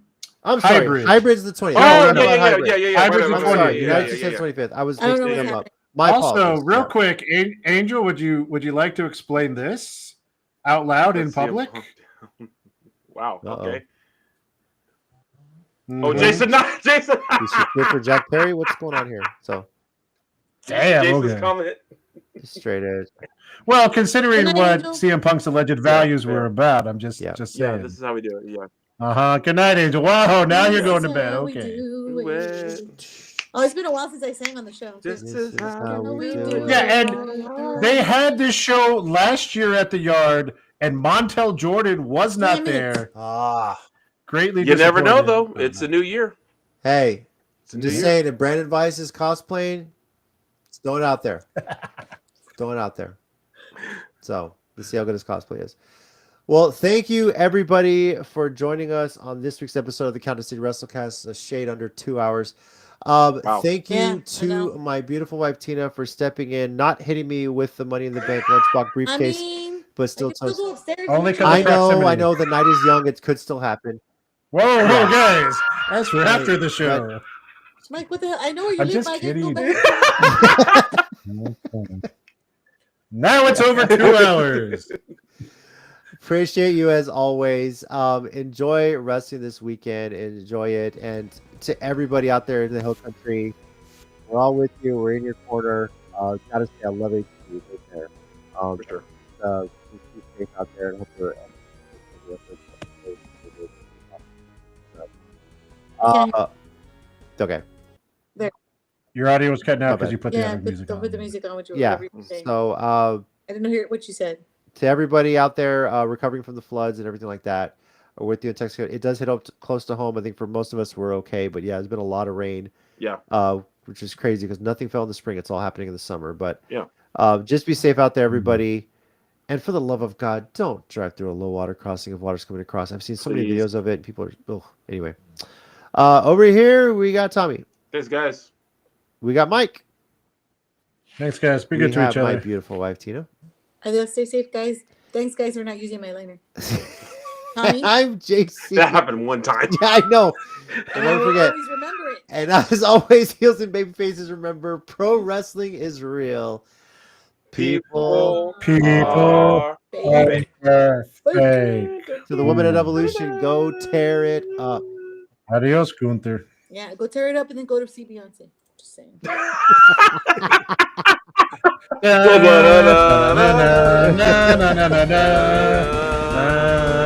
I'm sorry. Hybrid. Hybrid's the 20th. Oh, I'm yeah, talking about Hybrid. yeah. Hybrid's right, the I'm right, sorry. yeah, United yeah, 210 yeah. 25th. I was I don't know mixing what's them up. happening. My also apologies. real Yeah. quick. Angel, would you like to explain this out loud in Let's see 'em. public? Wow. Uh-oh. Okay. Mhm. Oh, Jason, not Jason. You should flip for Jack Perry. What's going on here? So Damn, Jason's okay. comment. straight edge. Well, considering Good night, what Angel. CM Punk's alleged values yeah. were about, I'm just Yeah. Yeah, saying. this is how we do it. Yeah. Good night, Angel. Wow, now you're This going to is bed. how we Okay. do Do it. it. Oh, it's been a while since I sang on the show. This This is is how how we we do do it. it. Yeah, and they had this show last year at the Yard, and Montel Jordan was not Damn it. there. Ah. Greatly You never know, disappointed. though. It's a new year. Hey, It's a I'm new just year. saying, if Brandon Weiss is cosplaying, just throw it out there. Throw it out there. So let's see how good his cosplay is. Well, thank you everybody for joining us on this week's episode of the Countdown City WrestleCast, a shade under 2 hours. Wow. Thank you Yeah, I to know. my beautiful wife Tina for stepping in, not hitting me with the Money in the Bank lunchbox I briefcase, mean, but I still can still toast. go upstairs. Only and 'cause I of know, proximity. I know. The night is young. It could still happen. Whoa, Yeah. guys. That's for after the show. Mike, what the hell? I know where you I'm live. just but I can't go kidding. back. Now it's over 2 hours. Appreciate you as always. Enjoy wrestling this weekend. Enjoy it. And to everybody out there in the Hill Country, we're all with you. We're in your corner. Gotta say, I love it. Take care. For sure. Just be safe out there and hope you're. Okay. Your audio was cutting out Okay. because you put the Yeah, other music don't on. put the music on. What you Yeah. whatever you say. So, I didn't hear what you said. to everybody out there recovering from the floods and everything like that, or with you in Texas. It does hit up close to home. I think for most of us, we're okay. But yeah, there's been a lot of rain. Yeah. Which is crazy because nothing fell in the spring. It's all happening in the summer. But Yeah. Just be safe out there, everybody. And for the love of God, don't drive through a low water crossing if water's coming across. I've seen so many videos of it. And people are, anyway. Over here, we got Tommy. Thanks, guys. We got Mike. Thanks, guys. Be good to each My other. beautiful wife, Tina. Adios, stay safe, guys. Thanks, guys, for not using my liner. Tommy? I'm JC. That happened one time. Yeah, I know. And don't forget. Always remember it. And as always, heels and baby faces, remember, pro wrestling is real. People People. Baby. Fake. To the women at Evolution, go tear it up. Adios, Gunther. Yeah, go tear it up and then go to see Beyonce. Just saying. Na, na, na, na, na, na, na, na, na, na.